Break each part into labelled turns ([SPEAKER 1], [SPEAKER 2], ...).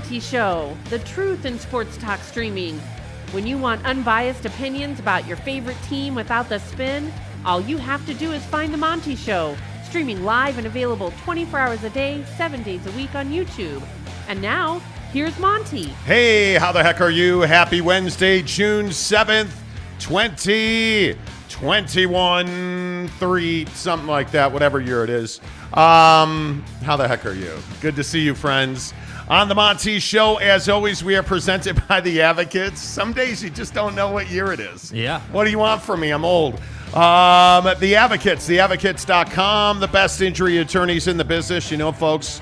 [SPEAKER 1] Monty Show, the truth in sports talk streaming. When you want unbiased opinions about your favorite team without the spin, all you have to do is find the Monty Show, streaming live and available 24 hours a day, 7 days a week on YouTube. And now, here's Monty.
[SPEAKER 2] Hey, how the heck are you? Happy Wednesday, June 7th, 2021, 3, something like that, whatever year it is. How the heck are you? Good to see you, friends. On the Monty Show, as always, we are presented by the Advocates. Some days you just don't know what year it is.
[SPEAKER 3] Yeah.
[SPEAKER 2] What do you want from me? I'm old. The Advocates, theadvocates.com, the best injury attorneys in the business. You know, folks,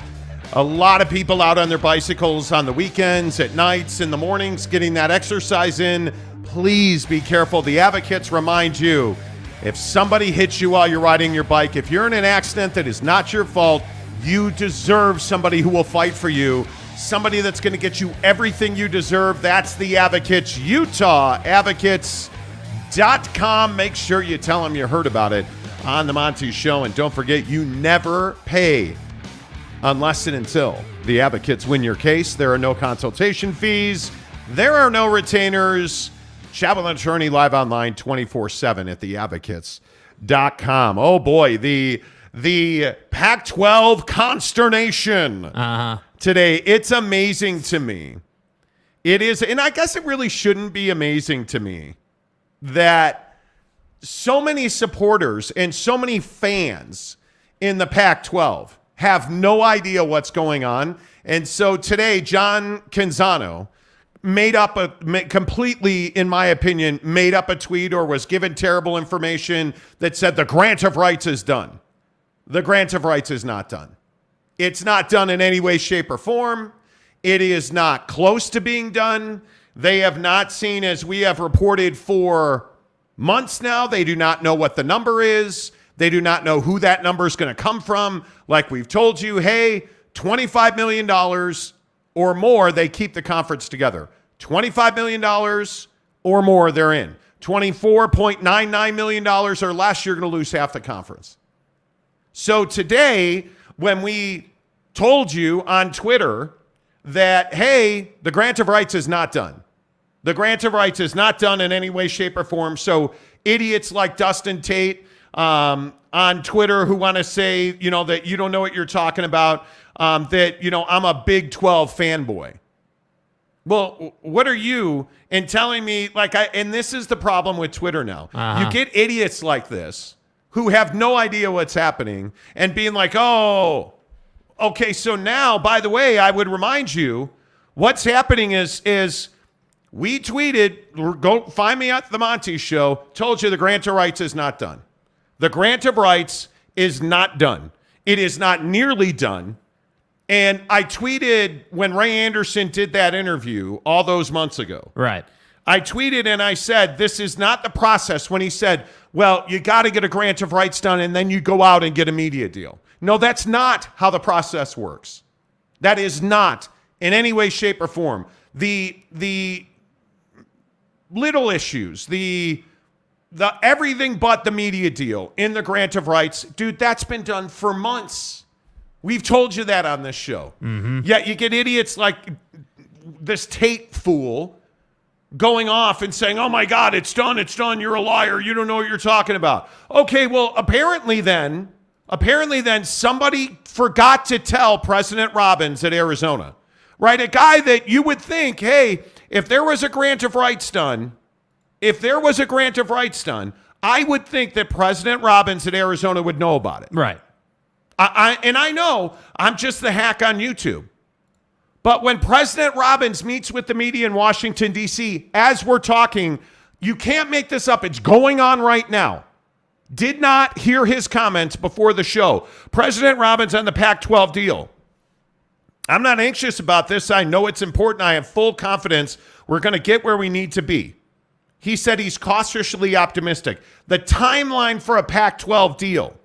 [SPEAKER 2] a lot of people out on their bicycles on the weekends, at nights, in the mornings, getting that exercise in. Please be careful. The Advocates remind you, if somebody hits you while you're riding your bike, if you're in an accident that is not your fault, you deserve somebody who will fight for you, somebody that's going to get you everything you deserve. That's the Advocates, Utah, advocates.com. Make sure you tell them you heard about it on the Monty Show. And don't forget, you never pay unless and until the Advocates win your case. There are no consultation fees. There are no retainers. Chat with an attorney live online 24/7 at theadvocates.com. Oh boy, the Pac-12 consternation today. It's amazing to me. It is, and I guess it really shouldn't be amazing to me that so many supporters and so many fans in the Pac-12 have no idea what's going on. And so today, John Canzano completely, in my opinion, made up a tweet or was given terrible information that said the grant of rights is done. The grant of rights is not done. It's not done in any way, shape, or form. It is not close to being done. They have not seen, as we have reported for months now, they do not know what the number is. They do not know who that number is going to come from. Like we've told you, hey, $25 million or more, they keep the conference together. $25 million or more, they're in. $24.99 million or less, you're going to lose half the conference. So today, when we told you on Twitter that, hey, the grant of rights is not done. The grant of rights is not done in any way, shape, or form. So idiots like Dustin Tate on Twitter who want to say, you know, that you don't know what you're talking about, that, you know, I'm a Big 12 fanboy. Well, what are you in telling me, and this is the problem with Twitter now. You get idiots like this who have no idea what's happening and being like, oh, okay, so now, by the way, I would remind you, what's happening is we tweeted, go find me at the Monty Show, told you the grant of rights is not done. The grant of rights is not done. It is not nearly done. And I tweeted when Ray Anderson did that interview all those months ago.
[SPEAKER 3] Right.
[SPEAKER 2] I tweeted and I said, this is not the process when he said, well, you got to get a grant of rights done and then you go out and get a media deal. No, that's not how the process works. That is not in any way, shape, or form. The little issues, the everything but the media deal in the grant of rights, dude, that's been done for months. We've told you that on this show. Yet you get idiots like this Tate fool going off and saying, oh my God, it's done, you're a liar, you don't know what you're talking about. Okay, well, apparently then somebody forgot to tell President Robbins at Arizona, right? A guy that you would think, hey, if there was a grant of rights done, I would think that President Robbins at Arizona would know about it.
[SPEAKER 3] Right.
[SPEAKER 2] I know I'm just the hack on YouTube. But when President Robbins meets with the media in Washington, D.C., as we're talking, you can't make this up. It's going on right now. Did not hear his comments before the show. President Robbins on the Pac-12 deal. I'm not anxious about this. I know it's important. I have full confidence we're going to get where we need to be. He said he's cautiously optimistic. The timeline for a Pac-12 deal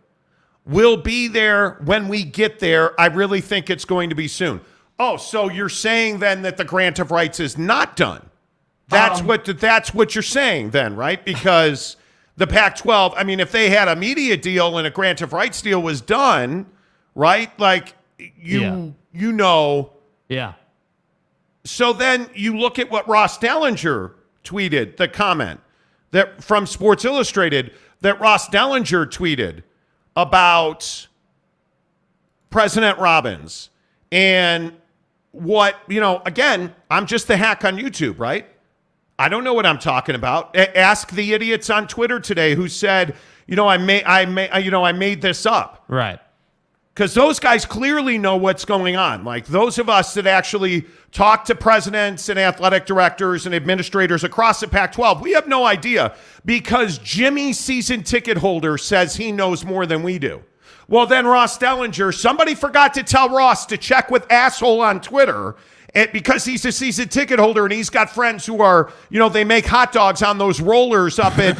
[SPEAKER 2] will be there when we get there. I really think it's going to be soon. Oh, so you're saying then that the grant of rights is not done? That's what you're saying then, right? Because the Pac-12, I mean, if they had a media deal and a grant of rights deal was done, right? Like you know.
[SPEAKER 3] Yeah.
[SPEAKER 2] So then you look at what Ross Dellinger tweeted, the comment that from Sports Illustrated that Ross Dellinger tweeted about President Robbins. And what, again, I'm just the hack on YouTube, right? I don't know what I'm talking about. Ask the idiots on Twitter today who said, I made this up.
[SPEAKER 3] Right.
[SPEAKER 2] Because those guys clearly know what's going on. Like those of us that actually talk to presidents and athletic directors and administrators across the Pac-12, we have no idea because Jimmy, season ticket holder, says he knows more than we do. Well, then Ross Dellinger, somebody forgot to tell Ross to check with asshole on Twitter. And because he's a season ticket holder and he's got friends who are, they make hot dogs on those rollers up at,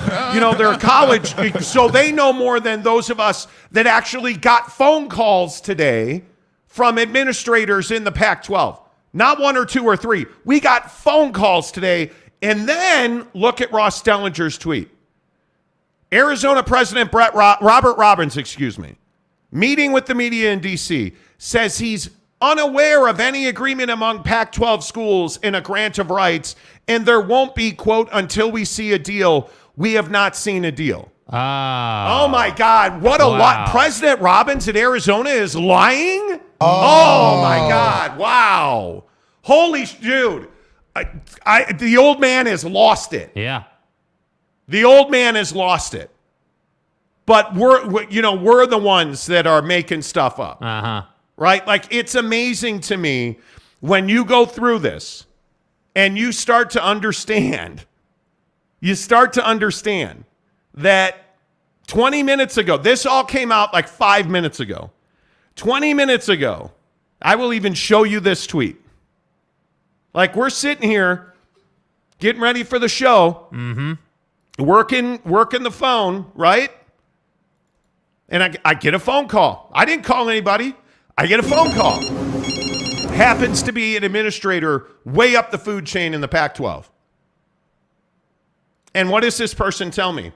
[SPEAKER 2] their college. So they know more than those of us that actually got phone calls today from administrators in the Pac-12. Not one or two or three. We got phone calls today. And then look at Ross Dellinger's tweet. Arizona President Robert Robbins, meeting with the media in D.C., says he's unaware of any agreement among Pac-12 schools in a grant of rights, and there won't be, quote, until we see a deal. We have not seen a deal. Oh, my God. What a lot. President Robbins in Arizona is lying? Oh, my God. Wow. Holy dude. The old man has lost it.
[SPEAKER 3] Yeah.
[SPEAKER 2] The old man has lost it. But we're the ones that are making stuff up.
[SPEAKER 3] Uh-huh.
[SPEAKER 2] Right? Like, it's amazing to me when you go through this and you start to understand that 20 minutes ago, this all came out like 5 minutes ago. 20 minutes ago, I will even show you this tweet. Like, we're sitting here getting ready for the show, working the phone, right? And I get a phone call. I didn't call anybody. I get a phone call. Happens to be an administrator way up the food chain in the Pac-12. And what does this person tell me?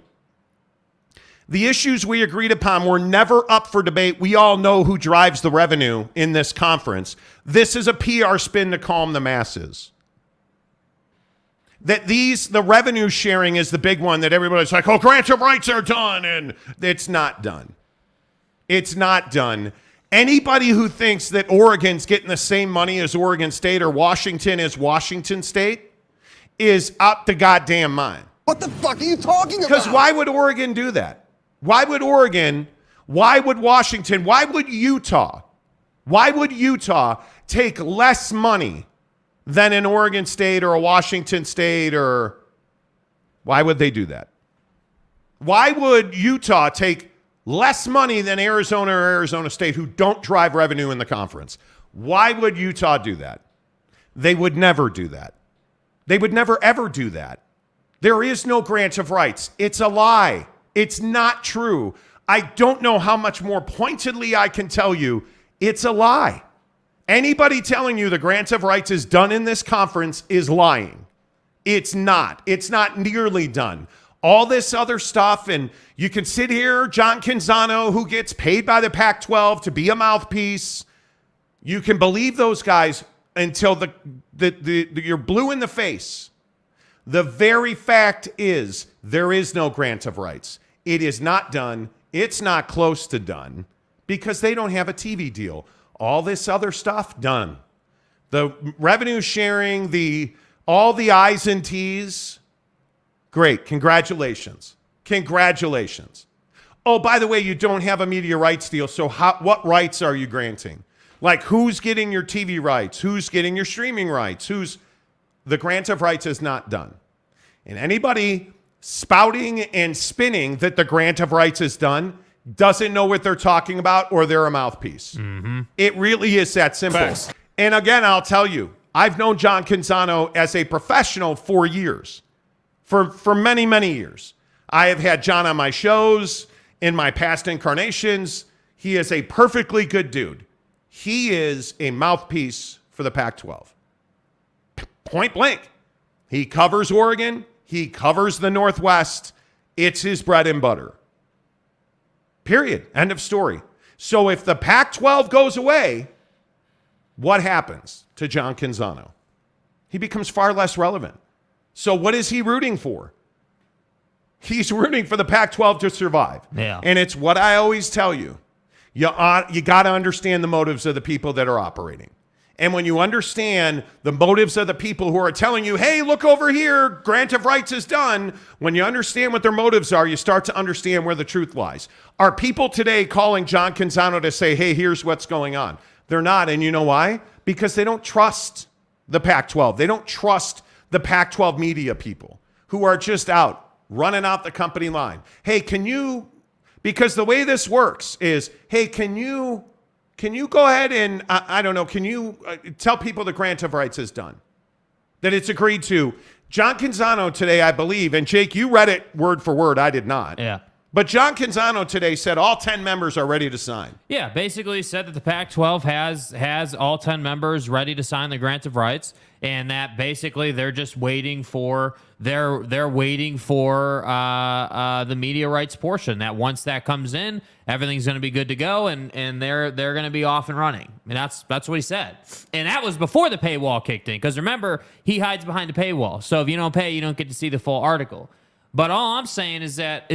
[SPEAKER 2] The issues we agreed upon were never up for debate. We all know who drives the revenue in this conference. This is a PR spin to calm the masses. That the revenue sharing is the big one that everybody's like, oh, grants of rights are done. And it's not done. It's not done. Anybody who thinks that Oregon's getting the same money as Oregon State or Washington as Washington State is up the goddamn mind.
[SPEAKER 4] What the fuck are you talking about?
[SPEAKER 2] Because why would Oregon do that? Why would Oregon? Why would Washington? Why would Utah? Why would Utah take less money than an Oregon State or a Washington State or why would they do that? Why would Utah take less money than Arizona or Arizona State who don't drive revenue in the conference? Why would Utah do that? They would never do that. They would never, ever do that. There is no grant of rights. It's a lie. It's not true. I don't know how much more pointedly I can tell you it's a lie. Anybody telling you the grant of rights is done in this conference is lying. It's not. It's not nearly done. All this other stuff, and you can sit here, John Canzano, who gets paid by the Pac-12 to be a mouthpiece. You can believe those guys until you're blue in the face. The very fact is there is no grant of rights. It is not done. It's not close to done because they don't have a TV deal. All this other stuff, done. The revenue sharing, all the I's and T's, great. Congratulations. Congratulations. Oh, by the way, you don't have a media rights deal, so what rights are you granting? Like, who's getting your TV rights? Who's getting your streaming rights? The grant of rights is not done. And anybody spouting and spinning that the grant of rights is done doesn't know what they're talking about or they're a mouthpiece. Mm-hmm. It really is that simple.
[SPEAKER 3] Thanks.
[SPEAKER 2] And again, I'll tell you, I've known John Canzano as a professional for years, for many, many years. I have had John on my shows in my past incarnations. He is a perfectly good dude. He is a mouthpiece for the Pac-12. Point blank. He covers Oregon. He covers the Northwest. It's his bread and butter. Period. End of story. So if the Pac-12 goes away, what happens to John Canzano? he becomes far less relevant. So what is he rooting for? He's rooting for the Pac-12 to survive.
[SPEAKER 3] Yeah.
[SPEAKER 2] And it's what I always tell you. You got to understand the motives of the people that are operating. And when you understand the motives of the people who are telling you, hey, look over here, grant of rights is done. When you understand what their motives are, you start to understand where the truth lies. Are people today calling John Canzano to say, hey, here's what's going on? They're not. And you know why? Because they don't trust the Pac-12. They don't trust the Pac-12 media people who are just out running out the company line. Hey, because the way this works is, hey, can you go ahead and, I don't know, can you tell people the grant of rights is done? That it's agreed to. John Canzano today, I believe, and Jake, you read it word for word. I did not.
[SPEAKER 3] Yeah.
[SPEAKER 2] But John Canzano today said all 10 members are ready to sign.
[SPEAKER 3] Yeah, basically said that the Pac-12 has all 10 members ready to sign the grant of rights, and that basically they're just waiting for they're waiting for the media rights portion. That once that comes in, everything's going to be good to go, and they're going to be off and running. And that's what he said. And that was before the paywall kicked in, because remember, he hides behind the paywall. So if you don't pay, you don't get to see the full article. But all I'm saying is that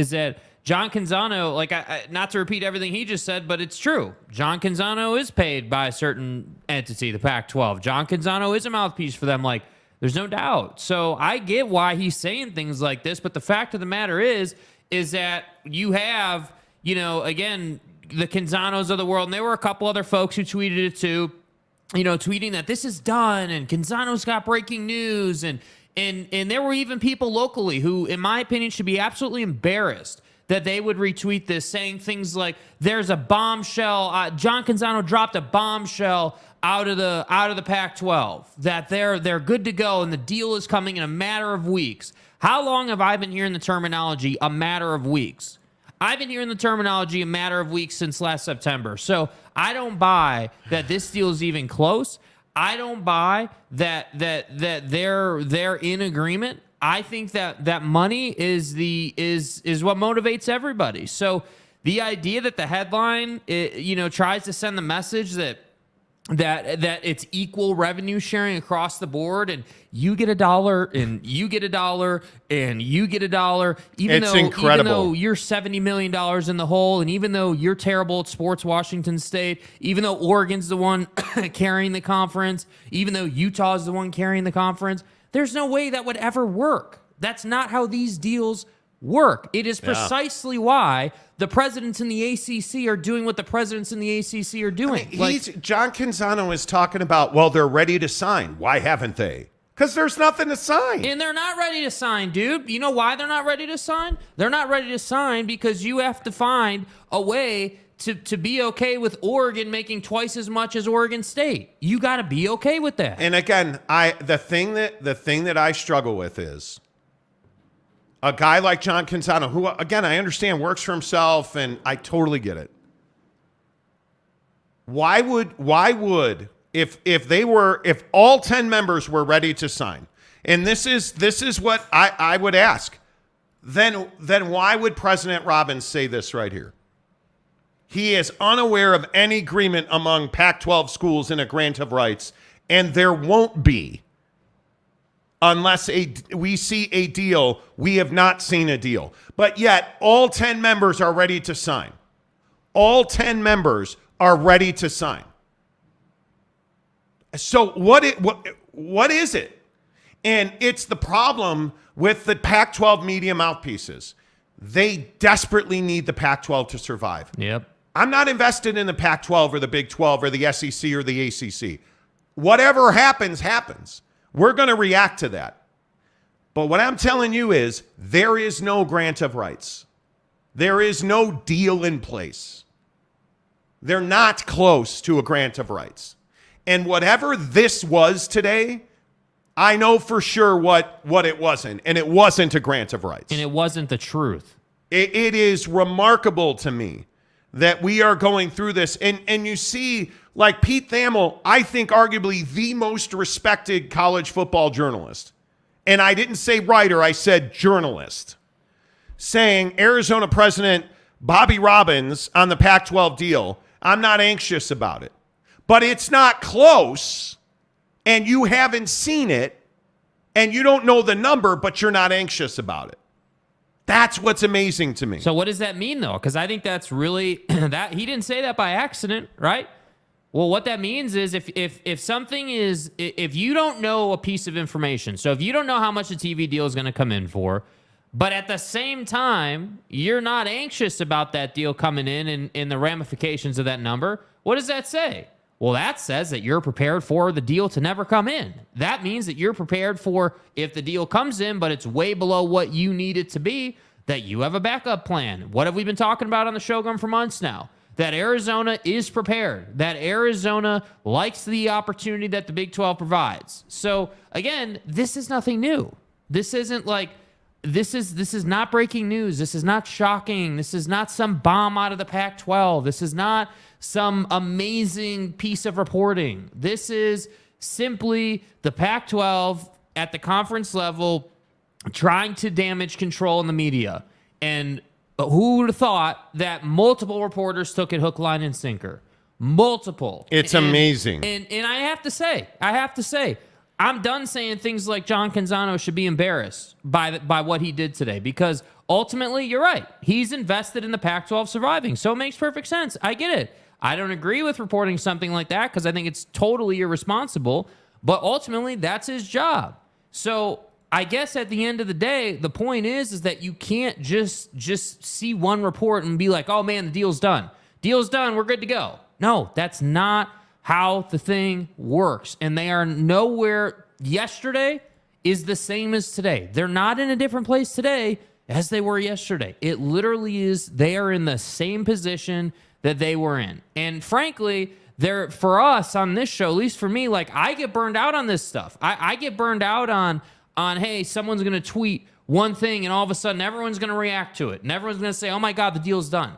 [SPEAKER 3] John Canzano, like, not to repeat everything he just said, but it's true. John Canzano is paid by a certain entity, the Pac-12. John Canzano is a mouthpiece for them. Like, there's no doubt. So I get why he's saying things like this, but the fact of the matter is that you have, again, the Canzanos of the world, and there were a couple other folks who tweeted it too, tweeting that this is done, and Canzano's got breaking news, and there were even people locally who, in my opinion, should be absolutely embarrassed that they would retweet this, saying things like, there's a bombshell, John Canzano dropped a bombshell out of the Pac-12, that they're good to go and the deal is coming in a matter of weeks. How long have I been hearing the terminology, a matter of weeks? I've been hearing the terminology, a matter of weeks, since last September. So I don't buy that this deal is even close. I don't buy that they're in agreement. I think that money is what motivates everybody. So the idea that the headline, tries to send the message that it's equal revenue sharing across the board, and you get $1, and you get $1, and you get $1, even though you're $70 million in the hole, and even though you're terrible at sports, Washington State, even though Oregon's the one carrying the conference, even though Utah's the one carrying the conference, there's no way that would ever work. That's not how these deals work. It is precisely why the presidents in the ACC are doing what the presidents in the ACC are doing.
[SPEAKER 2] John Canzano is talking about, well, they're ready to sign. Why haven't they? Because there's nothing to sign.
[SPEAKER 3] And they're not ready to sign, dude. You know why they're not ready to sign? They're not ready to sign because you have to find a way to be okay with Oregon making twice as much as Oregon State. You got to be okay with that.
[SPEAKER 2] And again, the thing that I struggle with is a guy like John Canzano, who, again, I understand works for himself, and I totally get it. Why would if all 10 members were ready to sign, and this is what I would ask, then why would President Robbins say this right here? He is unaware of any agreement among Pac-12 schools in a grant of rights, and there won't be unless we see a deal. We have not seen a deal. But yet, all 10 members are ready to sign. All 10 members are ready to sign. So what is it? And it's the problem with the Pac-12 media mouthpieces. They desperately need the Pac-12 to survive.
[SPEAKER 3] Yep.
[SPEAKER 2] I'm not invested in the Pac-12 or the Big 12 or the SEC or the ACC. Whatever happens, happens. We're going to react to that. But what I'm telling you is there is no grant of rights. There is no deal in place. They're not close to a grant of rights. And whatever this was today, I know for sure what it wasn't. And it wasn't a grant of rights.
[SPEAKER 3] And it wasn't the truth.
[SPEAKER 2] It is remarkable to me that we are going through this. And you see, like Pete Thamel, I think arguably the most respected college football journalist. And I didn't say writer, I said journalist. Saying Arizona President Bobby Robbins on the Pac-12 deal, I'm not anxious about it. But it's not close, and you haven't seen it, And you don't know the number, but you're not anxious about it. That's what's amazing to me.
[SPEAKER 3] So what does that mean, though? Because I think that's really that he didn't say that by accident, right? Well, what that means is if something is, if you don't know a piece of information, so if you don't know how much a TV deal is going to come in for, but at the same time, you're not anxious about that deal coming in and the ramifications of that number, what does that say? Well, that says that you're prepared for the deal to never come in. That means that you're prepared for if the deal comes in, but it's way below what you need it to be, that you have a backup plan. What have we been talking about on the Shogun for months now? That Arizona is prepared, that Arizona likes the opportunity that the Big 12 provides. So again, this is nothing new. This isn't like, this is not breaking news. This is not shocking. This is not some bomb out of the Pac-12. This is not some amazing piece of reporting. This is simply the Pac-12 at the conference level trying to damage control in the media. And who would have thought that multiple reporters took it hook, line, and sinker? Multiple.
[SPEAKER 2] It's amazing.
[SPEAKER 3] And I have to say, I'm done saying things like John Canzano should be embarrassed by what he did today, because ultimately, you're right. He's invested in the Pac-12 surviving, so it makes perfect sense. I get it. I don't agree with reporting something like that because I think it's totally irresponsible, but ultimately, that's his job. So I guess at the end of the day, the point is that you can't just see one report and be like, oh man, the deal's done. Deal's done, we're good to go. No, that's not how the thing works. And they are nowhere. Yesterday is the same as today. They're not in a different place today as they were yesterday. It literally is, they are in the same position that they were in. And frankly, they're, for us on this show, at least for me, like I get burned out on this stuff. I get burned out on, hey, someone's going to tweet one thing and all of a sudden everyone's going to react to it. And everyone's going to say, oh my God, the deal's done.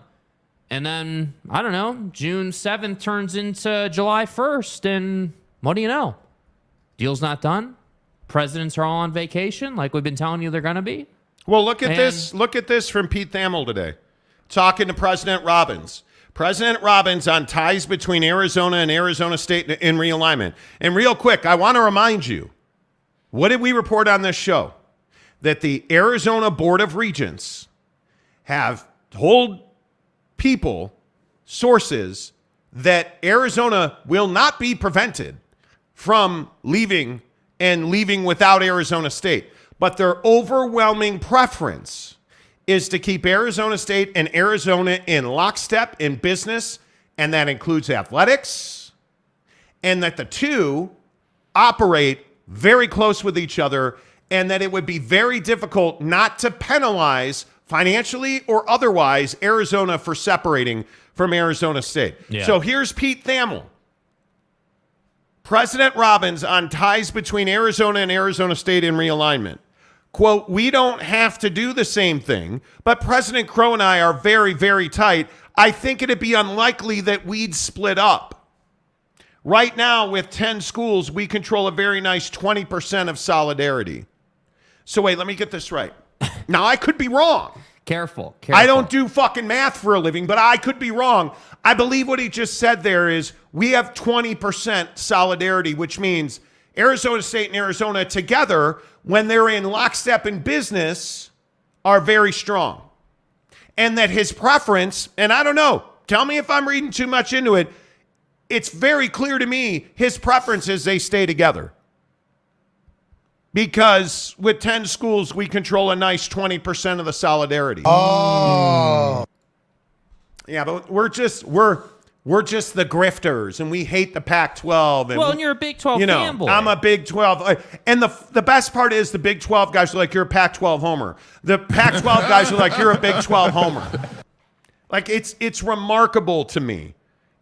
[SPEAKER 3] And then, I don't know, June 7th turns into July 1st. And what do you know? Deal's not done. Presidents are all on vacation like we've been telling you they're going to be.
[SPEAKER 2] Well, look at this. Look at this from Pete Thamel today, talking to President Robbins. President Robbins on ties between Arizona and Arizona State in realignment. And real quick, I want to remind you, what did we report on this show? That the Arizona Board of Regents have told people, sources, that Arizona will not be prevented from leaving and leaving without Arizona State. But their overwhelming preference is to keep Arizona State and Arizona in lockstep in business, and that includes athletics, and that the two operate very close with each other, and that it would be very difficult not to penalize financially or otherwise Arizona for separating from Arizona State. Yeah. So here's Pete Thamel. President Robbins on ties between Arizona and Arizona State in realignment. Quote, we don't have to do the same thing, but President Crow and I are very, very tight. I think it'd be unlikely that we'd split up. Right now, with 10 schools, we control a very nice 20% of solidarity. So wait, let me get this right. Now, I could be wrong.
[SPEAKER 3] Careful.
[SPEAKER 2] I don't do fucking math for a living, but I could be wrong. I believe what he just said there is we have 20% solidarity, which means Arizona State and Arizona together, when they're in lockstep in business, are very strong. And that his preference, and I don't know, tell me if I'm reading too much into it, it's very clear to me his preference is they stay together. Because with 10 schools, we control a nice 20% of the solidarity.
[SPEAKER 4] Oh.
[SPEAKER 2] Yeah, but we're just the grifters, and we hate the Pac-12. And,
[SPEAKER 3] well, and you're a Big 12 fanboy.
[SPEAKER 2] I'm a Big 12. And the best part is the Big 12 guys are like, you're a Pac-12 homer. The Pac-12 guys are like, you're a Big 12 homer. Like, it's remarkable to me.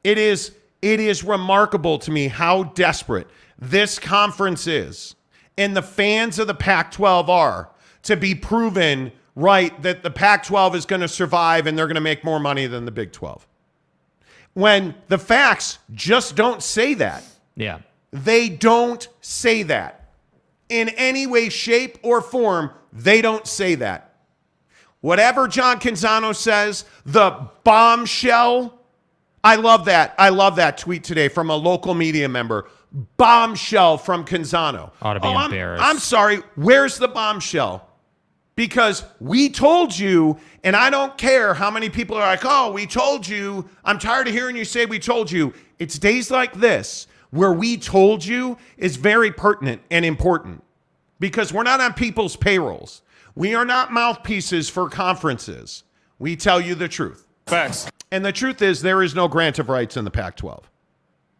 [SPEAKER 2] It is remarkable to me how desperate this conference is, and the fans of the Pac-12 are, to be proven right that the Pac-12 is going to survive and they're going to make more money than the Big 12. When the facts just don't say that.
[SPEAKER 3] Yeah.
[SPEAKER 2] They don't say that. In any way, shape, or form, they don't say that. Whatever John Canzano says, the bombshell, I love that. I love that tweet today from a local media member. bombshell from Canzano.
[SPEAKER 3] Ought to be embarrassed.
[SPEAKER 2] I'm sorry. Where's the bombshell? Because we told you, and I don't care how many people are like, oh, we told you. I'm tired of hearing you say we told you. It's days like this where we told you is very pertinent and important because we're not on people's payrolls. We are not mouthpieces for conferences. We tell you the truth.
[SPEAKER 5] Facts.
[SPEAKER 2] And the truth is there is no grant of rights in the Pac-12.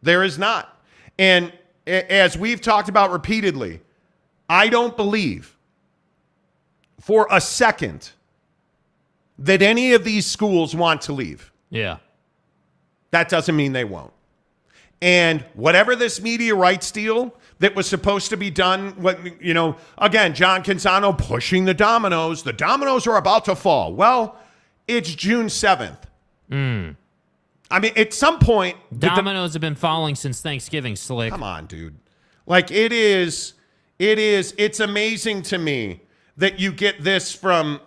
[SPEAKER 2] There is not. And as we've talked about repeatedly, I don't believe for a second that any of these schools want to leave.
[SPEAKER 3] Yeah.
[SPEAKER 2] That doesn't mean they won't. And whatever this media rights deal that was supposed to be done, again, John Canzano pushing the dominoes are about to fall. Well, it's June 7th. I mean, at some point...
[SPEAKER 3] Dominoes have been falling since Thanksgiving, Slick.
[SPEAKER 2] Come on, dude. Like, it's amazing to me that you get this from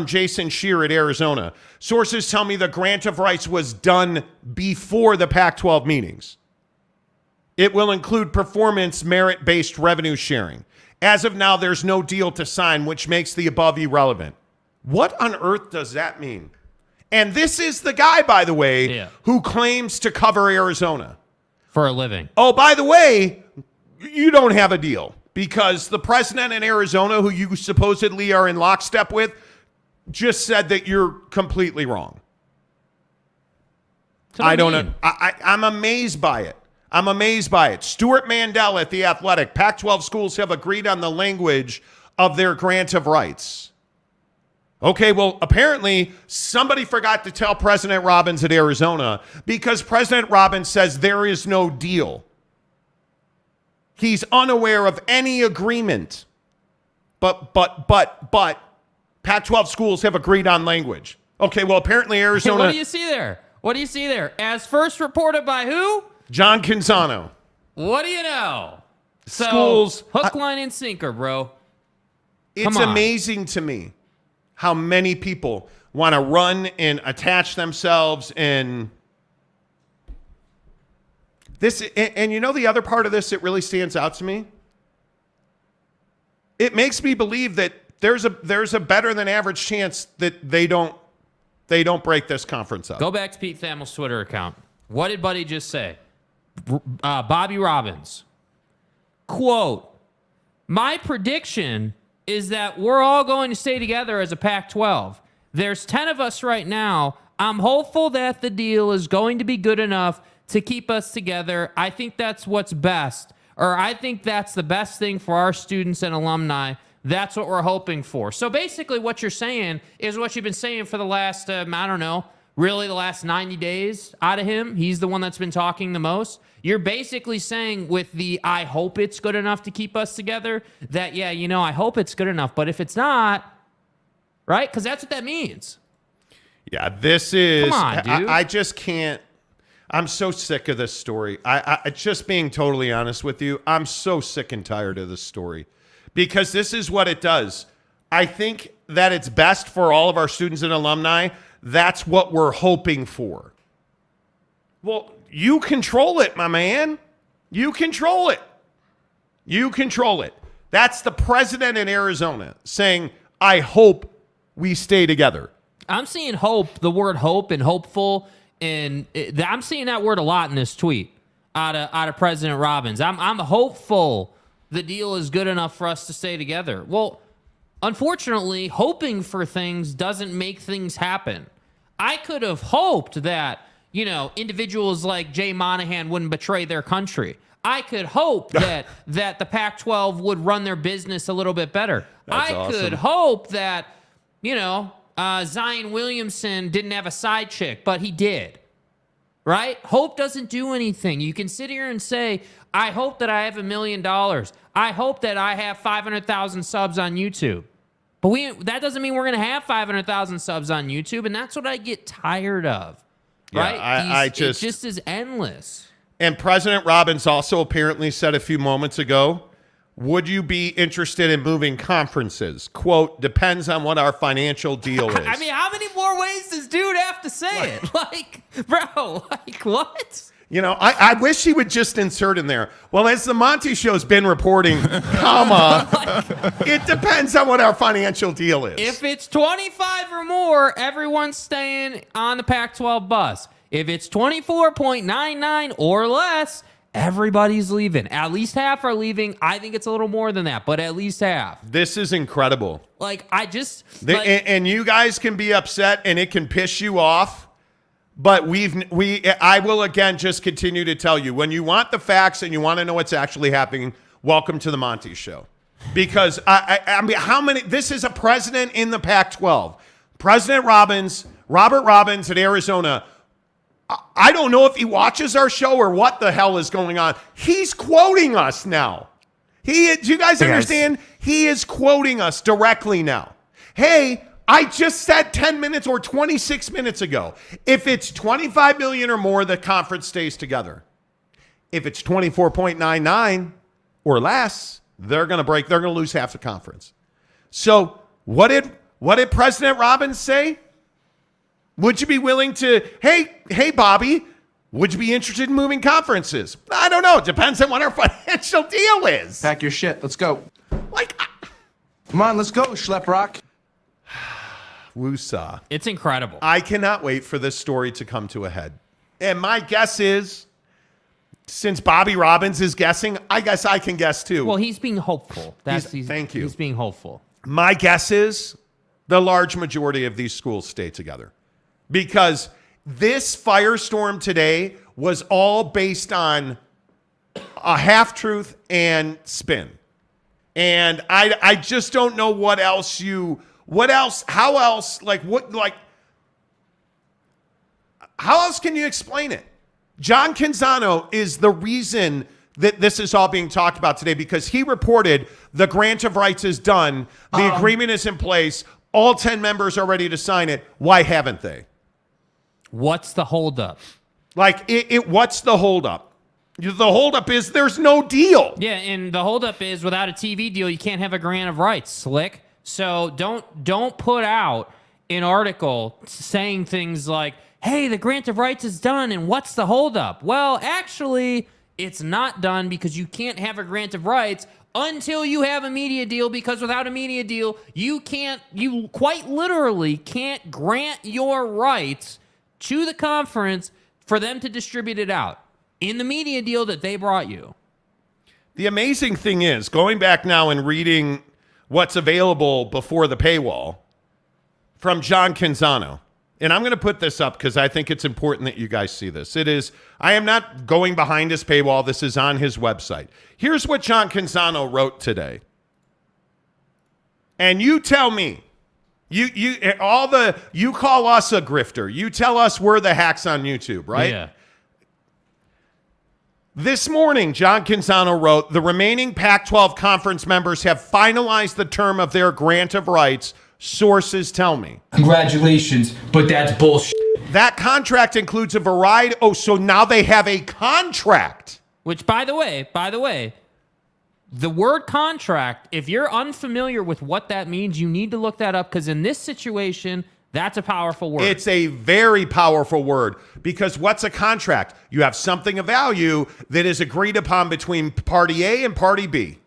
[SPEAKER 2] Jason Shear at Arizona. Sources tell me the grant of rights was done before the Pac-12 meetings. It will include performance merit-based revenue sharing. As of now, there's no deal to sign, which makes the above irrelevant. What on earth does that mean? And this is the guy, by the way, who claims to cover Arizona.
[SPEAKER 3] For a living.
[SPEAKER 2] Oh, by the way, you don't have a deal because the president in Arizona, who you supposedly are in lockstep with, just said that you're completely wrong. I don't know. I'm amazed by it. I'm amazed by it. Stuart Mandel at The Athletic. Pac-12 schools have agreed on the language of their grant of rights. Okay, well, apparently somebody forgot to tell President Robbins at Arizona because President Robbins says there is no deal. He's unaware of any agreement. But Pac-12 schools have agreed on language. Okay, well, apparently Arizona...
[SPEAKER 3] What do you see there? What do you see there? As first reported by who?
[SPEAKER 2] John Canzano.
[SPEAKER 3] What do you know? So,
[SPEAKER 2] Schools...
[SPEAKER 3] hook, line, and sinker, bro.
[SPEAKER 2] It's amazing to me how many people want to run and attach themselves and this. And you know the other part of this that really stands out to me? It makes me believe that there's a better than average chance that they don't break this conference up.
[SPEAKER 3] Go back to Pete Thamel's Twitter account. What did Buddy just say? Bobby Robbins. Quote, my prediction is that we're all going to stay together as a Pac-12. There's 10 of us right now. I'm hopeful that the deal is going to be good enough to keep us together. I think that's what's best. Or I think that's the best thing for our students and alumni. That's what we're hoping for. So basically what you're saying is what you've been saying for the last, the last 90 days out of him. He's the one that's been talking the most. You're basically saying with the I hope it's good enough to keep us together that, I hope it's good enough. But if it's not, right? Because that's what that means.
[SPEAKER 2] Yeah, this is...
[SPEAKER 3] Come on, dude.
[SPEAKER 2] I just can't... I'm so sick of this story. I just being totally honest with you, I'm so sick and tired of this story. Because this is what it does. I think that it's best for all of our students and alumni. That's what we're hoping for. Well, you control it, my man. You control it. You control it. That's the president in Arizona saying, I hope we stay together.
[SPEAKER 3] I'm seeing hope, the word hope and hopeful, and I'm seeing that word a lot in this tweet out of President Robbins. I'm hopeful the deal is good enough for us to stay together. Well, unfortunately, hoping for things doesn't make things happen. I could have hoped that, individuals like Jay Monahan wouldn't betray their country. I could hope that the Pac-12 would run their business a little bit better.
[SPEAKER 2] That's awesome.
[SPEAKER 3] Could hope that, Zion Williamson didn't have a side chick, but he did. Right? Hope doesn't do anything. You can sit here and say, I hope that I have $1 million. I hope that I have 500,000 subs on YouTube. But that doesn't mean we're going to have 500,000 subs on YouTube, and that's what I get tired of. Right?
[SPEAKER 2] Yeah,
[SPEAKER 3] it just is endless.
[SPEAKER 2] And President Robbins also apparently said a few moments ago, would you be interested in moving conferences? Quote, depends on what our financial deal is.
[SPEAKER 3] I mean, how many more ways does dude have to say it? Bro, what?
[SPEAKER 2] I wish he would just insert in there. Well, as the Monty Show's been reporting, comma, it depends on what our financial deal is.
[SPEAKER 3] If it's 25 or more, everyone's staying on the Pac-12 bus. If it's 24.99 or less, everybody's leaving. At least half are leaving. I think it's a little more than that, but at least half.
[SPEAKER 2] This is incredible.
[SPEAKER 3] And
[SPEAKER 2] you guys can be upset and it can piss you off. But I will again just continue to tell you, when you want the facts and you want to know what's actually happening, welcome to the Monty Show. Because I mean, this is a president in the Pac-12. President Robert Robbins at Arizona. I don't know if he watches our show or what the hell is going on. He's quoting us now. Do you guys understand? He is quoting us directly now. Hey, I just said 10 minutes or 26 minutes ago, if it's 25 million or more, the conference stays together. If it's 24.99 or less, they're going to lose half the conference. So what did President Robbins say? Would you be willing to, hey, Bobby, would you be interested in moving conferences? I don't know. It depends on what our financial deal is.
[SPEAKER 5] Pack your shit. Let's go. Come on, let's go, Schlep Rock.
[SPEAKER 2] Woosah.
[SPEAKER 3] it's incredible.
[SPEAKER 2] I cannot wait for this story to come to a head. And my guess is, since Bobby Robbins is guessing, I guess I can guess too.
[SPEAKER 3] Well, he's being hopeful.
[SPEAKER 2] Thank you.
[SPEAKER 3] He's being hopeful.
[SPEAKER 2] My guess is the large majority of these schools stay together. Because this firestorm today was all based on a half-truth and spin. And I just don't know how else can you explain it? John Canzano is the reason that this is all being talked about today, because he reported the grant of rights is done. The agreement is in place. All 10 members are ready to sign it. Why haven't they?
[SPEAKER 3] What's the holdup?
[SPEAKER 2] What's the holdup? The holdup is there's no deal.
[SPEAKER 3] Yeah, and the holdup is without a TV deal, you can't have a grant of rights, Slick. So don't put out an article saying things like, hey, the grant of rights is done, and what's the holdup? Well, actually, it's not done because you can't have a grant of rights until you have a media deal, because without a media deal, you quite literally can't grant your rights to the conference for them to distribute it out in the media deal that they brought you.
[SPEAKER 2] The amazing thing is, going back now and reading what's available before the paywall from John Canzano, and I'm going to put this up because I think it's important that you guys see this. I am not going behind his paywall. This is on his website. Here's what John Canzano wrote today. And you tell me, you call us a grifter. You tell us we're the hacks on YouTube, right?
[SPEAKER 3] Yeah.
[SPEAKER 2] This morning, John Canzano wrote, the remaining Pac-12 conference members have finalized the term of their grant of rights, sources tell me.
[SPEAKER 6] Congratulations, but that's bullshit.
[SPEAKER 2] That contract includes a variety. Oh, so now they have a contract.
[SPEAKER 3] Which, by the way, the word contract, if you're unfamiliar with what that means, you need to look that up, because in this situation, that's a powerful word.
[SPEAKER 2] It's a very powerful word, because what's a contract? You have something of value that is agreed upon between party A and party B.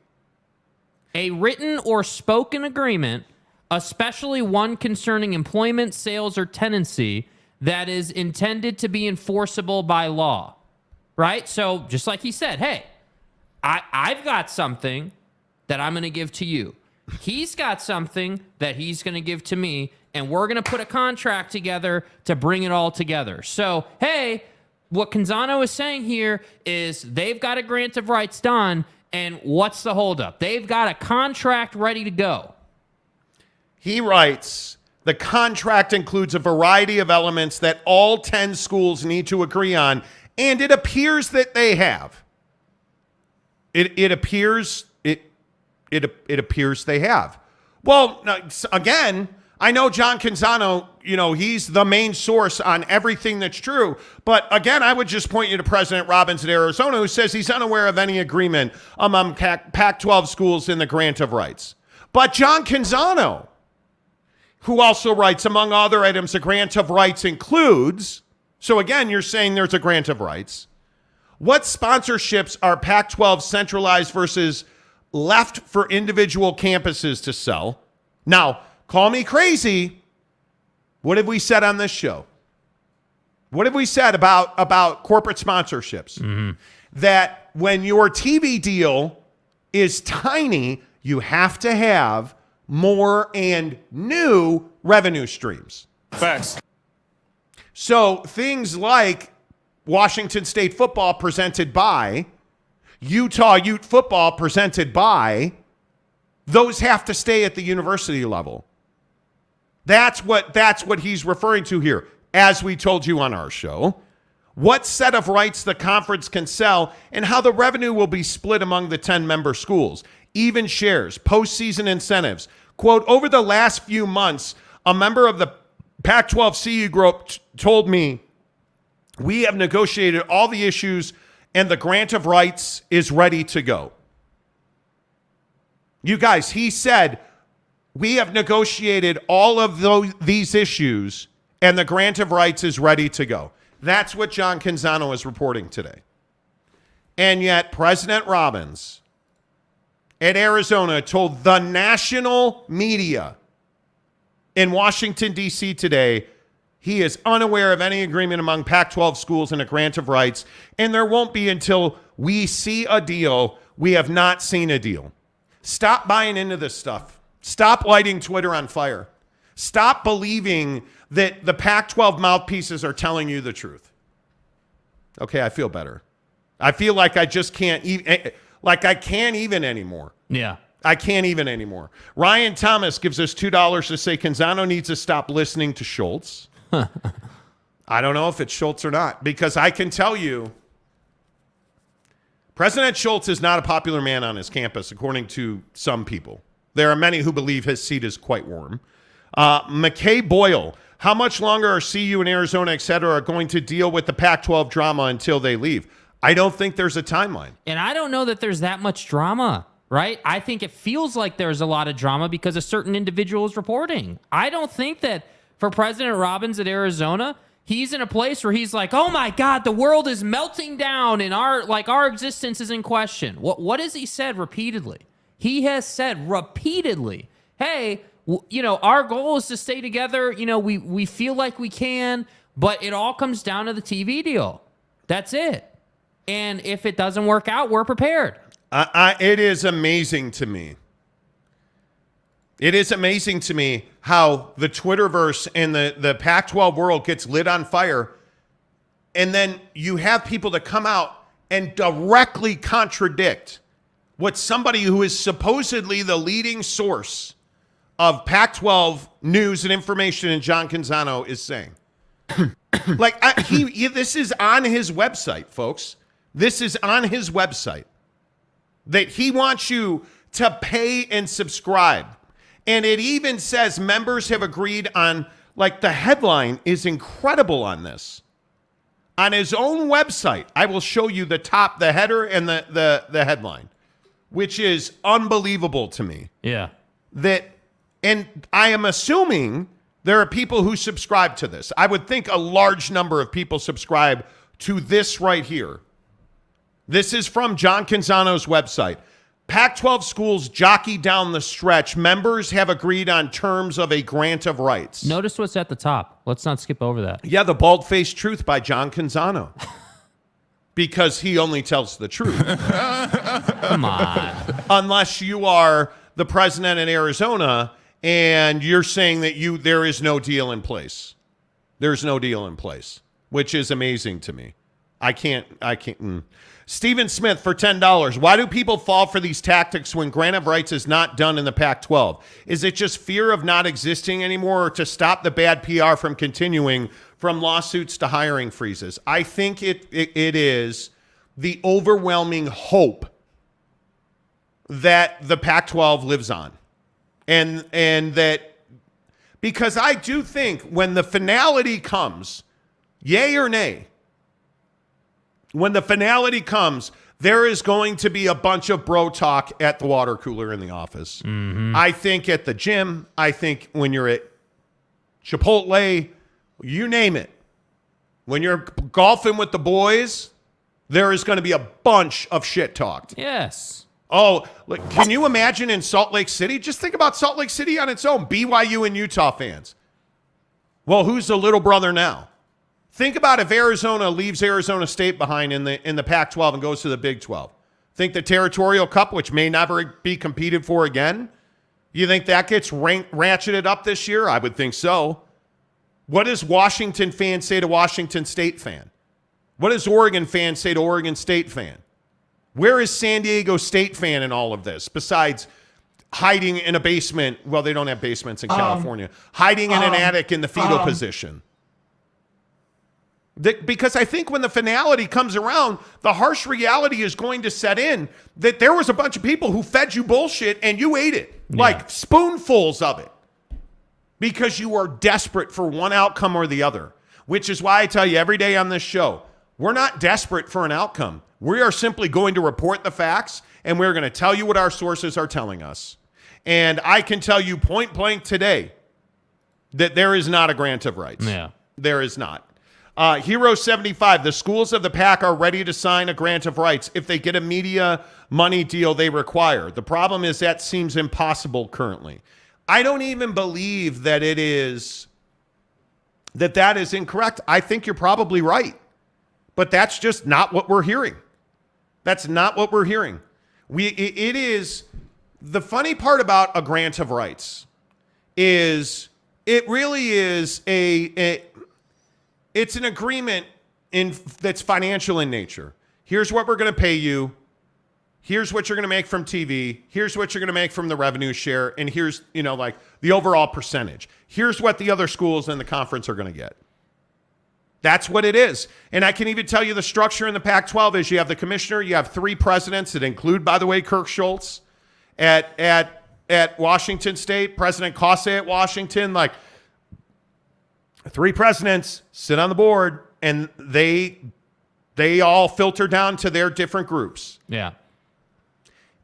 [SPEAKER 3] A written or spoken agreement, especially one concerning employment, sales, or tenancy, that is intended to be enforceable by law, right? So just like he said, hey, I've got something that I'm going to give to you. He's got something that he's going to give to me, and we're going to put a contract together to bring it all together. So, hey, what Canzano is saying here is they've got a grant of rights done, and what's the holdup? They've got a contract ready to go.
[SPEAKER 2] He writes, the contract includes a variety of elements that all 10 schools need to agree on, and it appears that they have. It appears they have. Well, again, I know John Canzano, he's the main source on everything that's true. But again, I would just point you to President Robbins in Arizona, who says he's unaware of any agreement among Pac-12 schools in the grant of rights. But John Canzano, who also writes, among other items, a grant of rights includes, so again, you're saying there's a grant of rights, What sponsorships are Pac-12 centralized versus left for individual campuses to sell? Now, call me crazy. What have we said on this show? What have we said about corporate sponsorships? That when your TV deal is tiny, you have to have more and new revenue streams.
[SPEAKER 7] Facts.
[SPEAKER 2] So things like Washington State football presented by, Utah Ute football presented by, those have to stay at the university level. That's what he's referring to here. As we told you on our show, what set of rights the conference can sell and how the revenue will be split among the 10 member schools, even shares, postseason incentives. Quote, over the last few months, a member of the Pac-12 CU group told me, we have negotiated all the issues and the grant of rights is ready to go. You guys, he said, we have negotiated all of these issues and the grant of rights is ready to go. That's what John Canzano is reporting today. And yet President Robbins at Arizona told the national media in Washington, D.C. today, he is unaware of any agreement among Pac-12 schools and a grant of rights, and there won't be until we see a deal. We have not seen a deal. Stop buying into this stuff. Stop lighting Twitter on fire. Stop believing that the Pac-12 mouthpieces are telling you the truth. Okay, I feel better. I feel like I just can't even, I can't even anymore.
[SPEAKER 3] Yeah.
[SPEAKER 2] I can't even anymore. Ryan Thomas gives us $2 to say Canzano needs to stop listening to Schultz. I don't know if it's Schultz or not, because I can tell you President Schultz is not a popular man on his campus, according to some people. There are many who believe his seat is quite warm. McKay Boyle, how much longer are CU and Arizona, et cetera, are going to deal with the Pac-12 drama until they leave? I don't think there's a timeline.
[SPEAKER 3] And I don't know that there's that much drama, right? I think it feels like there's a lot of drama because a certain individual is reporting. I don't think that for President Robbins at Arizona, he's in a place where he's like, oh my God, the world is melting down and our existence is in question. What has he said repeatedly? He has said repeatedly, hey, our goal is to stay together. We feel like we can, but it all comes down to the TV deal. That's it. And if it doesn't work out, we're prepared.
[SPEAKER 2] It is amazing to me. It is amazing to me how the Twitterverse and the Pac-12 world gets lit on fire, and then you have people that come out and directly contradict what somebody who is supposedly the leading source of Pac-12 news and information in John Canzano is saying. This is on his website, folks. This is on his website that he wants you to pay and subscribe. And it even says members have agreed on, the headline is incredible on this. On his own website, I will show you the header and the headline, which is unbelievable to me.
[SPEAKER 3] Yeah.
[SPEAKER 2] And I am assuming there are people who subscribe to this. I would think a large number of people subscribe to this right here. This is from John Canzano's website. Pac-12 schools jockey down the stretch. Members have agreed on terms of a grant of rights.
[SPEAKER 3] Notice what's at the top. Let's not skip over that.
[SPEAKER 2] Yeah, the bald-faced truth by John Canzano. Because he only tells the truth.
[SPEAKER 3] Come on.
[SPEAKER 2] Unless you are the president in Arizona and you're saying that there is no deal in place. There's no deal in place, which is amazing to me. I can't. Stephen Smith for $10. Why do people fall for these tactics when grant of rights is not done in the Pac-12? Is it just fear of not existing anymore, or to stop the bad PR from continuing, from lawsuits to hiring freezes? I think it is the overwhelming hope that the Pac-12 lives on. And that, because I do think when the finality comes, yay or nay, when the finality comes, there is going to be a bunch of bro talk at the water cooler in the office. Mm-hmm. I think at the gym. I think when you're at Chipotle, you name it. When you're golfing with the boys, there is going to be a bunch of shit talked.
[SPEAKER 3] Yes.
[SPEAKER 2] Oh, look, can you imagine in Salt Lake City? Just think about Salt Lake City on its own. BYU and Utah fans. Well, who's the little brother now? Think about if Arizona leaves Arizona State behind in the Pac-12 and goes to the Big 12. Think the Territorial Cup, which may never be competed for again, you think that gets ratcheted up this year? I would think so. What does Washington fan say to Washington State fan? What does Oregon fan say to Oregon State fan? Where is San Diego State fan in all of this besides hiding in a basement? Well, they don't have basements in California. Hiding in an attic in the fetal position. Because I think when the finality comes around, the harsh reality is going to set in that there was a bunch of people who fed you bullshit and you ate it. Yeah. Like spoonfuls of it. Because you are desperate for one outcome or the other. Which is why I tell you every day on this show, we're not desperate for an outcome. We are simply going to report the facts, and we're going to tell you what our sources are telling us. And I can tell you point blank today that there is not a grant of rights.
[SPEAKER 3] Yeah.
[SPEAKER 2] There is not. Hero 75, the schools of the PAC are ready to sign a grant of rights if they get a media money deal they require. The problem is that seems impossible currently. I don't even believe that that is incorrect. I think you're probably right. But that's just not what we're hearing. That's not what we're hearing. It is the funny part about a grant of rights is it really is it's an agreement that's financial in nature. Here's what we're going to pay you. Here's what you're going to make from TV. Here's what you're going to make from the revenue share. And here's, like the overall percentage. Here's what the other schools in the conference are going to get. That's what it is. And I can even tell you the structure in the Pac-12 is you have the commissioner, you have 3 presidents that include, by the way, Kirk Schultz at Washington State, President Cosse at Washington. Like 3 presidents sit on the board and they all filter down to their different groups.
[SPEAKER 3] Yeah.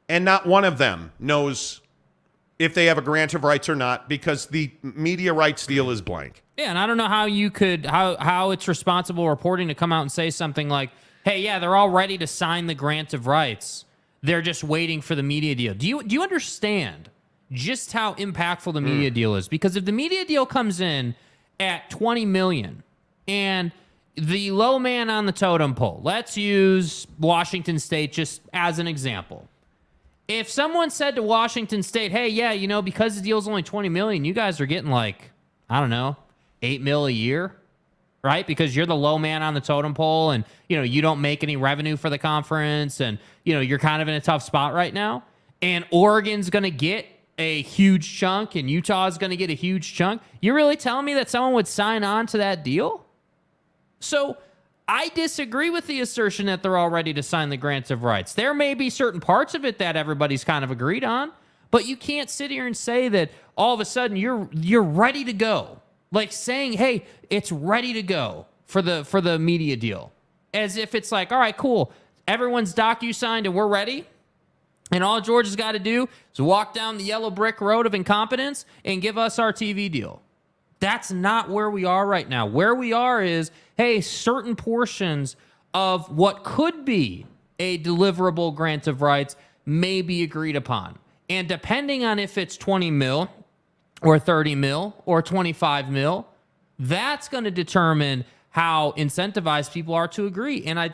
[SPEAKER 2] And not one of them knows if they have a grant of rights or not because the media rights deal is blank.
[SPEAKER 3] Yeah, and I don't know how you could how it's responsible reporting to come out and say something like, "Hey, yeah, they're all ready to sign the grant of rights. They're just waiting for the media deal." Do you understand just how impactful the media deal is? Because if the media deal comes in at $20 million and the low man on the totem pole, let's use Washington State just as an example. If someone said to Washington State, "Hey, yeah, because the deal's only $20 million, you guys are getting like, I don't know, $8 million a year," right? Because you're the low man on the totem pole and, you don't make any revenue for the conference and, you're kind of in a tough spot right now. And Oregon's going to get a huge chunk and Utah's going to get a huge chunk. You're really telling me that someone would sign on to that deal? So I disagree with the assertion that they're all ready to sign the grants of rights. There may be certain parts of it that everybody's kind of agreed on, but you can't sit here and say that all of a sudden you're ready to go. Like saying, "Hey, it's ready to go for the media deal." As if it's like, "All right, cool. Everyone's docu-signed and we're ready." And all George has got to do is walk down the yellow brick road of incompetence and give us our TV deal. That's not where we are right now. Where we are is, hey, certain portions of what could be a deliverable grant of rights may be agreed upon. And depending on if it's 20 mil or 30 mil or 25 mil, that's going to determine how incentivized people are to agree. And I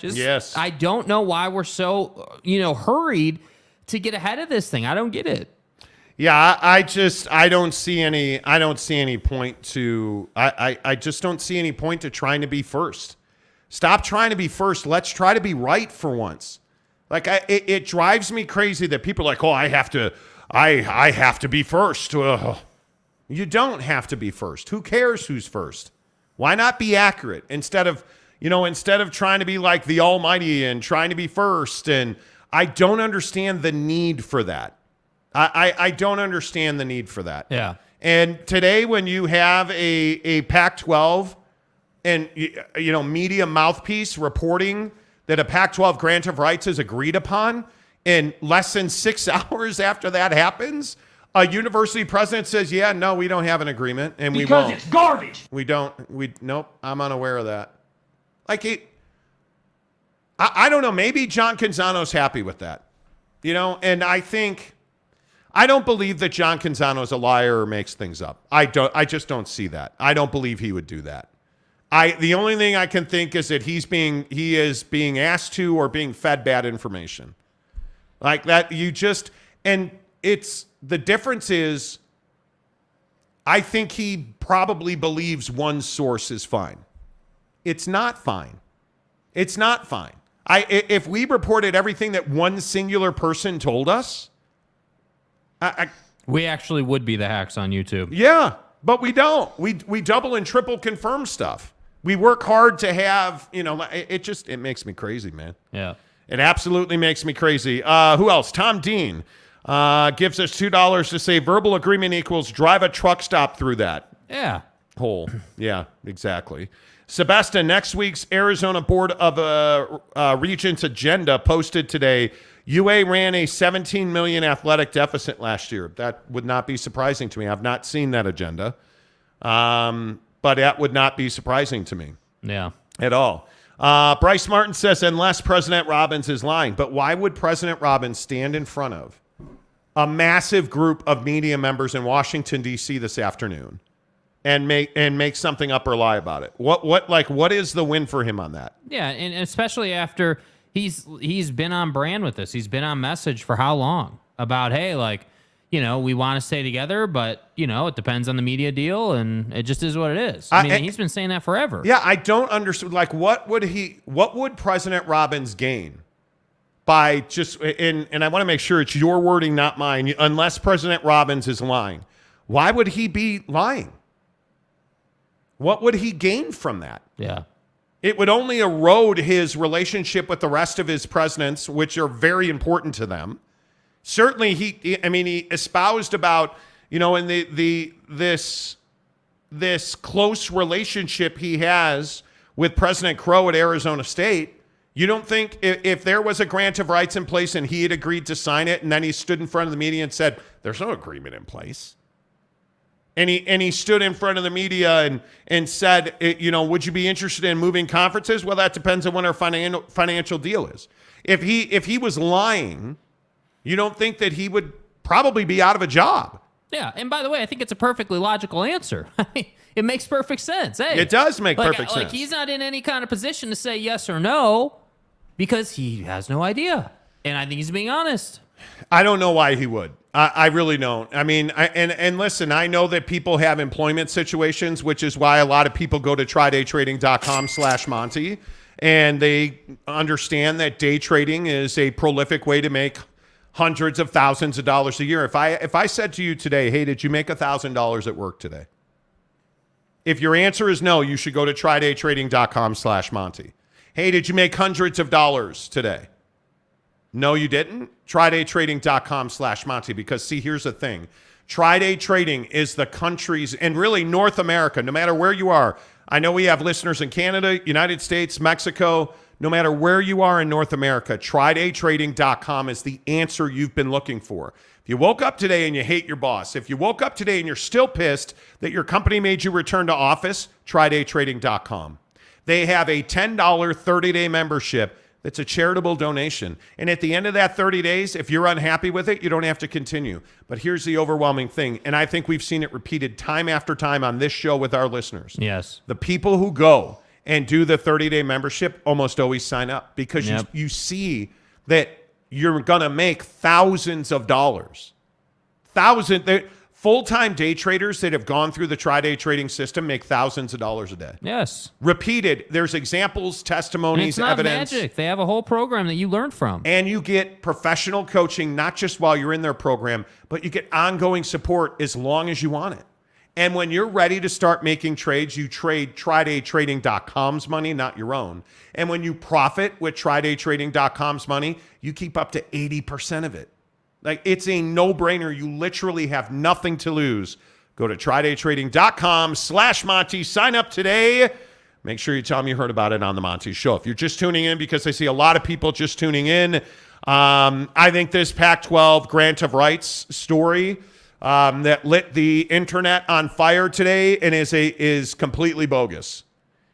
[SPEAKER 3] don't know why we're so, hurried to get ahead of this thing. I don't get it.
[SPEAKER 2] Yeah, I don't see any point to, I just don't see any point to trying to be first. Stop trying to be first. Let's try to be right for once. Like it drives me crazy that people are like, "Oh, I have to be first." You don't have to be first. Who cares who's first? Why not be accurate instead of trying to be like the almighty and trying to be first? And I don't understand the need for that. I don't understand the need for that.
[SPEAKER 3] Yeah.
[SPEAKER 2] And today when you have a Pac-12 and media mouthpiece reporting that a Pac-12 grant of rights is agreed upon, and less than 6 hours after that happens, a university president says, "Yeah, no, we don't have an agreement, and we won't."
[SPEAKER 6] Because it's garbage.
[SPEAKER 2] Nope, I'm unaware of that. Like I don't know. Maybe John Canzano's happy with that. And I don't believe that John Canzano's a liar or makes things up. I just don't see that. I don't believe he would do that. The only thing I can think is that he is being asked to or being fed bad information. Like that, and the difference is, I think he probably believes one source is fine. It's not fine. It's not fine. If we reported everything that one singular person told us,
[SPEAKER 3] we actually would be the hacks on YouTube.
[SPEAKER 2] Yeah, but we don't. We double and triple confirm stuff. We work hard to have, it makes me crazy, man.
[SPEAKER 3] Yeah.
[SPEAKER 2] It absolutely makes me crazy. Who else? Tom Dean gives us $2 to say verbal agreement equals drive a truck stop through that.
[SPEAKER 3] Yeah.
[SPEAKER 2] Hole. Yeah, exactly. Sebastian, next week's Arizona Board of Regents agenda posted today. UA ran a $17 million athletic deficit last year. That would not be surprising to me. I've not seen that agenda. But that would not be surprising to me.
[SPEAKER 3] Yeah.
[SPEAKER 2] At all. Bryce Martin says, unless President Robbins is lying. But why would President Robbins stand in front of a massive group of media members in Washington, D.C. this afternoon and make something up or lie about it? What is the win for him on that? Yeah,
[SPEAKER 3] and especially after he's been on brand with this. He's been on message for how long about, hey, we want to stay together, but, it depends on the media deal, and it just is what it is. He's been saying that forever.
[SPEAKER 2] Yeah, I don't understand. What would President Robbins gain by just, and I want to make sure it's your wording, not mine, unless President Robbins is lying. Why would he be lying? What would he gain from that?
[SPEAKER 3] Yeah.
[SPEAKER 2] It would only erode his relationship with the rest of his presidents, which are very important to them. Certainly, he espoused about, in this close relationship he has with President Crow at Arizona State. You don't think if there was a grant of rights in place and he had agreed to sign it, and then he stood in front of the media and said, "There's no agreement in place," and he stood in front of the media and said, "Would you be interested in moving conferences?" Well, that depends on what our financial deal is. If he was lying, you don't think that he would probably be out of a job?
[SPEAKER 3] Yeah, and by the way, I think it's a perfectly logical answer. It makes perfect sense. Hey,
[SPEAKER 2] it does make perfect sense.
[SPEAKER 3] He's not in any kind of position to say yes or no because he has no idea, and I think he's being honest.
[SPEAKER 2] I don't know why he would. I really don't. And listen, I know that people have employment situations, which is why a lot of people go to trydaytrading.com/Monty, and they understand that day trading is a prolific way to make hundreds of thousands of dollars a year. If I said to you today, hey, did you make $1,000 at work today? If your answer is no, you should go to trydaytrading.com/Monty. Hey, did you make hundreds of dollars today? No, you didn't? trydaytrading.com/Monty. Because see, here's the thing. Tri-Day Trading is the country's, and really North America, no matter where you are. I know we have listeners in Canada, United States, Mexico. No matter where you are in North America, trydaytrading.com is the answer you've been looking for. If you woke up today and you hate your boss, if you woke up today and you're still pissed that your company made you return to office, trydaytrading.com. They have a $10 30-day membership that's a charitable donation. And at the end of that 30 days, if you're unhappy with it, you don't have to continue. But here's the overwhelming thing, and I think we've seen it repeated time after time on this show with our listeners.
[SPEAKER 3] Yes.
[SPEAKER 2] The people who go and do the 30-day membership almost always sign up because you see that you're going to make thousands of dollars. Full-time day traders that have gone through the Tri-Day trading system make thousands of dollars a day.
[SPEAKER 3] Yes.
[SPEAKER 2] Repeated. There's examples, testimonies,
[SPEAKER 3] and it's not
[SPEAKER 2] evidence.
[SPEAKER 3] Magic. They have a whole program that you learn from.
[SPEAKER 2] And you get professional coaching, not just while you're in their program, but you get ongoing support as long as you want it. And when you're ready to start making trades, you trade trydaytrading.com's money, not your own. And when you profit with trydaytrading.com's money, you keep up to 80% of it. It's a no-brainer. You literally have nothing to lose. Go to trydaytrading.com/Monty. Sign up today. Make sure you tell them you heard about it on the Monty Show. If you're just tuning in, because I see a lot of people just tuning in, I think this Pac-12 grant of rights story that lit the internet on fire today and is completely bogus.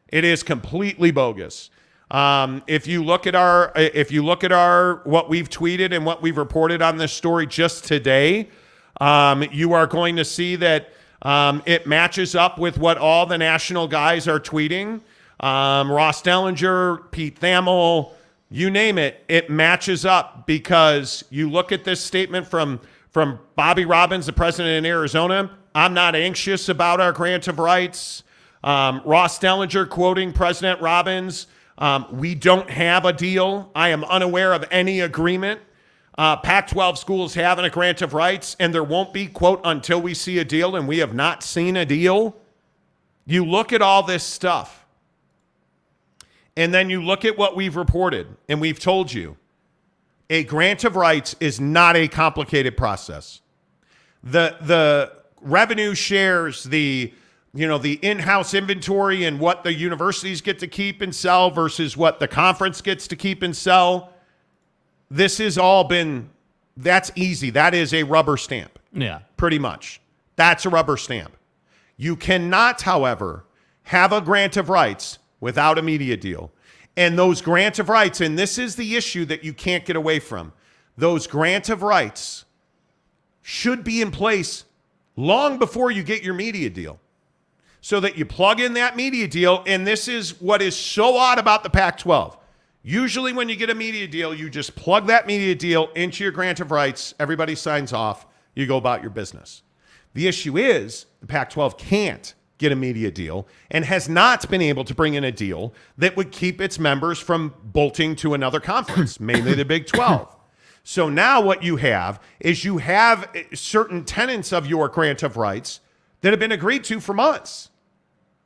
[SPEAKER 2] It is completely bogus. If you look at our what we've tweeted and what we've reported on this story just today, you are going to see that it matches up with what all the national guys are tweeting. Ross Dellinger, Pete Thamel, you name it, it matches up because you look at this statement from Bobby Robbins, the president in Arizona. I'm not anxious about our grant of rights. Ross Dellinger quoting President Robbins, we don't have a deal. I am unaware of any agreement. Pac-12 schools having a grant of rights, and there won't be, quote, until we see a deal, and we have not seen a deal. You look at all this stuff. And then you look at what we've reported, and we've told you, a grant of rights is not a complicated process. The revenue shares, the in-house inventory and what the universities get to keep and sell versus what the conference gets to keep and sell. This has all been, that's easy. That is a rubber stamp.
[SPEAKER 3] Yeah.
[SPEAKER 2] Pretty much. That's a rubber stamp. You cannot, however, have a grant of rights without a media deal. And those grant of rights, and this is the issue that you can't get away from, those grant of rights should be in place long before you get your media deal. So that you plug in that media deal, and this is what is so odd about the Pac-12. Usually when you get a media deal, you just plug that media deal into your grant of rights, everybody signs off, you go about your business. The issue is the Pac-12 can't get a media deal and has not been able to bring in a deal that would keep its members from bolting to another conference, mainly the Big 12. So now what you have is you have certain tenets of your grant of rights that have been agreed to for months.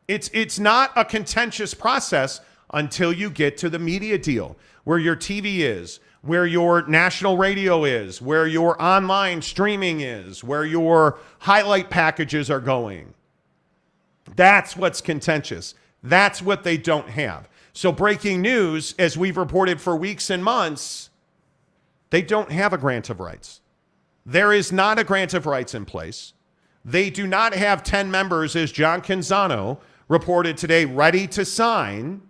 [SPEAKER 2] It's not a contentious process until you get to the media deal, where your TV is, where your national radio is, where your online streaming is, where your highlight packages are going. That's what's contentious. That's what they don't have. So breaking news, as we've reported for weeks and months, they don't have a grant of rights. There is not a grant of rights in place. They do not have 10 members, as John Canzano reported today, ready to sign.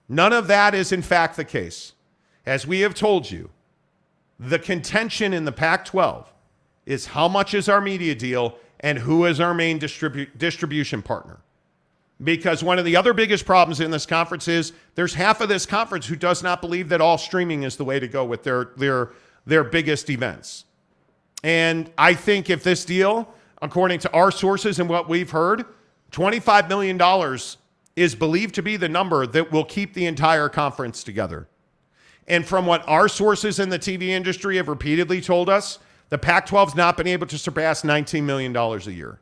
[SPEAKER 2] None of that is in fact the case. As we have told you, the contention in the Pac-12 is how much is our media deal and who is our main distribution partner. Because one of the other biggest problems in this conference is there's half of this conference who does not believe that all streaming is the way to go with their biggest events. And I think if this deal, according to our sources and what we've heard, $25 million is believed to be the number that will keep the entire conference together. And from what our sources in the TV industry have repeatedly told us, the Pac-12's not been able to surpass $19 million a year,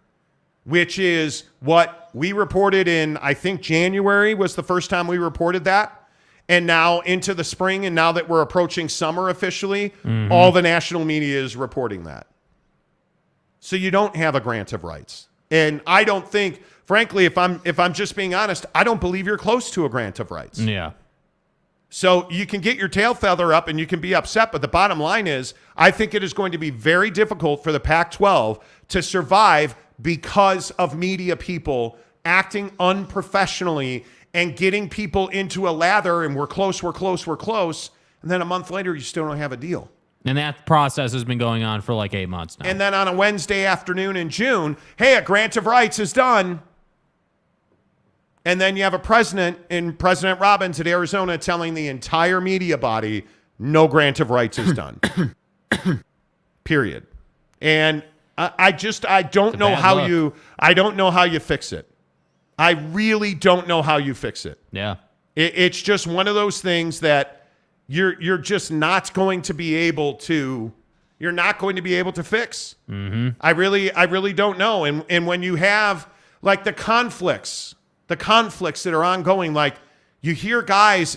[SPEAKER 2] which is what we reported in, I think January was the first time we reported that. And now into the spring, and now that we're approaching summer officially, all the national media is reporting that. So you don't have a grant of rights. And I don't think, frankly, if I'm just being honest, I don't believe you're close to a grant of rights.
[SPEAKER 3] Yeah.
[SPEAKER 2] So you can get your tail feather up and you can be upset, but the bottom line is I think it is going to be very difficult for the Pac-12 to survive because of media people acting unprofessionally and getting people into a lather and we're close. And then a month later, you still don't have a deal.
[SPEAKER 3] And that process has been going on for like 8 months now.
[SPEAKER 2] And then on a Wednesday afternoon in June, hey, a grant of rights is done. And then you have a president in President Robbins at Arizona telling the entire media body no grant of rights is done. Period. And I don't know how you fix it. I really don't know how you fix it.
[SPEAKER 3] Yeah.
[SPEAKER 2] It's just one of those things that you're just not going to be able to fix. Mm-hmm. I really don't know. And when you have like the conflicts that are ongoing, like you hear guys,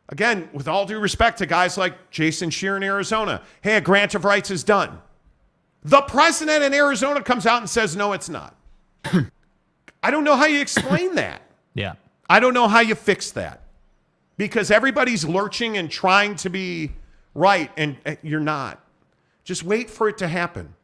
[SPEAKER 2] again, with all due respect to guys like Jason Shear in Arizona, hey, a grant of rights is done. The president in Arizona comes out and says, no, it's not. I don't know how you explain that.
[SPEAKER 3] Yeah.
[SPEAKER 2] I don't know how you fix that because everybody's lurching and trying to be right, and you're not. Just wait for it to happen.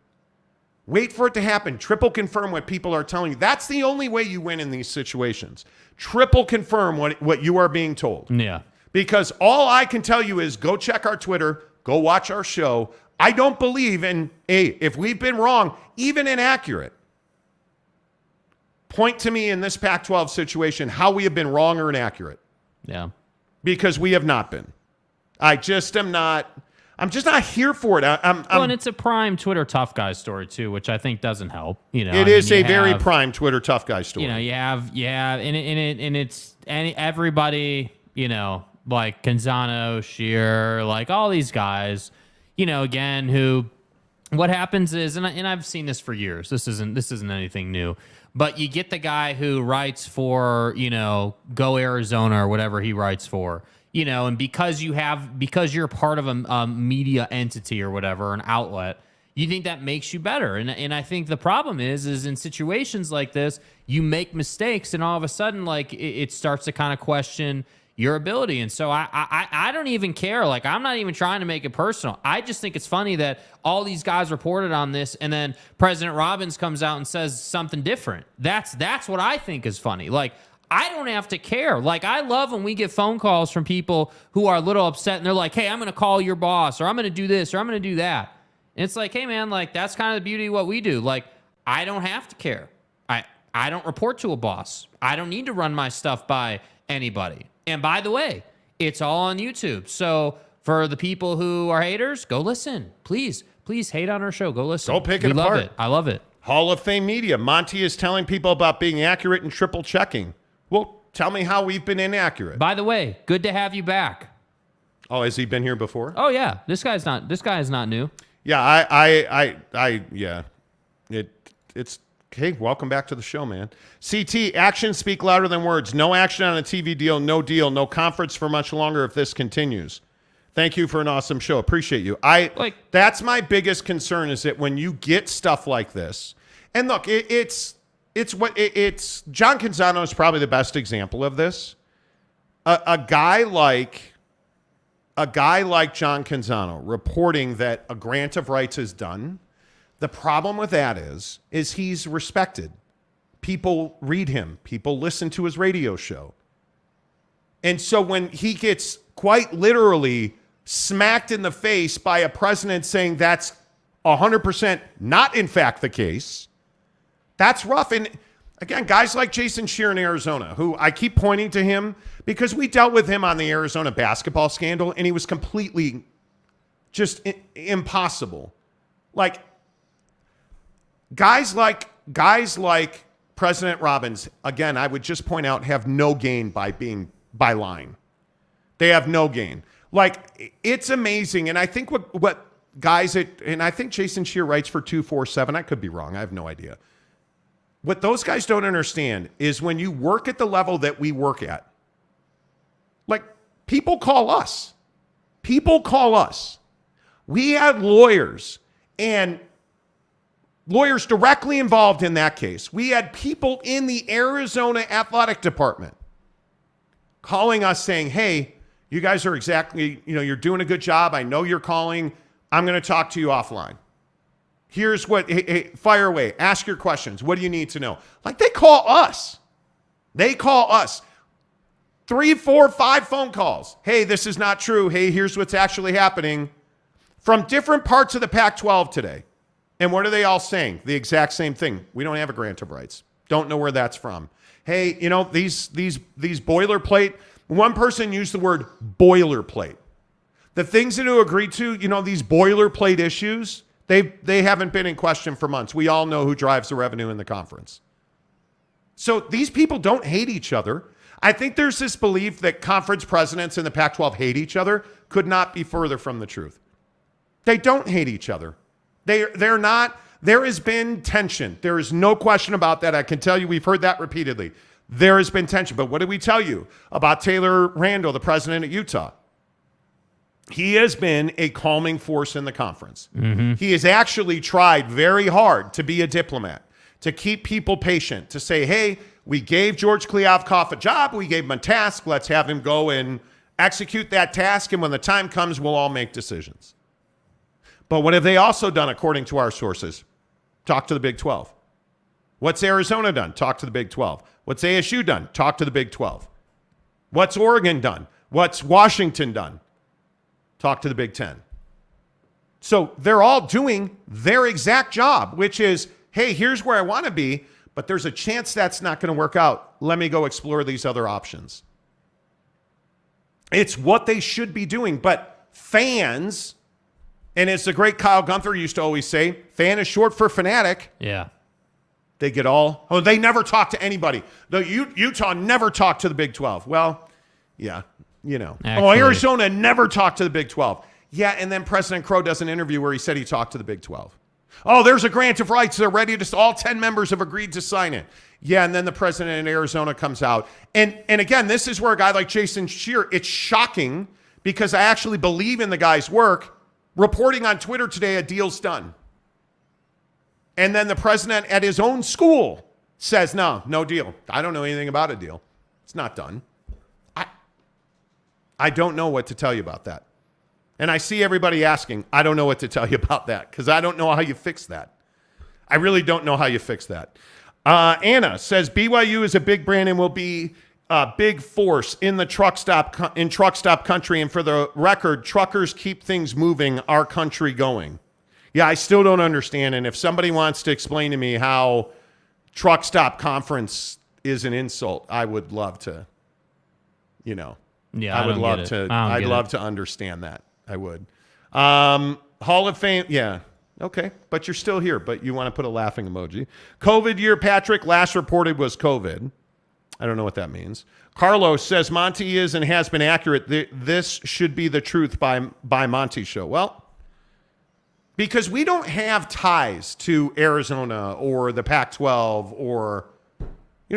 [SPEAKER 2] Wait for it to happen. Triple confirm what people are telling you. That's the only way you win in these situations. Triple confirm what you are being told.
[SPEAKER 3] Yeah.
[SPEAKER 2] Because all I can tell you is go check our Twitter, go watch our show. I don't believe in, if we've been wrong, even inaccurate, point to me in this Pac-12 situation how we have been wrong or inaccurate.
[SPEAKER 3] Yeah.
[SPEAKER 2] Because we have not been. I'm just not here for it.
[SPEAKER 3] And it's a prime Twitter tough guy story too, which I think doesn't help.
[SPEAKER 2] It is a very prime Twitter tough guy story.
[SPEAKER 3] You have, and everybody, like Canzano, Shear, like all these guys, again, who, what happens is, and I've seen this for years. This isn't anything new, but you get the guy who writes for, Go Arizona or whatever he writes for. And because you're part of a media entity or whatever, an outlet, you think that makes you better. And I think the problem is in situations like this, you make mistakes and all of a sudden, like, it starts to kind of question your ability. And so I don't even care. Like, I'm not even trying to make it personal. I just think it's funny that all these guys reported on this and then President Robbins comes out and says something different. That's what I think is funny. Like, I don't have to care. Like, I love when we get phone calls from people who are a little upset and they're like, hey, I'm going to call your boss, or I'm going to do this, or I'm going to do that. And it's like, hey, man, like, that's kind of the beauty of what we do. Like, I don't have to care. I don't report to a boss. I don't need to run my stuff by anybody. And by the way, it's all on YouTube. So for the people who are haters, go listen. Please hate on our show. Go listen.
[SPEAKER 2] Go pick it apart.
[SPEAKER 3] Love it. I love it.
[SPEAKER 2] Hall of Fame media. Monty is telling people about being accurate and triple checking. Well, tell me how we've been inaccurate.
[SPEAKER 3] By the way, good to have you back.
[SPEAKER 2] Oh, has he been here before?
[SPEAKER 3] Oh yeah, this guy is not new.
[SPEAKER 2] Yeah, yeah. It's okay. Welcome back to the show, man. CT, actions speak louder than words. No action on a TV deal, no deal, no conference for much longer if this continues. Thank you for an awesome show. Appreciate you. That's my biggest concern is that when you get stuff like this, and look, it's John Canzano is probably the best example of this. A guy like John Canzano reporting that a grant of rights is done. The problem with that is he's respected. People read him. People listen to his radio show. And so when he gets quite literally smacked in the face by a president saying that's 100% not in fact the case, that's rough. And again, guys like Jason Shear in Arizona, who I keep pointing to him because we dealt with him on the Arizona basketball scandal, and he was completely just impossible. Like guys like President Robbins, again, I would just point out, have no gain by lying. They have no gain. Like, it's amazing. And I think what guys and I think Jason Shear writes for 247. I could be wrong. I have no idea. What those guys don't understand is when you work at the level that we work at, like, people call us. People call us. We had lawyers and lawyers directly involved in that case. We had people in the Arizona athletic department calling us saying, hey, you guys are exactly, you're doing a good job. I know you're calling. I'm going to talk to you offline. Here's what, hey, fire away. Ask your questions. What do you need to know? Like, they call us. They call us. 3, 4, 5 phone calls. Hey, this is not true. Hey, here's what's actually happening from different parts of the Pac-12 today. And what are they all saying? The exact same thing. We don't have a grant of rights. Don't know where that's from. Hey, these boilerplate. One person used the word boilerplate. The things that you agree to, these boilerplate issues, they haven't been in question for months. We all know who drives the revenue in the conference. So these people don't hate each other. I think there's this belief that conference presidents in the Pac-12 hate each other. Could not be further from the truth. They don't hate each other. They're not. There has been tension. There is no question about that. I can tell you we've heard that repeatedly. There has been tension. But what did we tell you about Taylor Randall, the president at Utah? He has been a calming force in the conference. Mm-hmm. He has actually tried very hard to be a diplomat, to keep people patient, to say, hey, we gave George Kliavkoff a job. We gave him a task. Let's have him go and execute that task. And when the time comes, we'll all make decisions. But what have they also done, according to our sources? Talk to the Big 12. What's Arizona done? Talk to the Big 12. What's ASU done? Talk to the Big 12. What's Oregon done? What's Washington done? Talk to the Big 10. So they're all doing their exact job, which is, hey, here's where I want to be, but there's a chance that's not going to work out. Let me go explore these other options. It's what they should be doing, but fans, and it's the great Kyle Gunther used to always say, fan is short for fanatic.
[SPEAKER 3] Yeah.
[SPEAKER 2] They get all, they never talk to anybody. Utah never talked to the Big 12. Well, yeah,
[SPEAKER 3] Actually,
[SPEAKER 2] Arizona never talked to the Big 12. Yeah, and then President Crow does an interview where he said he talked to the Big 12. Oh, there's a grant of rights. They're ready to, all 10 members have agreed to sign it. Yeah, and then the president in Arizona comes out. And again, this is where a guy like Jason Scheer, it's shocking because I actually believe in the guy's work, reporting on Twitter today a deal's done. And then the president at his own school says, no deal. I don't know anything about a deal. It's not done. I don't know what to tell you about that. And I see everybody asking, I don't know what to tell you about that because I don't know how you fix that. I really don't know how you fix that. Anna says BYU is a big brand and will be a big force in the truck stop country. And for the record, truckers keep things moving, our country going. Yeah, I still don't understand. And if somebody wants to explain to me how truck stop conference is an insult, I would love to, Yeah, I would love to. I'd love to understand that. I would. Hall of Fame. Yeah. Okay. But you're still here, but you want to put a laughing emoji. COVID year, Patrick. Last reported was COVID. I don't know what that means. Carlos says Monty is and has been accurate. This should be the truth by Monty Show. Well, because we don't have ties to Arizona or the Pac-12 or,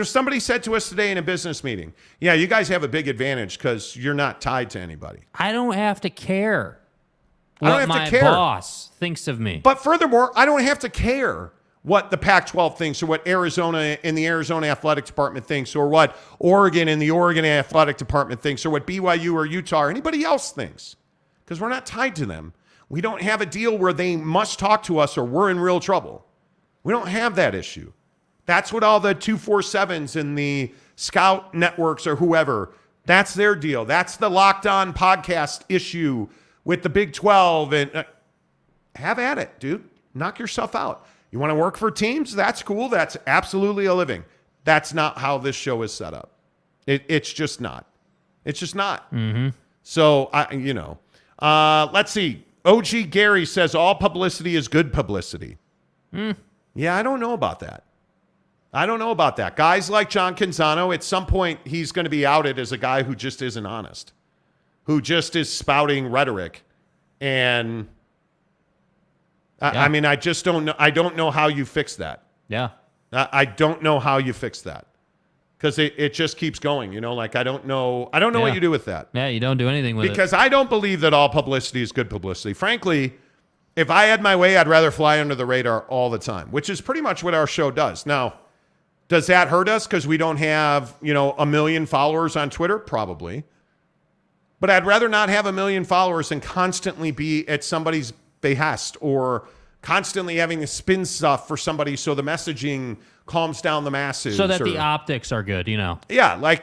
[SPEAKER 2] somebody said to us today in a business meeting, yeah, you guys have a big advantage because you're not tied to anybody.
[SPEAKER 3] I don't have to care
[SPEAKER 2] I don't
[SPEAKER 3] what
[SPEAKER 2] have
[SPEAKER 3] my
[SPEAKER 2] to care.
[SPEAKER 3] boss thinks of me.
[SPEAKER 2] But furthermore, I don't have to care what the Pac-12 thinks or what Arizona in the Arizona Athletic Department thinks or what Oregon in the Oregon Athletic Department thinks or what BYU or Utah or anybody else thinks because we're not tied to them. We don't have a deal where they must talk to us or we're in real trouble. We don't have that issue. That's what all the 247s and the Scout networks or whoever, that's their deal. That's the Locked On podcast issue with the Big 12. And have at it, dude. Knock yourself out. You want to work for teams? That's cool. That's absolutely a living. That's not how this show is set up. It's just not. It's just not.
[SPEAKER 3] Mm-hmm.
[SPEAKER 2] So, let's see. OG Gary says all publicity is good publicity. Yeah, I don't know about that. Guys like John Canzano, at some point, he's going to be outed as a guy who just isn't honest, who just is spouting rhetoric. And I just don't know. I don't know how you fix that.
[SPEAKER 3] Yeah.
[SPEAKER 2] I don't know how you fix that because it just keeps going. I don't know. I don't know what you do with that.
[SPEAKER 3] Yeah, you don't do anything with it.
[SPEAKER 2] Because I don't believe that all publicity is good publicity. Frankly, if I had my way, I'd rather fly under the radar all the time, which is pretty much what our show does. Now, does that hurt us because we don't have, 1 million followers on Twitter? Probably. But I'd rather not have 1 million followers and constantly be at somebody's behest or constantly having to spin stuff for somebody so the messaging calms down the masses.
[SPEAKER 3] So that the optics are good,
[SPEAKER 2] Yeah,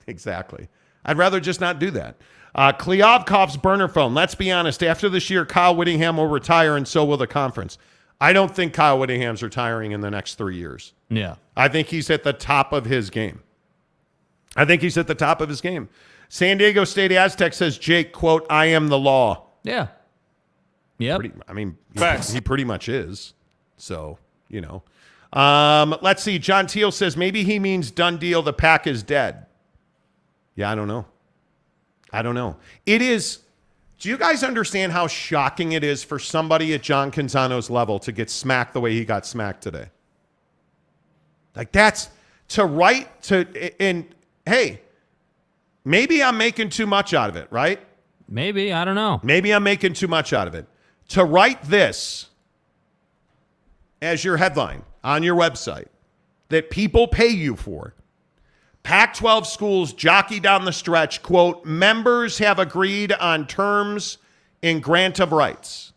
[SPEAKER 2] exactly. I'd rather just not do that. Kliavkov's burner phone. Let's be honest. After this year, Kyle Whittingham will retire and so will the conference. I don't think Kyle Whittingham's retiring in the next 3 years.
[SPEAKER 3] Yeah.
[SPEAKER 2] I think he's at the top of his game. San Diego State Aztec says, Jake, quote, I am the law.
[SPEAKER 3] Yeah. Yep.
[SPEAKER 2] He pretty much is. So, let's see. John Teal says maybe he means done deal. The PAC is dead. Yeah, I don't know. It is. Do you guys understand how shocking it is for somebody at John Canzano's level to get smacked the way he got smacked today? Like that's to write to, and hey, maybe I'm making too much out of it, right?
[SPEAKER 3] Maybe, I don't know.
[SPEAKER 2] Maybe I'm making too much out of it. To write this as your headline on your website that people pay you for. Pac-12 schools jockey down the stretch, quote, members have agreed on terms in grant of rights.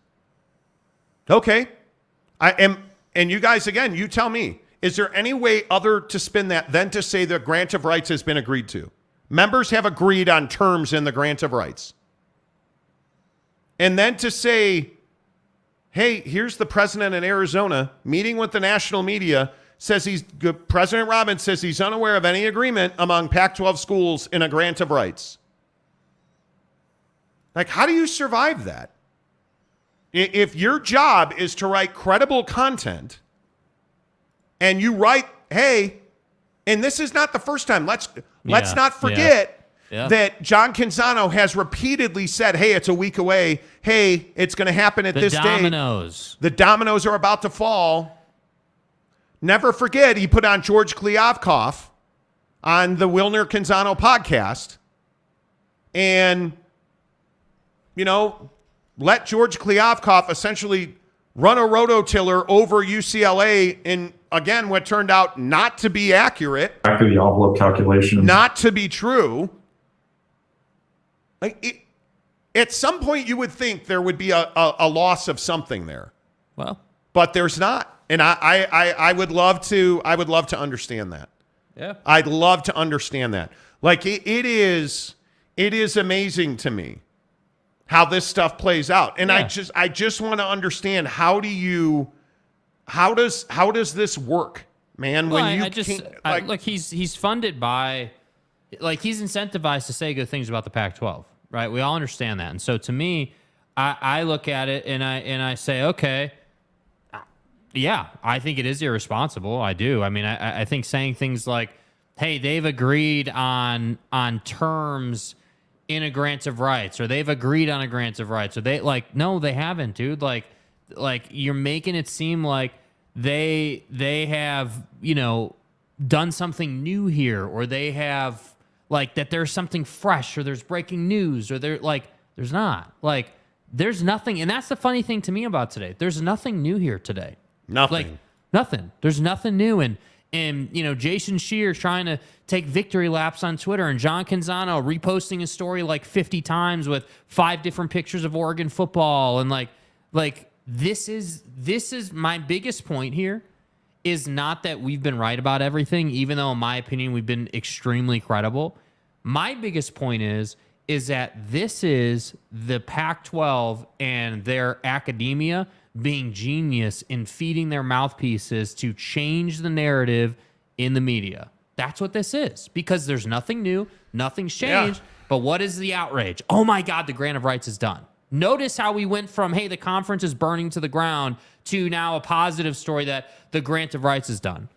[SPEAKER 2] Okay. And you guys, again, you tell me, is there any way other to spin that than to say the grant of rights has been agreed to? Members have agreed on terms in the grant of rights. And then to say, hey, here's the president in Arizona meeting with the national media, says President Robbins says he's unaware of any agreement among Pac-12 schools in a grant of rights. Like, how do you survive that? If your job is to write credible content and you write, hey, and this is not the first time. Let's not forget that John Canzano has repeatedly said, hey, it's a week away. Hey, it's going to happen at this date. The dominoes are about to fall. Never forget, he put on George Kliavkoff on the Wilner Canzano podcast and, let George Kliavkoff essentially run a rototiller over UCLA in, again, what turned out not to be accurate.
[SPEAKER 7] Back of the envelope calculation.
[SPEAKER 2] Not to be true. At some point, you would think there would be a loss of something there.
[SPEAKER 3] Well,
[SPEAKER 2] but there's not. And I would love to understand that.
[SPEAKER 3] Yeah.
[SPEAKER 2] I'd love to understand that. Like it is amazing to me how this stuff plays out. And I just want to understand how does this work, man?
[SPEAKER 3] Well, he's funded by, he's incentivized to say good things about the Pac-12, right? We all understand that. And so to me, I look at it and I say, okay, yeah, I think it is irresponsible. I do. I mean, I think saying things like, hey, they've agreed on terms in a grant of rights, or they've agreed on a grant of rights, or no, they haven't, dude. Like you're making it seem like they have, done something new here, or they have that there's something fresh, or there's breaking news, or there's not. There's nothing. And that's the funny thing to me about today. There's nothing new here today.
[SPEAKER 2] Nothing.
[SPEAKER 3] Nothing. There's nothing new. And Jason Scheer trying to take victory laps on Twitter, and John Canzano reposting his story 50 times with 5 different pictures of Oregon football. And this is my biggest point here, is not that we've been right about everything, even though in my opinion we've been extremely credible. My biggest point is that this is the Pac-12 and their academia being genius in feeding their mouthpieces to change the narrative in the media. That's what this is, because there's nothing new, nothing's changed. Yeah. But what is the outrage? Oh my God, the grant of rights is done. Notice how we went from, hey, the conference is burning to the ground, to now a positive story that the grant of rights is done.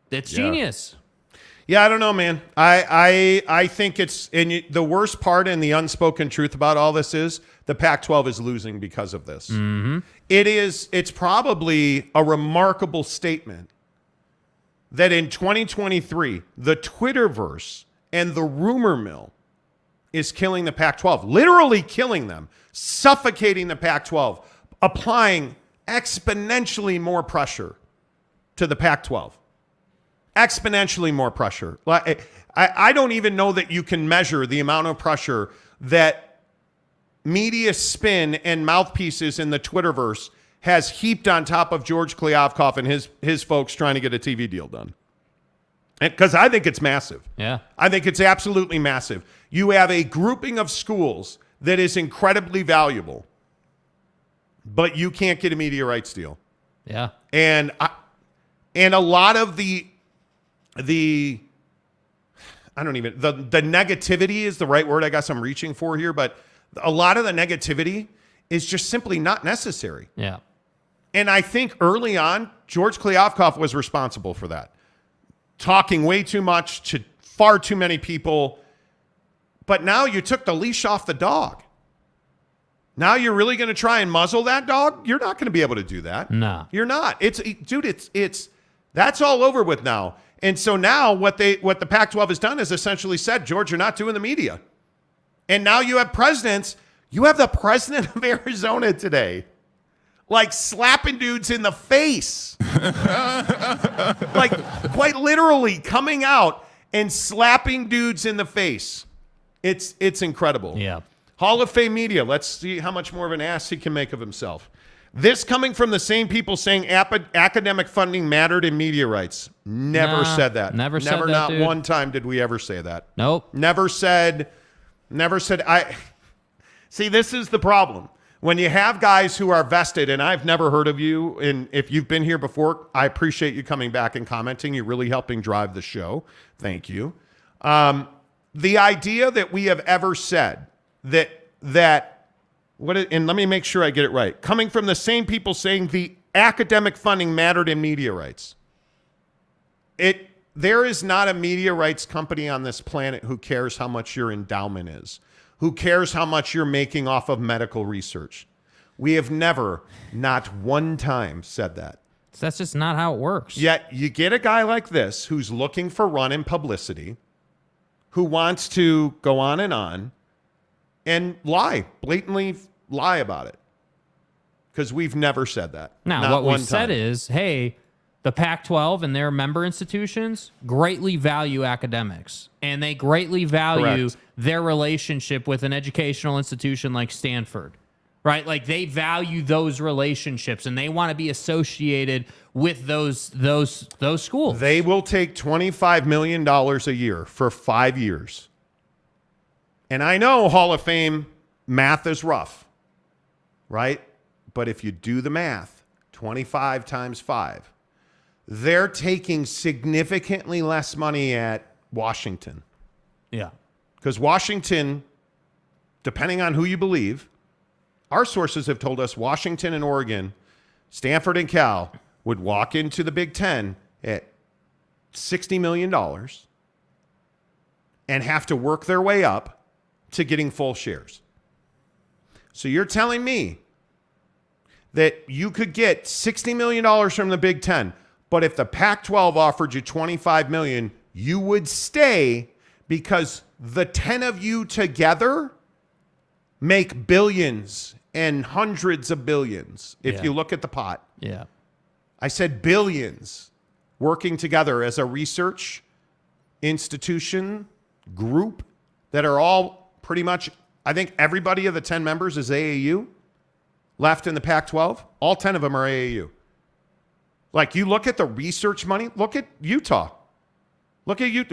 [SPEAKER 3] That's genius.
[SPEAKER 2] Yeah, I don't know, man. I think it's, and the worst part and the unspoken truth about all this is the Pac-12 is losing because of this.
[SPEAKER 3] Mm-hmm.
[SPEAKER 2] It's probably a remarkable statement that in 2023, the Twitterverse and the rumor mill is killing the Pac-12, literally killing them, suffocating the Pac-12, applying exponentially more pressure to the Pac-12. Exponentially more pressure. I don't even know that you can measure the amount of pressure that media spin and mouthpieces in the Twitterverse has heaped on top of George Kliavkoff and his folks trying to get a TV deal done. Because I think it's massive.
[SPEAKER 3] Yeah.
[SPEAKER 2] I think it's absolutely massive. You have a grouping of schools that is incredibly valuable, but you can't get a media rights deal.
[SPEAKER 3] Yeah.
[SPEAKER 2] And a lot of the negativity is the right word I guess I'm reaching for here, but a lot of the negativity is just simply not necessary.
[SPEAKER 3] Yeah.
[SPEAKER 2] And I think early on, George Kliavkoff was responsible for that. Talking way too much to far too many people. But now you took the leash off the dog. Now you're really going to try and muzzle that dog? You're not going to be able to do that.
[SPEAKER 3] No.
[SPEAKER 2] You're not. It's that's all over with now. And so now what the Pac-12 has done is essentially said, George, you're not doing the media. And now you have presidents. You have the president of Arizona today, slapping dudes in the face. Quite literally coming out and slapping dudes in the face. It's incredible.
[SPEAKER 3] Yeah.
[SPEAKER 2] Hall of Fame media. Let's see how much more of an ass he can make of himself. This coming from the same people saying academic funding mattered in media rights. Never said that.
[SPEAKER 3] Never said that,
[SPEAKER 2] Not
[SPEAKER 3] dude.
[SPEAKER 2] one time did we ever say that.
[SPEAKER 3] Nope.
[SPEAKER 2] Never said. See, this is the problem. When you have guys who are vested, and I've never heard of you, and if you've been here before, I appreciate you coming back and commenting. You're really helping drive the show. Thank you. The idea that we have ever said and let me make sure I get it right, coming from the same people saying the academic funding mattered in media rights. There is not a media rights company on this planet who cares how much your endowment is, who cares how much you're making off of medical research. We have never, not one time, said that.
[SPEAKER 3] So that's just not how it works.
[SPEAKER 2] Yet you get a guy like this who's looking for run and publicity, who wants to go on and blatantly lie about it. Because we've never said that.
[SPEAKER 3] Now, what we've said is, hey, the Pac-12 and their member institutions greatly value academics, and they greatly value their relationship with an educational institution like Stanford, right? Like they value those relationships, and they want to be associated with those schools.
[SPEAKER 2] They will take $25 million a year for 5 years. And I know Hall of Fame math is rough, right? But if you do the math, 25 times 5, they're taking significantly less money at Washington.
[SPEAKER 3] Yeah.
[SPEAKER 2] Because Washington, depending on who you believe, our sources have told us Washington and Oregon, Stanford and Cal would walk into the Big Ten at $60 million and have to work their way up to getting full shares. So you're telling me that you could get $60 million from the Big Ten, but if the Pac-12 offered you $25 million, you would stay because the 10 of you together make billions and hundreds of billions if you look at the pot.
[SPEAKER 3] Yeah.
[SPEAKER 2] I said billions working together as a research institution group that are all pretty much, I think everybody of the 10 members is AAU left in the Pac-12. All 10 of them are AAU. Like, you look at the research money, look at Utah. Look at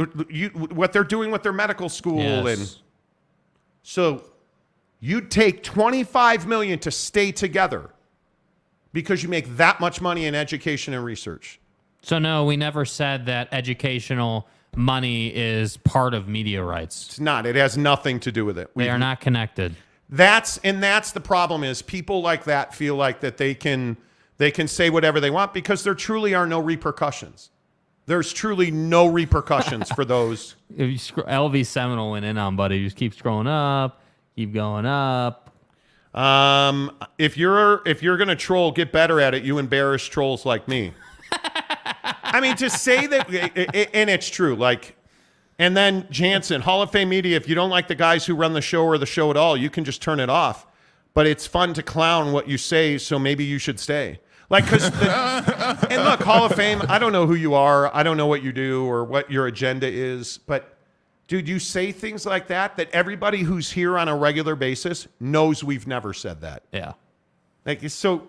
[SPEAKER 2] what they're doing with their medical school.
[SPEAKER 3] Yes.
[SPEAKER 2] And so you'd take $25 million to stay together because you make that much money in education and research.
[SPEAKER 3] So, no, we never said that educational money is part of media rights.
[SPEAKER 2] It's not. It has nothing to do with it.
[SPEAKER 3] They are not connected.
[SPEAKER 2] That's the problem is people like that feel like that they can say whatever they want because there truly are no repercussions. There's truly no repercussions for those.
[SPEAKER 3] If you LV Seminole went in on, buddy. You just keep scrolling up, keep going up.
[SPEAKER 2] If you're gonna troll, get better at it. You embarrass trolls like me. I mean, to say that, and it's true. Like, and then Jansen, Hall of Fame media. If you don't like the guys who run the show or the show at all, you can just turn it off. But it's fun to clown what you say, so maybe you should stay. Like, because, and look, Hall of Fame, I don't know who you are. I don't know what you do or what your agenda is. But, dude, you say things like that everybody who's here on a regular basis knows we've never said that.
[SPEAKER 3] Yeah.
[SPEAKER 2] Like, so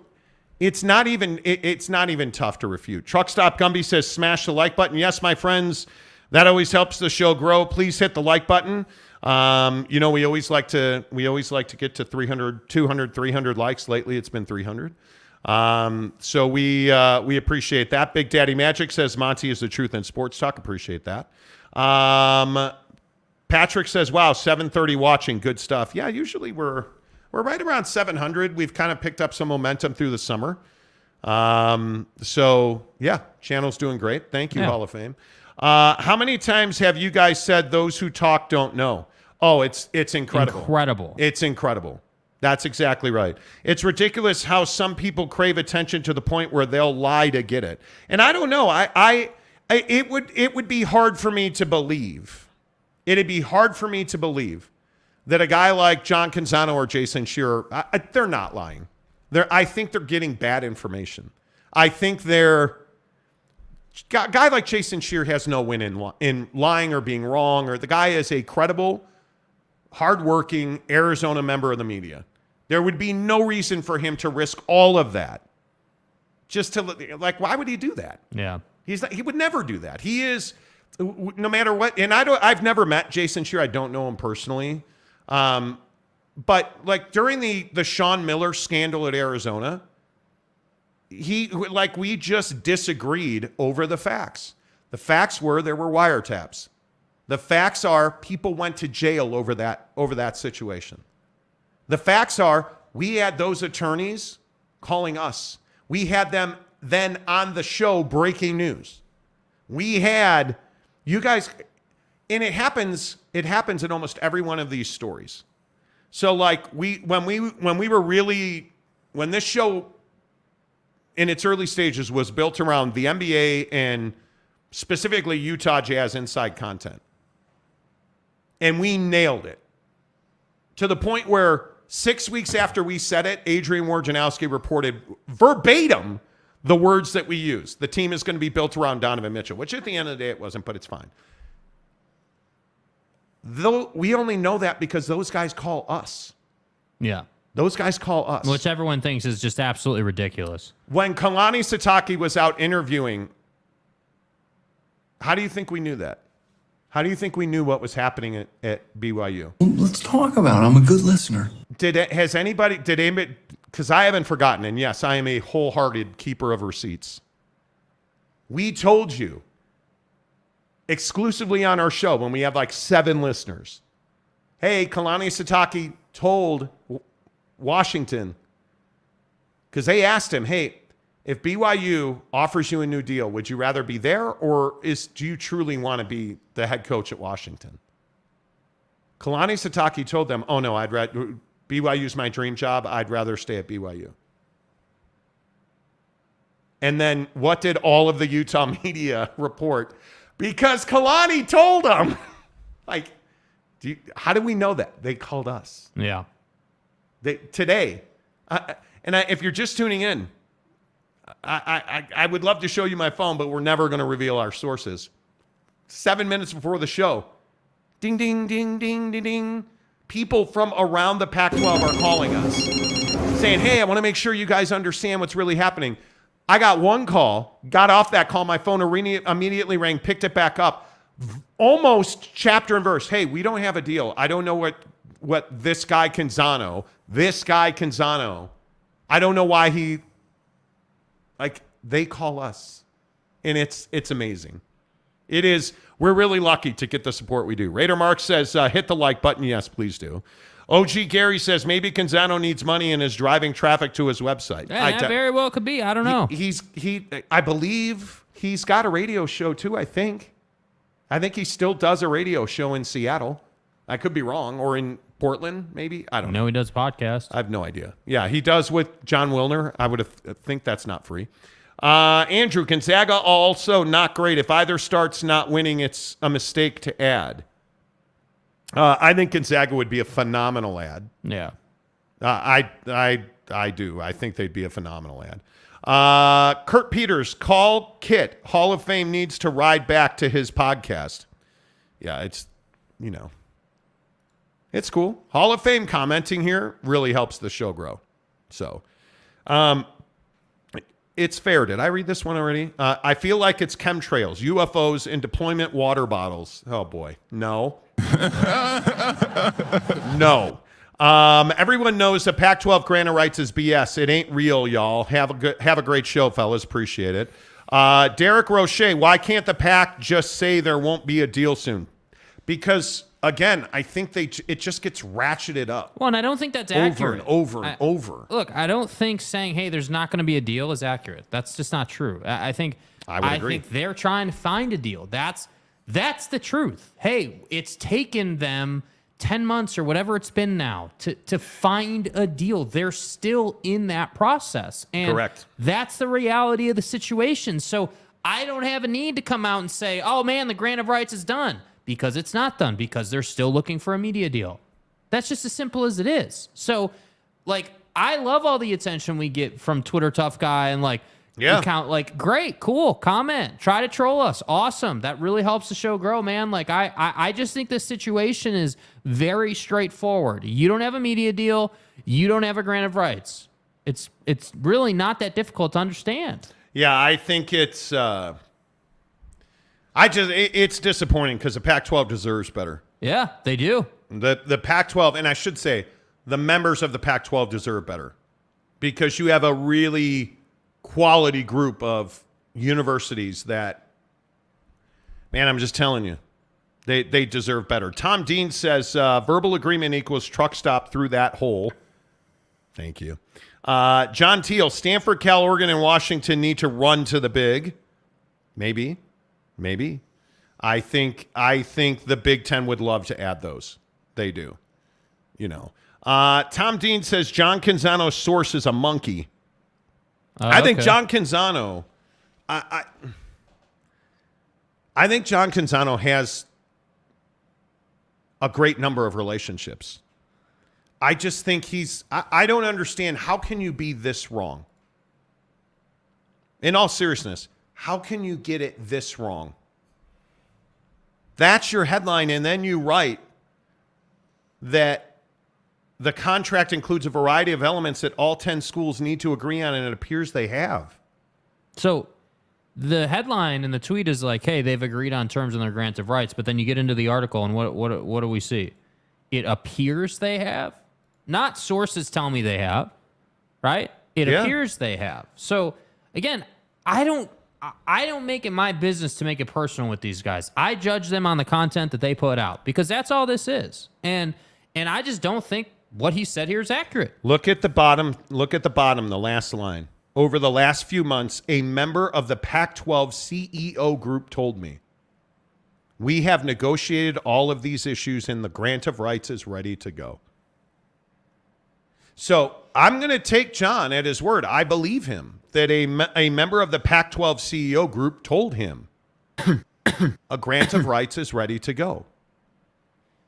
[SPEAKER 2] it's not even tough to refute. Truck Stop Gumby says, smash the like button. Yes, my friends, that always helps the show grow. Please hit the like button. We always like to get to 300, 200, 300 likes. Lately, it's been 300. So we appreciate that. Big Daddy Magic says Monty is the truth in sports talk. Appreciate that. Patrick says, wow, 730 watching. Good stuff. Yeah, usually we're right around 700. We've kind of picked up some momentum through the summer. So yeah, channel's doing great. Thank you, Hall of Fame. How many times have you guys said those who talk don't know? Oh, it's incredible.
[SPEAKER 3] Incredible.
[SPEAKER 2] It's incredible. That's exactly right. It's ridiculous how some people crave attention to the point where they'll lie to get it. And I don't know. It would be hard for me to believe. It'd be hard for me to believe that a guy like John Canzano or Jason Shearer, they're not lying. I think they're getting bad information. I think a guy like Jason Shearer has no win in lying or being wrong, or the guy is a credible, hardworking Arizona member of the media. There would be no reason for him to risk all of that. Just to, like, why would he do that?
[SPEAKER 3] Yeah.
[SPEAKER 2] He would never do that. He is, no matter what, and I've never met Jason Shearer. I don't know him personally. But like during the Sean Miller scandal at Arizona, we just disagreed over the facts. The facts were there were wiretaps. The facts are people went to jail over that situation. The facts are we had those attorneys calling us. We had them then on the show breaking news. We had you guys, and it happens in almost every one of these stories. So like when this show in its early stages was built around the NBA and specifically Utah Jazz inside content. And we nailed it to the point where 6 weeks after we said it, Adrian Wojnarowski reported verbatim the words that we used. The team is going to be built around Donovan Mitchell, which at the end of the day it wasn't, but it's fine. Though we only know that because those guys call us.
[SPEAKER 3] Yeah.
[SPEAKER 2] Those guys call us.
[SPEAKER 3] Which everyone thinks is just absolutely ridiculous.
[SPEAKER 2] When Kalani Sitake was out interviewing, how do you think we knew that? How do you think we knew what was happening at BYU?
[SPEAKER 8] Let's talk about it. I'm a good listener.
[SPEAKER 2] Did anybody, because I haven't forgotten, and yes, I am a wholehearted keeper of receipts. We told you exclusively on our show when we have like 7 listeners, hey, Kalani Sitake told Washington, because they asked him, hey, if BYU offers you a new deal, would you rather be there or do you truly want to be the head coach at Washington? Kalani Sitake told them, oh no, BYU's my dream job. I'd rather stay at BYU. And then what did all of the Utah media report? Because Kalani told them. Like, how do we know that? They called us.
[SPEAKER 3] Yeah.
[SPEAKER 2] Today. If you're just tuning in, I would love to show you my phone, but we're never going to reveal our sources. 7 minutes before the show, ding, ding, ding, ding, ding, ding. People from around the Pac-12 are calling us saying, hey, I want to make sure you guys understand what's really happening. I got one call, got off that call, my phone immediately rang, picked it back up, almost chapter and verse. Hey, we don't have a deal. I don't know what this guy Canzano, I don't know why they call us. And it's amazing. It is, we're really lucky to get the support we do. Raider Mark says, hit the like button. Yes, please do. OG Gary says, maybe Canzano needs money and is driving traffic to his website.
[SPEAKER 3] Yeah, that very well could be. I don't know.
[SPEAKER 2] I believe he's got a radio show too, I think. I think he still does a radio show in Seattle. I could be wrong. Or in Portland, maybe. I don't know.
[SPEAKER 3] No, he does a podcast.
[SPEAKER 2] I have no idea. Yeah, he does with John Wilner. I would think that's not free. Andrew, Gonzaga also not great. If either starts not winning, it's a mistake to add. I think Gonzaga would be a phenomenal ad.
[SPEAKER 3] Yeah.
[SPEAKER 2] I do. I think they'd be a phenomenal ad. Kurt Peters, call Kit. Hall of Fame needs to ride back to his podcast. Yeah, it's cool. Hall of Fame commenting here really helps the show grow. So, it's fair. Did I read this one already? I feel like it's chemtrails, UFOs, and deployment water bottles. Oh, boy. No. No. Everyone knows the Pac-12 grant of rights is BS. It ain't real, y'all. Have a great show, fellas. Appreciate it. Derek Roche, why can't the Pac just say there won't be a deal soon? Because, again, I think it just gets ratcheted up.
[SPEAKER 3] Well, and I don't think that's accurate.
[SPEAKER 2] Over and over.
[SPEAKER 3] Look, I don't think saying, hey, there's not going to be a deal is accurate. That's just not true. I think
[SPEAKER 2] I agree.
[SPEAKER 3] think they're trying to find a deal. That's the truth. Hey, it's taken them 10 months or whatever it's been now to find a deal. They're still in that process. And
[SPEAKER 2] correct.
[SPEAKER 3] That's the reality of the situation. So I don't have a need to come out and say, oh, man, the grant of rights is done. Because it's not done. Because they're still looking for a media deal. That's just as simple as it is. So, I love all the attention we get from Twitter Tough Guy and,
[SPEAKER 2] Yeah.
[SPEAKER 3] You count, like, great, cool, comment, try to troll us. Awesome. That really helps the show grow, man. Like, I just think this situation is very straightforward. You don't have a media deal. You don't have a grant of rights. It's really not that difficult to understand.
[SPEAKER 2] Yeah, I think it's it's disappointing because the Pac-12 deserves better.
[SPEAKER 3] Yeah, they do.
[SPEAKER 2] The Pac-12, and I should say the members of the Pac-12 deserve better because you have a really quality group of universities that, man, I'm just telling you, they deserve better. Tom Dean says verbal agreement equals truck stop through that hole. Thank you. John Teal, Stanford, Cal, Oregon, and Washington need to run to the big. Maybe. I think the Big Ten would love to add those. They do. Tom Dean says John Canzano's source is a monkey. I think John Canzano, I think John Canzano has a great number of relationships. I just think I don't understand, how can you be this wrong? In all seriousness, how can you get it this wrong? That's your headline, and then you write that the contract includes a variety of elements that all 10 schools need to agree on, and it appears they have.
[SPEAKER 3] So the headline in the tweet is like, hey, they've agreed on terms in their grant of rights, but then you get into the article, and what do we see? It appears they have. Not sources tell me they have, right? It appears they have. So again, I don't make it my business to make it personal with these guys. I judge them on the content that they put out because that's all this is. And I just don't think what he said here is accurate.
[SPEAKER 2] Look at the bottom, the last line. Over the last few months, a member of the Pac-12 CEO group told me, we have negotiated all of these issues and the grant of rights is ready to go. So I'm going to take John at his word. I believe him that a member of the Pac-12 CEO group told him a grant of rights is ready to go.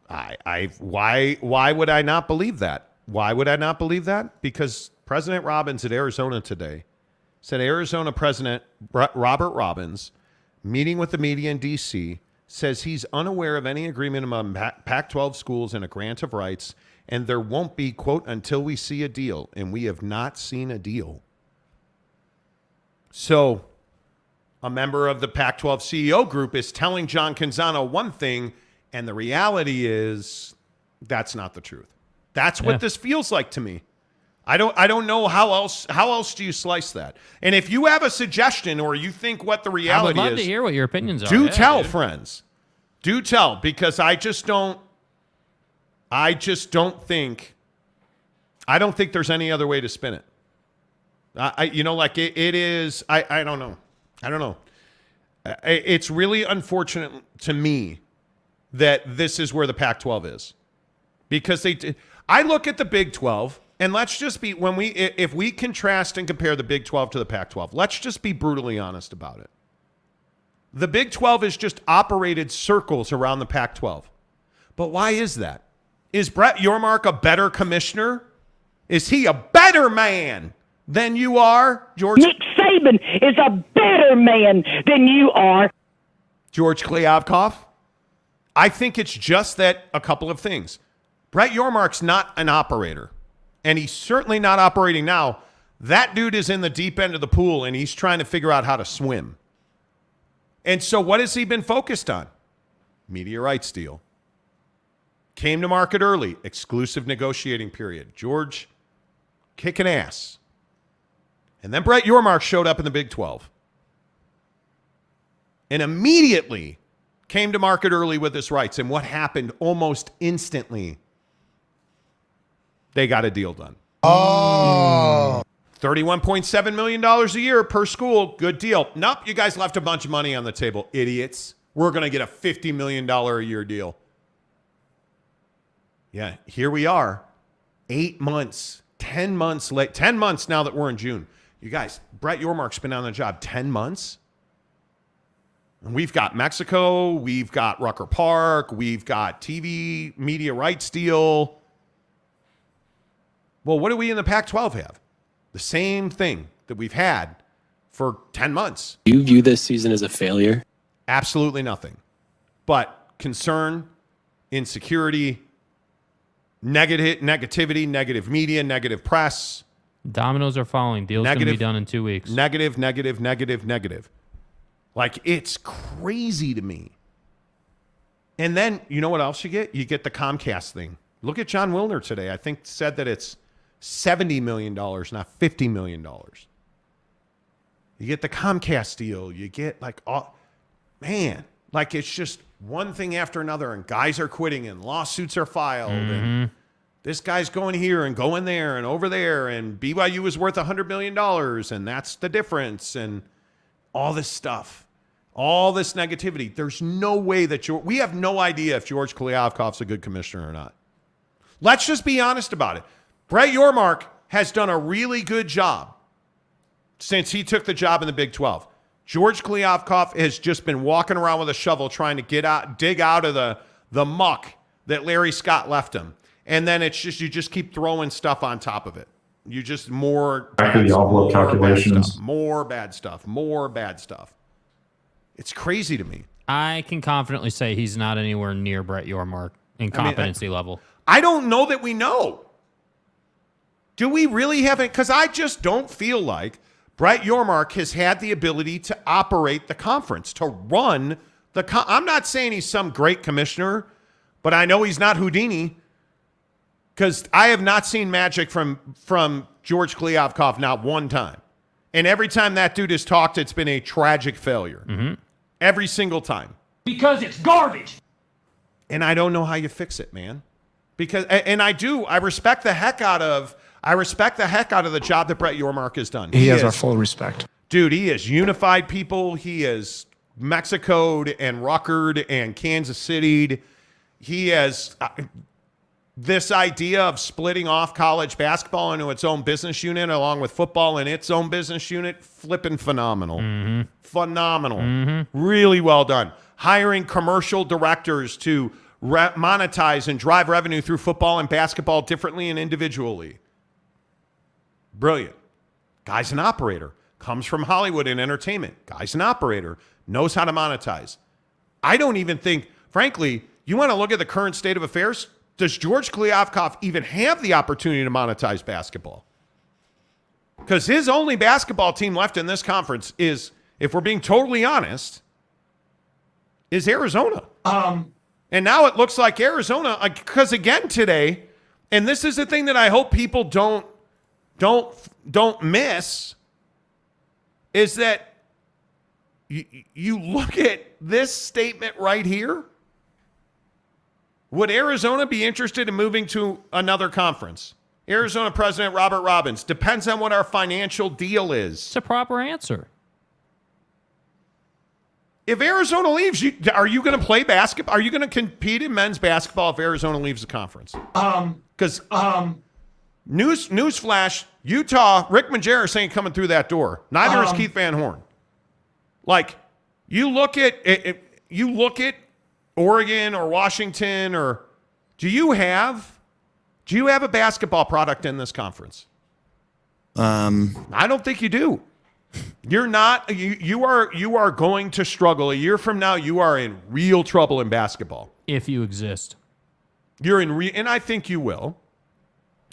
[SPEAKER 2] Why would I not believe that? Why would I not believe that? Because President Robbins at Arizona today said Arizona President Robert Robbins, meeting with the media in D.C., says he's unaware of any agreement among Pac-12 schools and a grant of rights, and there won't be, quote, until we see a deal, and we have not seen a deal. So a member of the Pac-12 CEO group is telling John Canzano one thing, and the reality is that's not the truth. That's what this feels like to me. I don't know how else do you slice that? And if you have a suggestion or you think what the reality is,
[SPEAKER 3] I would love to hear what your opinions are.
[SPEAKER 2] Do tell, friends. Do tell, because I don't think there's any other way to spin it. It is. I don't know. It's really unfortunate to me that this is where the Pac-12 is, because I look at the Big 12. And let's just be, if we contrast and compare the Big 12 to the Pac-12, let's just be brutally honest about it. The Big 12 has just operated circles around the Pac-12. But why is that? Is Brett Yormark a better commissioner? Is he a better man than you are, George?
[SPEAKER 9] Nick Saban is a better man than you are.
[SPEAKER 2] George Kliavkoff? I think it's just that a couple of things. Brett Yormark's not an operator. And he's certainly not operating now. That dude is in the deep end of the pool, and he's trying to figure out how to swim. And so what has he been focused on? Media rights deal. Came to market early. Exclusive negotiating period. George kicking ass. And then Brett Yormark showed up in the Big 12. And immediately came to market early with his rights. And what happened almost instantly? They got a deal done.
[SPEAKER 4] Oh.
[SPEAKER 2] $31.7 million a year per school. Good deal. Nope, you guys left a bunch of money on the table. Idiots. We're going to get a $50 million a year deal. Yeah, here we are. 8 months, 10 months late. 10 months now that we're in June. You guys, Brett Yormark's been on the job 10 months. And we've got Mexico. We've got Rucker Park. We've got TV media rights deal. Well, what do we in the Pac-12 have? The same thing that we've had for 10 months.
[SPEAKER 10] Do you view this season as a failure?
[SPEAKER 2] Absolutely nothing. But concern, insecurity, negativity, negative media, negative press.
[SPEAKER 3] Dominoes are falling. Deals going to be done in 2 weeks.
[SPEAKER 2] Negative. Like, it's crazy to me. And then, you know what else you get? You get the Comcast thing. Look at John Wilner today. I think said that it's $70 million, not $50 million. You get the Comcast deal. You get like, like it's just one thing after another, and guys are quitting and lawsuits are filed. And this guy's going here and going there and over there, and BYU is worth $100 million, and that's the difference, and all this stuff, all this negativity. There's no way that we have no idea if George Kliavkoff's a good commissioner or not. Let's just be honest about it. Brett Yormark has done a really good job since he took the job in the Big 12. George Kliavkoff has just been walking around with a shovel trying to dig out of the muck that Larry Scott left him. And then it's just, you just keep throwing stuff on top of it. You just more
[SPEAKER 7] Back to the envelope calculations.
[SPEAKER 2] More bad stuff. It's crazy to me.
[SPEAKER 3] I can confidently say he's not anywhere near Brett Yormark in competency level.
[SPEAKER 2] I don't know that we know. Do we really have it? Because I just don't feel like Brett Yormark has had the ability to operate the conference, to run the I'm not saying he's some great commissioner, but I know he's not Houdini, because I have not seen magic from George Kliavkoff not one time. And every time that dude has talked, it's been a tragic failure. Every single time.
[SPEAKER 6] Because it's garbage.
[SPEAKER 2] And I don't know how you fix it, man. Because, and I respect the heck out of the job that Brett Yormark has done.
[SPEAKER 5] He has our full respect.
[SPEAKER 2] Dude, he has unified people. He has Mexico'd and Ruckered and Kansas City'd. He has this idea of splitting off college basketball into its own business unit along with football in its own business unit. Flipping phenomenal. Phenomenal. Really well done. Hiring commercial directors to monetize and drive revenue through football and basketball differently and individually. Brilliant. Guy's an operator. Comes from Hollywood and entertainment. Guy's an operator. Knows how to monetize. I don't even think, frankly, you want to look at the current state of affairs? Does George Kliavkoff even have the opportunity to monetize basketball? Because his only basketball team left in this conference is, if we're being totally honest, is Arizona. And now it looks like Arizona, because again today, and this is the thing that I hope people don't miss, is that you look at this statement right here. Would Arizona be interested in moving to another conference? Arizona President Robert Robbins, depends on what our financial deal is.
[SPEAKER 3] It's a proper answer.
[SPEAKER 2] If Arizona leaves, are you going to play basketball? Are you going to compete in men's basketball if Arizona leaves the conference? Because newsflash, Utah, Rick Majerus ain't coming through that door. Neither is Keith Van Horn. Like, you look at Oregon or Washington, or do you have a basketball product in this conference? I don't think you do. You're not. You are going to struggle. A year from now, you are in real trouble in basketball.
[SPEAKER 3] If you exist.
[SPEAKER 2] You're in and I think you will.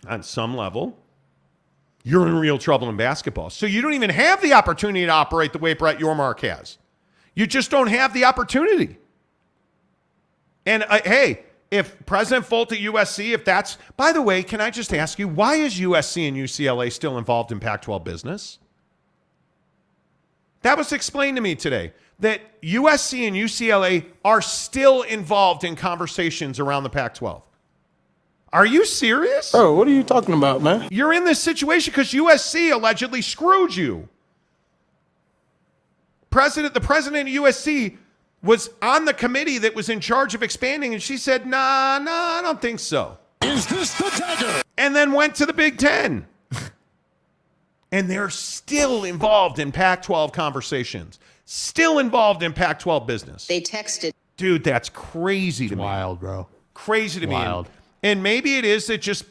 [SPEAKER 2] On some level, you're in real trouble in basketball. So you don't even have the opportunity to operate the way Brett Yormark has. You just don't have the opportunity. And hey, if President Folt at USC, if that's, by the way, can I just ask you, why is USC and UCLA still involved in Pac-12 business? That was explained to me today, that USC and UCLA are still involved in conversations around the Pac-12. Are you serious?
[SPEAKER 5] Bro, what are you talking about, man?
[SPEAKER 2] You're in this situation because USC allegedly screwed you. The president of USC was on the committee that was in charge of expanding, and she said, nah, I don't think so.
[SPEAKER 4] Is this the dagger?
[SPEAKER 2] And then went to the Big Ten. And they're still involved in Pac-12 conversations. Still involved in Pac-12 business.
[SPEAKER 11] They texted.
[SPEAKER 2] Dude, that's crazy to me.
[SPEAKER 3] Wild, bro.
[SPEAKER 2] Crazy to me.
[SPEAKER 3] Wild.
[SPEAKER 2] And maybe it is that just,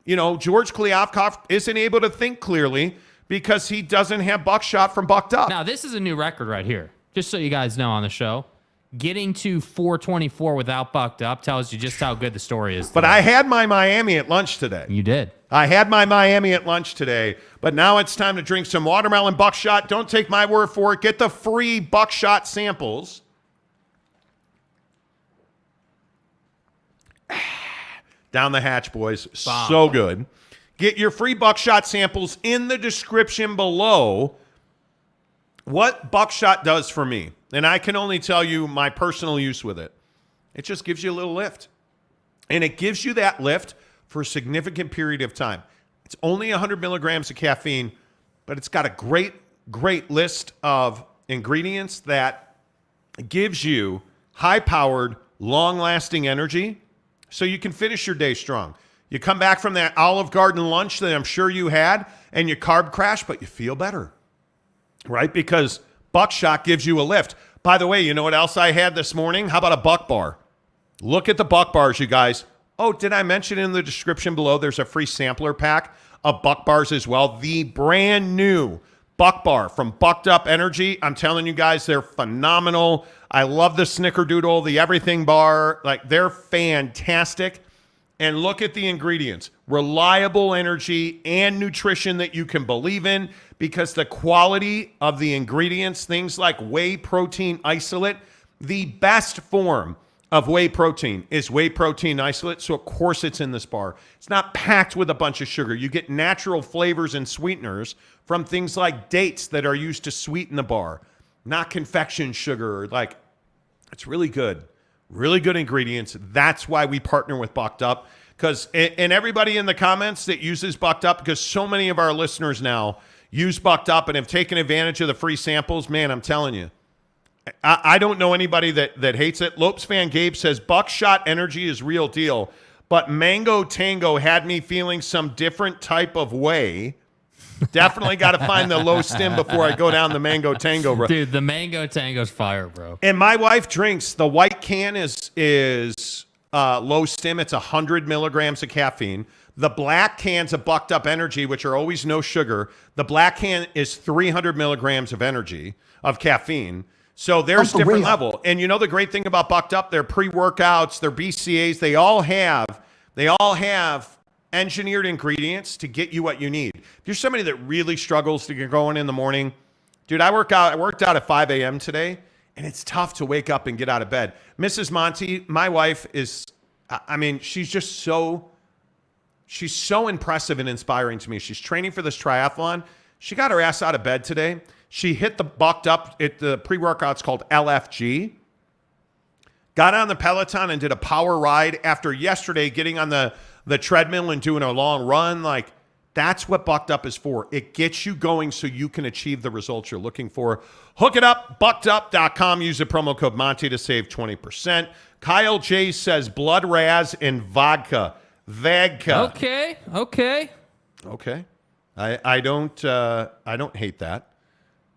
[SPEAKER 2] George Kliavkoff isn't able to think clearly because he doesn't have buckshot from bucked up.
[SPEAKER 3] Now, this is a new record right here. Just so you guys know on the show. Getting to 424 without bucked up tells you just how good the story is today.
[SPEAKER 2] But I had my Miami at lunch today.
[SPEAKER 3] You did.
[SPEAKER 2] I had my Miami at lunch today, but now it's time to drink some watermelon buckshot. Don't take my word for it. Get the free buckshot samples. Down the hatch, boys.
[SPEAKER 3] Bomb.
[SPEAKER 2] So good. Get your free buckshot samples in the description below. What buckshot does for me, and I can only tell you my personal use with it, it just gives you a little lift. And it gives you that lift for a significant period of time. It's only 100 milligrams of caffeine, but it's got a great list of ingredients that gives you high-powered, long-lasting energy so you can finish your day strong. You come back from that Olive Garden lunch that I'm sure you had, and you carb crash, but you feel better, right? Because buckshot gives you a lift. By the way, you know what else I had this morning? How about a buck bar? Look at the buck bars, you guys. Oh, did I mention in the description below there's a free sampler pack of buck bars as well? The brand new buck bar from Bucked Up Energy. I'm telling you guys, they're phenomenal. I love the Snickerdoodle, the everything bar. Like, they're fantastic. And look at the ingredients. Reliable energy and nutrition that you can believe in, because the quality of the ingredients, things like whey protein isolate, the best form of whey protein is whey protein isolate. So, of course, it's in this bar. It's not packed with a bunch of sugar. You get natural flavors and sweeteners from things like dates that are used to sweeten the bar, not confection sugar. Like, it's really good. Really good ingredients. That's why we partner with Bucked Up. And everybody in the comments that uses Bucked Up, because so many of our listeners now use Bucked Up and have taken advantage of the free samples, man, I'm telling you. I don't know anybody that hates it. Lopes fan Gabe says, buckshot energy is real deal, but Mango Tango had me feeling some different type of way. Definitely got to find the low stim before I go down the Mango Tango, bro.
[SPEAKER 3] Dude, the Mango Tango's fire, bro.
[SPEAKER 2] And my wife drinks, the white can is low stim. It's 100 milligrams of caffeine. The black can's of Bucked Up Energy, which are always no sugar. The black can is 300 milligrams of energy, of caffeine. So there's different level. And you know the great thing about Bucked Up, their pre-workouts, their BCAAs, they all have engineered ingredients to get you what you need. If you're somebody that really struggles to get going in the morning, dude, I worked out at 5 a.m. today, and it's tough to wake up and get out of bed. Mrs. Monty, my wife is, I mean, she's so impressive and inspiring to me. She's training for this triathlon. She got her ass out of bed today. She hit the Bucked Up, the pre-workout's called LFG. Got on the Peloton and did a power ride after yesterday getting on the treadmill and doing a long run. Like, that's what Bucked Up is for. It gets you going so you can achieve the results you're looking for. Hook it up, buckedup.com. Use the promo code Monty to save 20%. Kyle J says blood raz and vodka. Vodka.
[SPEAKER 3] Okay.
[SPEAKER 2] I don't hate that.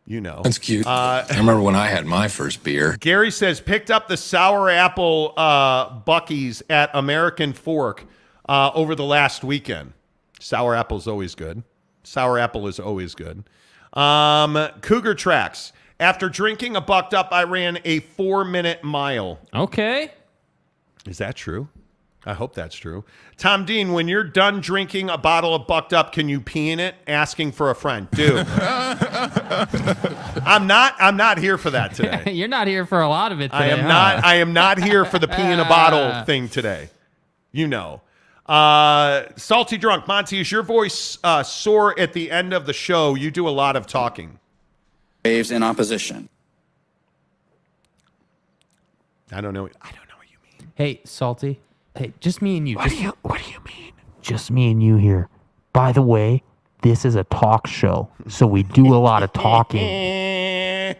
[SPEAKER 2] You know.
[SPEAKER 8] That's cute. I remember when I had my first beer.
[SPEAKER 2] Gary says, picked up the sour apple Buc-ee's at American Fork over the last weekend. Sour apple is always good. Cougar Tracks. After drinking a Bucked Up, I ran a 4-minute mile.
[SPEAKER 3] Okay.
[SPEAKER 2] Is that true? I hope that's true. Tom Dean, when you're done drinking a bottle of Bucked Up, can you pee in it? Asking for a friend. Dude. I'm not here for that today.
[SPEAKER 3] You're not here for a lot of it today.
[SPEAKER 2] I am not here for the pee in a bottle thing today. You know. Salty Drunk. Monty, is your voice sore at the end of the show? You do a lot of talking.
[SPEAKER 5] Waves in opposition.
[SPEAKER 2] I don't know what you mean.
[SPEAKER 3] Hey, Salty. Hey, just me and you.
[SPEAKER 2] What do you mean?
[SPEAKER 11] Just me and you here. By the way, this is a talk show, so we do a lot of talking.
[SPEAKER 2] I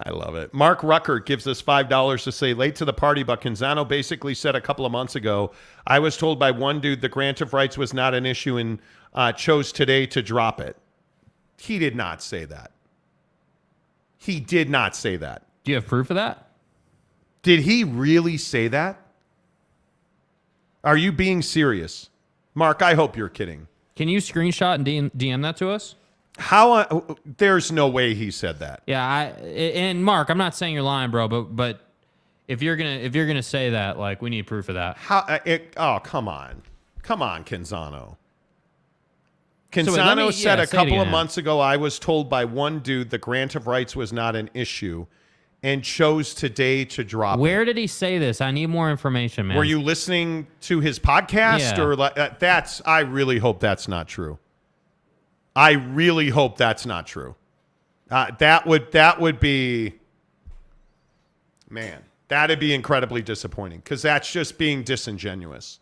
[SPEAKER 2] love it. Mark Rucker gives us $5 to say, late to the party, but Canzano basically said a couple of months ago, I was told by one dude the grant of rights was not an issue and chose today to drop it. He did not say that. He did not say that.
[SPEAKER 3] Do you have proof of that?
[SPEAKER 2] Did he really say that? Are you being serious? Mark, I hope you're kidding.
[SPEAKER 3] Can you screenshot and DM that to us?
[SPEAKER 2] There's no way he said that.
[SPEAKER 3] Yeah, and Mark, I'm not saying you're lying, bro, but if you're gonna say that, like, we need proof of that.
[SPEAKER 2] Come on, Canzano. Canzano said a couple of months ago, I was told by one dude the grant of rights was not an issue, and chose today to drop it.
[SPEAKER 3] Where did he say this? I need more information, man.
[SPEAKER 2] Were you listening to his podcast?
[SPEAKER 3] Yeah.
[SPEAKER 2] Or that's? I really hope that's not true. I really hope that's not true. That would be, man, that'd be incredibly disappointing, because that's just being disingenuous.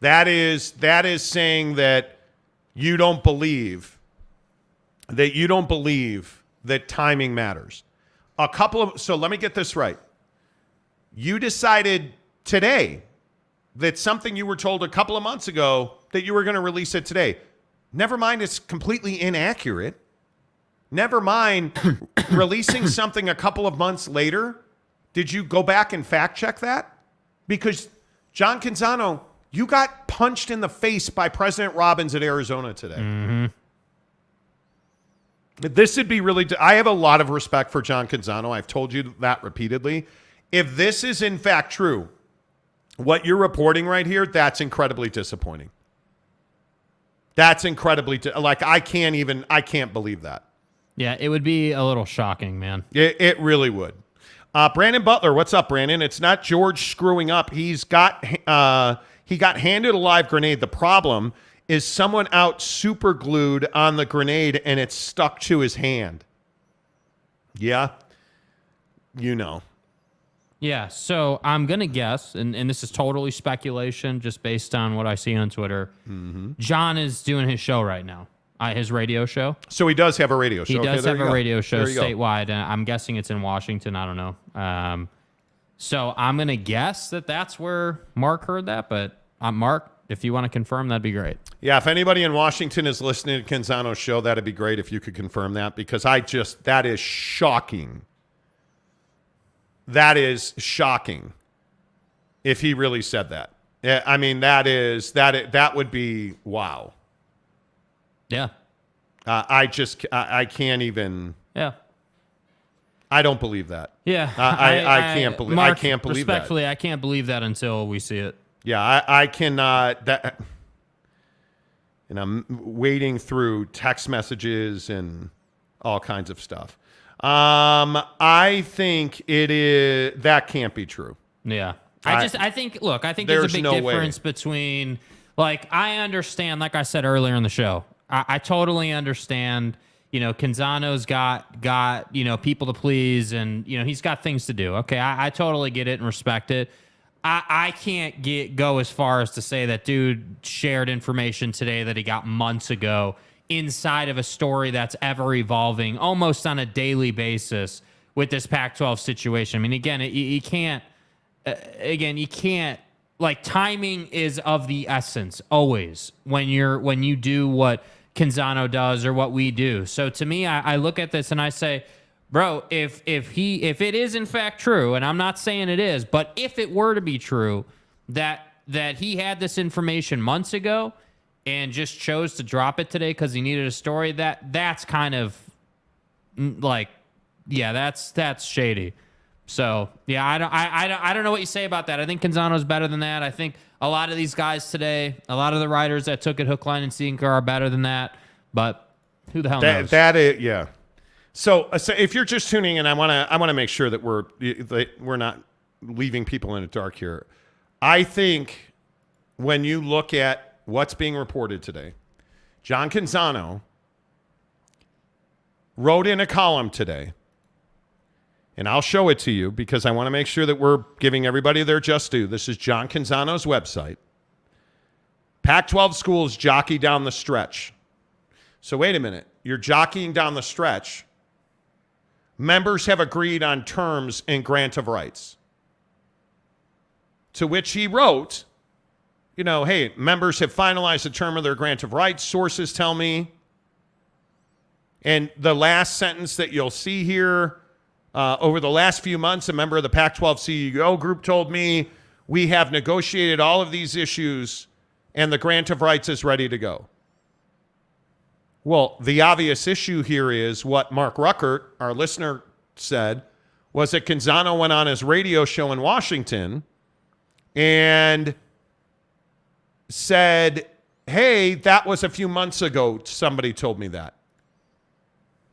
[SPEAKER 2] That is saying that you don't believe that timing matters. So let me get this right. You decided today that something you were told a couple of months ago that you were going to release it today. Never mind, it's completely inaccurate. Never mind releasing something a couple of months later. Did you go back and fact check that? Because John Canzano, you got punched in the face by President Robbins at Arizona today.
[SPEAKER 3] Mm-hmm.
[SPEAKER 2] This would be really... I have a lot of respect for John Canzano. I've told you that repeatedly. If this is in fact true, what you're reporting right here, that's incredibly disappointing. That's incredibly... I can't believe that.
[SPEAKER 3] Yeah, it would be a little shocking, man.
[SPEAKER 2] It really would. Brandon Butler, what's up, Brandon? It's not George screwing up. He got handed a live grenade. The problem is someone out super glued on the grenade and it's stuck to his hand. Yeah. You know.
[SPEAKER 3] Yeah, so I'm going to guess, and this is totally speculation just based on what I see on Twitter. Mm-hmm. John is doing his show right now, his radio show.
[SPEAKER 2] So he does have a radio show.
[SPEAKER 3] He does have a radio show statewide. I'm guessing it's in Washington. I don't know. So I'm going to guess that that's where Mark heard that, but Mark, if you want to confirm, that'd be great.
[SPEAKER 2] Yeah, if anybody in Washington is listening to Canzano's show, that'd be great if you could confirm that, because that is shocking. That is shocking if he really said that. I mean, that would be wow.
[SPEAKER 3] Yeah.
[SPEAKER 2] I can't even.
[SPEAKER 3] Yeah.
[SPEAKER 2] I don't believe that.
[SPEAKER 3] Yeah.
[SPEAKER 2] I can't believe.
[SPEAKER 3] Mark,
[SPEAKER 2] I can't believe that.
[SPEAKER 3] Respectfully, I can't believe that until we see it.
[SPEAKER 2] Yeah, I cannot. And I'm wading through text messages and all kinds of stuff. I think that can't be true.
[SPEAKER 3] Yeah. I think there's a big difference between, like, I understand, like I said earlier in the show, I totally understand, Canzano's got, people to please, and, he's got things to do. Okay. I totally get it and respect it. I can't go as far as to say that dude shared information today that he got months ago inside of a story that's ever evolving almost on a daily basis with this Pac-12 situation. I mean, again, you can't, like, timing is of the essence always when you do what Canzano does or what we do. So to me, I look at this and I say, bro, if it is in fact true, and I'm not saying it is, but if it were to be true that he had this information months ago and just chose to drop it today because he needed a story, that's kind of like, yeah, that's shady. So yeah, I don't know what you say about that. I think Canzano's better than that. I think a lot of these guys today, a lot of the writers that took it hook, line, and sinker are better than that. But who the hell knows?
[SPEAKER 2] That is, yeah. So if you're just tuning in, I want to make sure that we're not leaving people in the dark here. I think when you look at what's being reported today, John Canzano wrote in a column today, and I'll show it to you because I want to make sure that we're giving everybody their just due. This is John Canzano's website. Pac-12 schools jockey down the stretch. So wait a minute. You're jockeying down the stretch. Members have agreed on terms and grant of rights. To which he wrote, hey, members have finalized the term of their grant of rights, sources tell me. And the last sentence that you'll see here, over the last few months, a member of the Pac-12 CEO group told me, we have negotiated all of these issues and the grant of rights is ready to go. Well, the obvious issue here is what Mark Ruckert, our listener, said was that Canzano went on his radio show in Washington and said, hey, that was a few months ago. Somebody told me that.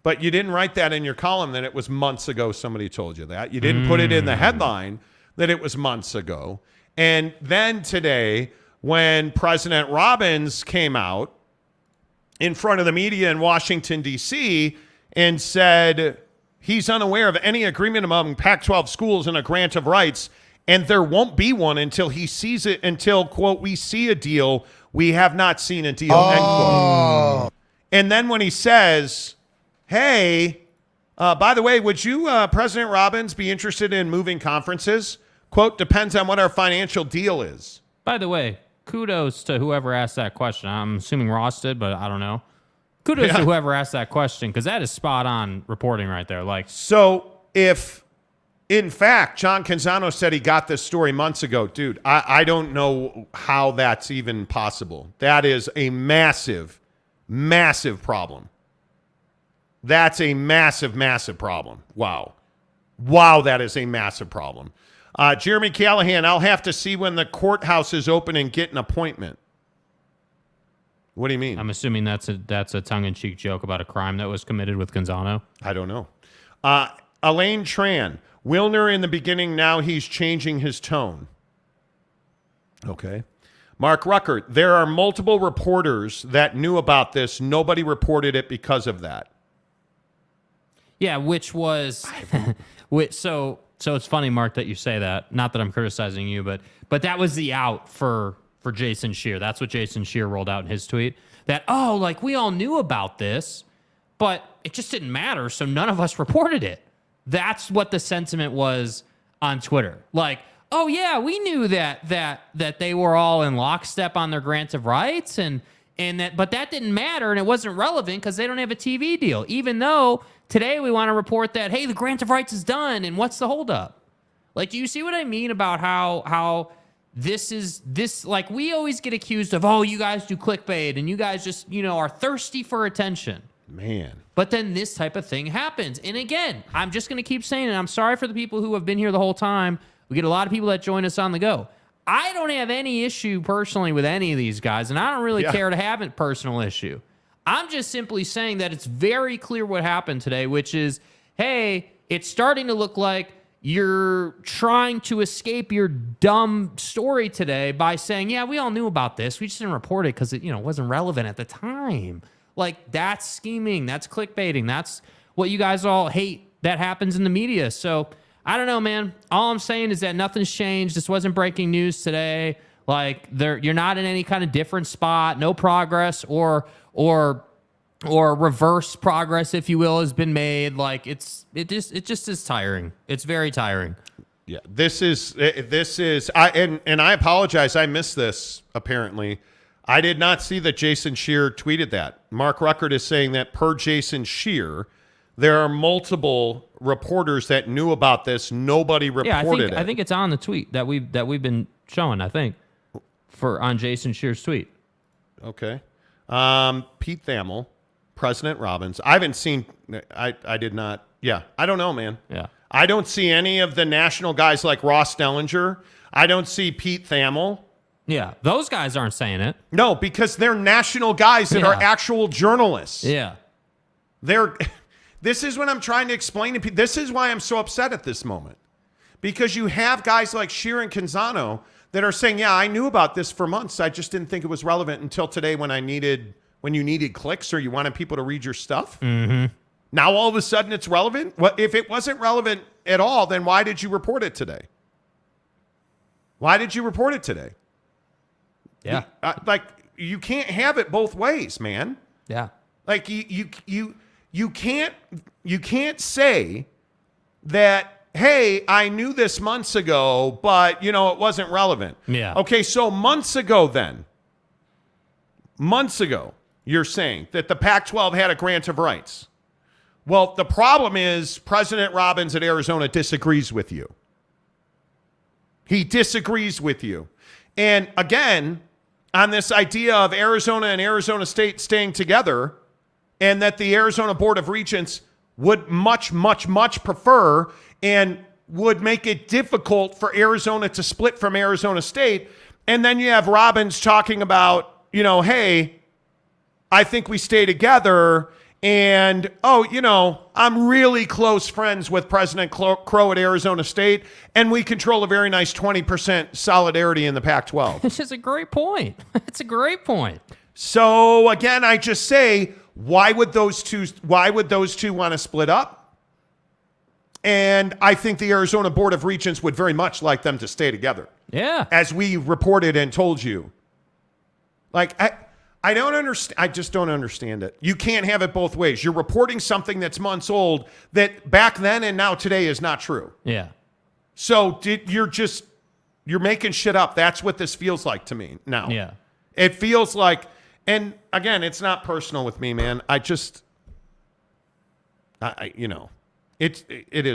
[SPEAKER 2] But you didn't write that in your column that it was months ago somebody told you that. You didn't put it in the headline that it was months ago. And then today, when President Robbins came out in front of the media in Washington, D.C., and said he's unaware of any agreement among Pac-12 schools in a grant of rights, and there won't be one until he sees it, until, quote, we see a deal. We have not seen a deal, end quote. And then when he says, hey, by the way, would you, President Robbins, be interested in moving conferences? Quote, depends on what our financial deal is.
[SPEAKER 3] By the way, kudos to whoever asked that question. I'm assuming Ross did, but I don't know. Kudos to whoever asked that question, because that is spot on reporting right there.
[SPEAKER 2] So if, in fact, John Canzano said he got this story months ago, dude, I don't know how that's even possible. That is a massive, massive problem. That's a massive, massive problem. Wow. Wow, that is a massive problem. Jeremy Callahan, I'll have to see when the courthouse is open and get an appointment. What do you mean?
[SPEAKER 3] I'm assuming that's a tongue-in-cheek joke about a crime that was committed with Canzano.
[SPEAKER 2] I don't know. Elaine Tran, Wilner in the beginning, now he's changing his tone. Okay. Mark Ruckert, there are multiple reporters that knew about this. Nobody reported it because of that.
[SPEAKER 3] Yeah, which was so it's funny, Mark, that you say that. Not that I'm criticizing you, but that was the out for Jason Scheer. That's what Jason Scheer rolled out in his tweet. That, we all knew about this, but it just didn't matter, so none of us reported it. That's what the sentiment was on Twitter. Oh yeah, we knew that they were all in lockstep on their grant of rights, but that didn't matter, and it wasn't relevant because they don't have a TV deal. Even though today we want to report that, hey, the grant of rights is done, and what's the holdup? Do you see what I mean about how this we always get accused of, you guys do clickbait and you guys just, are thirsty for attention.
[SPEAKER 2] Man.
[SPEAKER 3] But then this type of thing happens. And again, I'm just going to keep saying it. I'm sorry for the people who have been here the whole time. We get a lot of people that join us on the go. I don't have any issue personally with any of these guys, and I don't really care to have a personal issue. I'm just simply saying that it's very clear what happened today, which is, hey, it's starting to look like you're trying to escape your dumb story today by saying, yeah, we all knew about this. We just didn't report it because it, wasn't relevant at the time. That's scheming. That's clickbaiting. That's what you guys all hate that happens in the media. So I don't know, man. All I'm saying is that nothing's changed. This wasn't breaking news today. You're not in any kind of different spot. No progress or reverse progress, if you will, has been made. It just is tiring. It's very tiring.
[SPEAKER 2] Yeah, this is I apologize. I missed this. Apparently, I did not see that Jason Scheer tweeted that. Mark Ruckert is saying that per Jason Scheer, there are multiple reporters that knew about this. Nobody reported it.
[SPEAKER 3] I think it's on the tweet that we've been showing. I think on Jason Scheer's tweet.
[SPEAKER 2] Okay, Pete Thamel. President Robbins. I haven't seen, I did not. Yeah, I don't know, man.
[SPEAKER 3] Yeah.
[SPEAKER 2] I don't see any of the national guys like Ross Dellinger. I don't see Pete Thamel.
[SPEAKER 3] Yeah, those guys aren't saying it.
[SPEAKER 2] No, because they're national guys that are actual journalists.
[SPEAKER 3] Yeah.
[SPEAKER 2] This is what I'm trying to explain to people. This is why I'm so upset at this moment. Because you have guys like Scheer and Canzano that are saying, yeah, I knew about this for months. I just didn't think it was relevant until today when you needed clicks or you wanted people to read your stuff.
[SPEAKER 3] Mm-hmm.
[SPEAKER 2] Now all of a sudden it's relevant? Well, if it wasn't relevant at all, then why did you report it today? Why did you report it today?
[SPEAKER 3] Yeah.
[SPEAKER 2] You can't have it both ways, man.
[SPEAKER 3] Yeah.
[SPEAKER 2] You can't say that, hey, I knew this months ago, but it wasn't relevant.
[SPEAKER 3] Yeah.
[SPEAKER 2] Okay, so months ago, you're saying that the Pac-12 had a grant of rights. Well, the problem is President Robbins at Arizona disagrees with you. He disagrees with you. And again, on this idea of Arizona and Arizona State staying together, and that the Arizona Board of Regents would much, much, much prefer and would make it difficult for Arizona to split from Arizona State. And then you have Robbins talking about, hey, I think we stay together. And, I'm really close friends with President Crow at Arizona State, and we control a very nice 20% solidarity in the Pac-12.
[SPEAKER 3] It's just a great point. It's a great point.
[SPEAKER 2] So, again, I just say, why would those two want to split up? And I think the Arizona Board of Regents would very much like them to stay together.
[SPEAKER 3] Yeah.
[SPEAKER 2] As we reported and told you. I don't understand. I just don't understand it. You can't have it both ways. You're reporting something that's months old that back then and now today is not true.
[SPEAKER 3] Yeah.
[SPEAKER 2] So you're making shit up. That's what this feels like to me now.
[SPEAKER 3] Yeah.
[SPEAKER 2] It feels like, and again, it's not personal with me, man. It is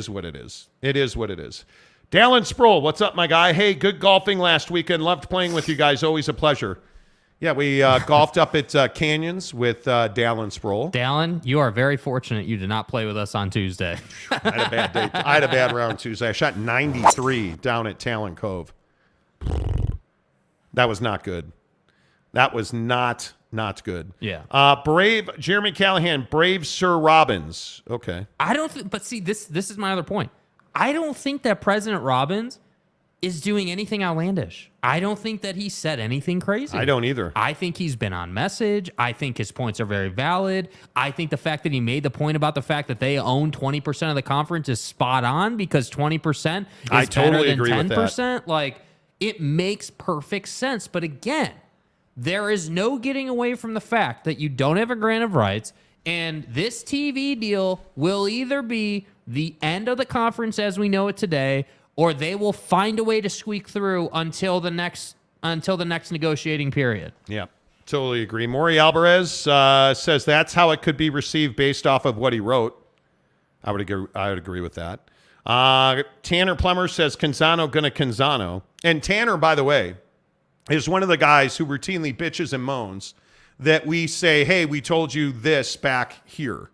[SPEAKER 2] what it is. It is what it is. Dallin Sproul, what's up, my guy? Hey, good golfing last weekend. Loved playing with you guys. Always a pleasure. Yeah, we golfed up at Canyons with Dallin Sproul.
[SPEAKER 3] Dallin, you are very fortunate you did not play with us on Tuesday.
[SPEAKER 2] I had a bad day. I had a bad round Tuesday. I shot 93 down at Talon Cove. That was not good. That was not good.
[SPEAKER 3] Yeah.
[SPEAKER 2] Brave Jeremy Callahan, brave Sir Robbins. Okay.
[SPEAKER 3] I don't think, but see, this is my other point. I don't think that President Robbins is doing anything outlandish. I don't think that he said anything crazy.
[SPEAKER 2] I don't either.
[SPEAKER 3] I think he's been on message. I think his points are very valid. I think the fact that he made the point about the fact that they own 20% of the conference is spot on, because 20% is
[SPEAKER 2] totally
[SPEAKER 3] better than
[SPEAKER 2] agree
[SPEAKER 3] 10%. Like, it makes perfect sense. But again, there is no getting away from the fact that you don't have a grant of rights, and this TV deal will either be the end of the conference as we know it today, or they will find a way to squeak through until the next negotiating period.
[SPEAKER 2] Yeah, totally agree. Maury Alvarez says that's how it could be received based off of what he wrote. I would agree with that. Tanner Plummer says Canzano gonna Canzano. And Tanner, by the way, is one of the guys who routinely bitches and moans that we say, hey, we told you this back here.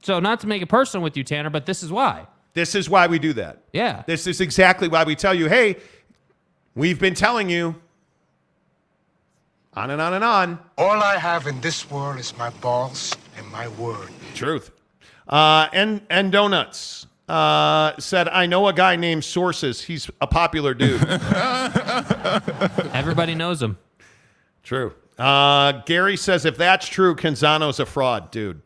[SPEAKER 3] So not to make it personal with you, Tanner, but this is why.
[SPEAKER 2] This is why we do that.
[SPEAKER 3] Yeah.
[SPEAKER 2] This is exactly why we tell you, hey, we've been telling you on and on and on.
[SPEAKER 4] All I have in this world is my balls and my word.
[SPEAKER 2] Truth. And Donuts said, I know a guy named Sources. He's a popular dude.
[SPEAKER 3] Everybody knows him.
[SPEAKER 2] True. Gary says, if that's true, Canzano's a fraud, dude.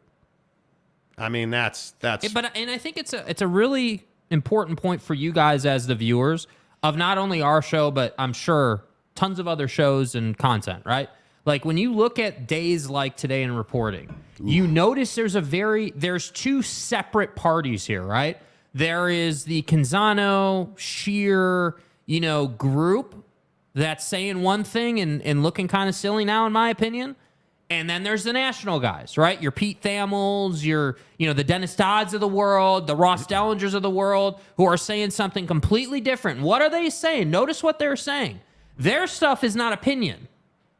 [SPEAKER 2] I mean, that's.
[SPEAKER 3] And I think it's a really important point for you guys as the viewers of not only our show, but I'm sure tons of other shows and content, right? Like when you look at days like today in reporting, you notice there's two separate parties here, right? There is the Canzano sheer, group that's saying one thing and looking kind of silly now, in my opinion. And then there's the national guys, right? Your Pete Thamels, the Dennis Dodds of the world, the Ross Dellingers of the world, who are saying something completely different. What are they saying? Notice what they're saying. Their stuff is not opinion,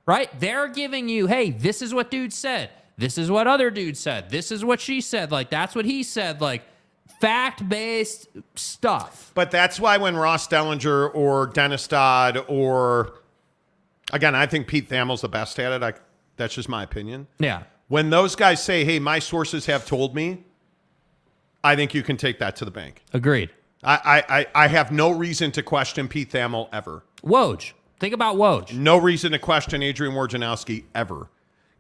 [SPEAKER 3] right? They're giving you, hey, this is what dude said. This is what other dude said. This is what she said. Like, that's what he said. Like, fact-based stuff.
[SPEAKER 2] But that's why when Ross Dellinger or Dennis Dodd or, again, I think Pete Thamel's the best at it. That's just my opinion.
[SPEAKER 3] Yeah.
[SPEAKER 2] When those guys say, hey, my sources have told me, I think you can take that to the bank.
[SPEAKER 3] Agreed.
[SPEAKER 2] I have no reason to question Pete Thamel ever.
[SPEAKER 3] Woj. Think about Woj.
[SPEAKER 2] No reason to question Adrian Wojnarowski ever.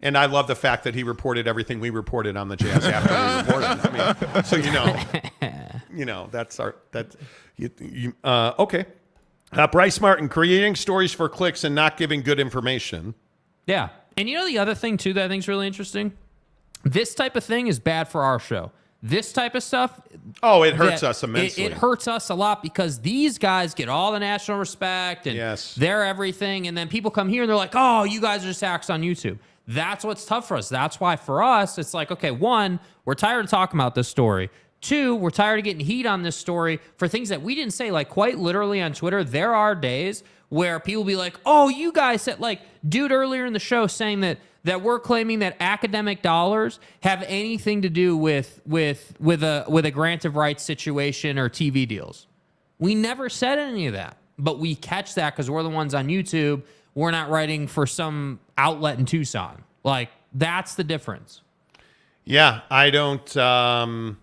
[SPEAKER 2] And I love the fact that he reported everything we reported on the Jazz after we reported. I mean, so that's our okay. Bryce Martin, creating stories for clicks and not giving good information.
[SPEAKER 3] Yeah. And the other thing, too, that I think is really interesting? This type of thing is bad for our show. This type of stuff...
[SPEAKER 2] Oh, it hurts us immensely.
[SPEAKER 3] It hurts us a lot because these guys get all the national respect and they're everything. And then people come here and they're like, oh, you guys are just hacks on YouTube. That's what's tough for us. That's why for us, it's like, okay, one, we're tired of talking about this story. Two, we're tired of getting heat on this story for things that we didn't say. Like, quite literally on Twitter, there are days where people be like, oh, you guys said, like, dude earlier in the show saying that that we're claiming that academic dollars have anything to do with a grant of rights situation or TV deals. We never said any of that, but we catch that because we're the ones on YouTube. We're not writing for some outlet in Tucson. Like, that's the difference.
[SPEAKER 2] Yeah, I don't know.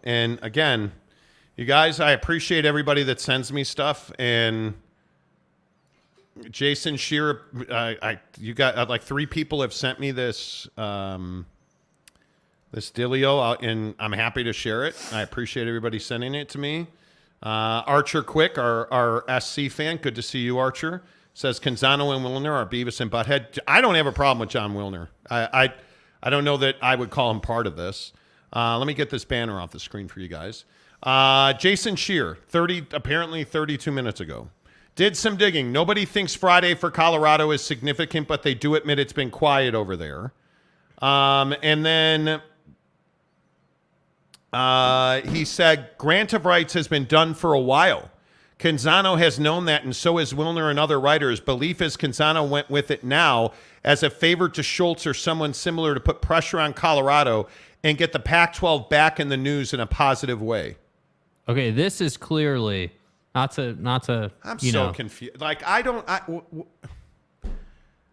[SPEAKER 2] And again, you guys, I appreciate everybody that sends me stuff. And Jason Shearer, you got like 3 people have sent me this this dealio, and I'm happy to share it. I appreciate everybody sending it to me. Archer Quick, our SC fan, good to see you, Archer, says Canzano and Wilner are Beavis and Butthead. I don't have a problem with John Wilner. I don't know that I would call him part of this. Let me get this banner off the screen for you guys. Jason Shearer, apparently 32 minutes ago. Did some digging. Nobody thinks Friday for Colorado is significant, but they do admit it's been quiet over there. And then he said, grant of rights has been done for a while. Canzano has known that, and so has Wilner and other writers. Belief is Canzano went with it now as a favor to Schultz or someone similar to put pressure on Colorado and get the Pac-12 back in the news in a positive way.
[SPEAKER 3] Okay, this is clearly not to.
[SPEAKER 2] I'm so confused. Like,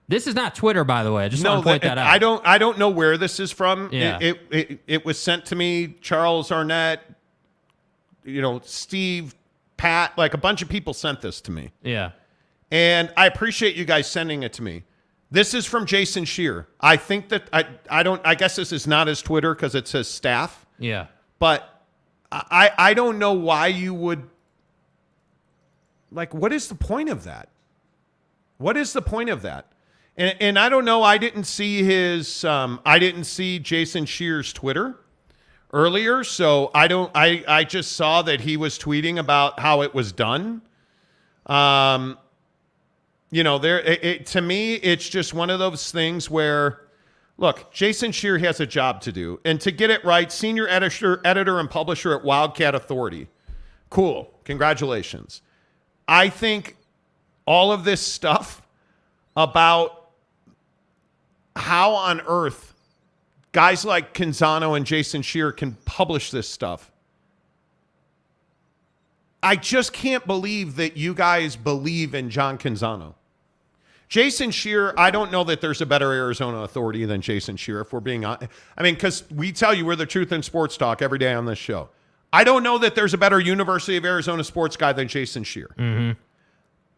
[SPEAKER 3] this is not Twitter, by the way. I just want to point that out.
[SPEAKER 2] I don't know where this is from.
[SPEAKER 3] Yeah.
[SPEAKER 2] It was sent to me. Charles Arnett, Steve, Pat, like a bunch of people sent this to me.
[SPEAKER 3] Yeah.
[SPEAKER 2] And I appreciate you guys sending it to me. This is from Jason Shearer. I think that I guess this is not his Twitter because it says staff.
[SPEAKER 3] Yeah.
[SPEAKER 2] But I don't know why you would, like, what is the point of that? What is the point of that? And I don't know. I didn't see Jason Shearer's Twitter earlier, so I just saw that he was tweeting about how it was done. To me, it's just one of those things where, look, Jason Shearer has a job to do, and to get it right, senior editor and publisher at Wildcat Authority. Cool. Congratulations. I think all of this stuff about how on earth guys like Canzano and Jason Shearer can publish this stuff. I just can't believe that you guys believe in John Canzano. Jason Shearer, I don't know that there's a better Arizona authority than Jason Shearer, if we're being honest. I mean, because we tell you we're the truth in sports talk every day on this show. I don't know that there's a better University of Arizona sports guy than Jason Shearer.
[SPEAKER 3] Mm-hmm.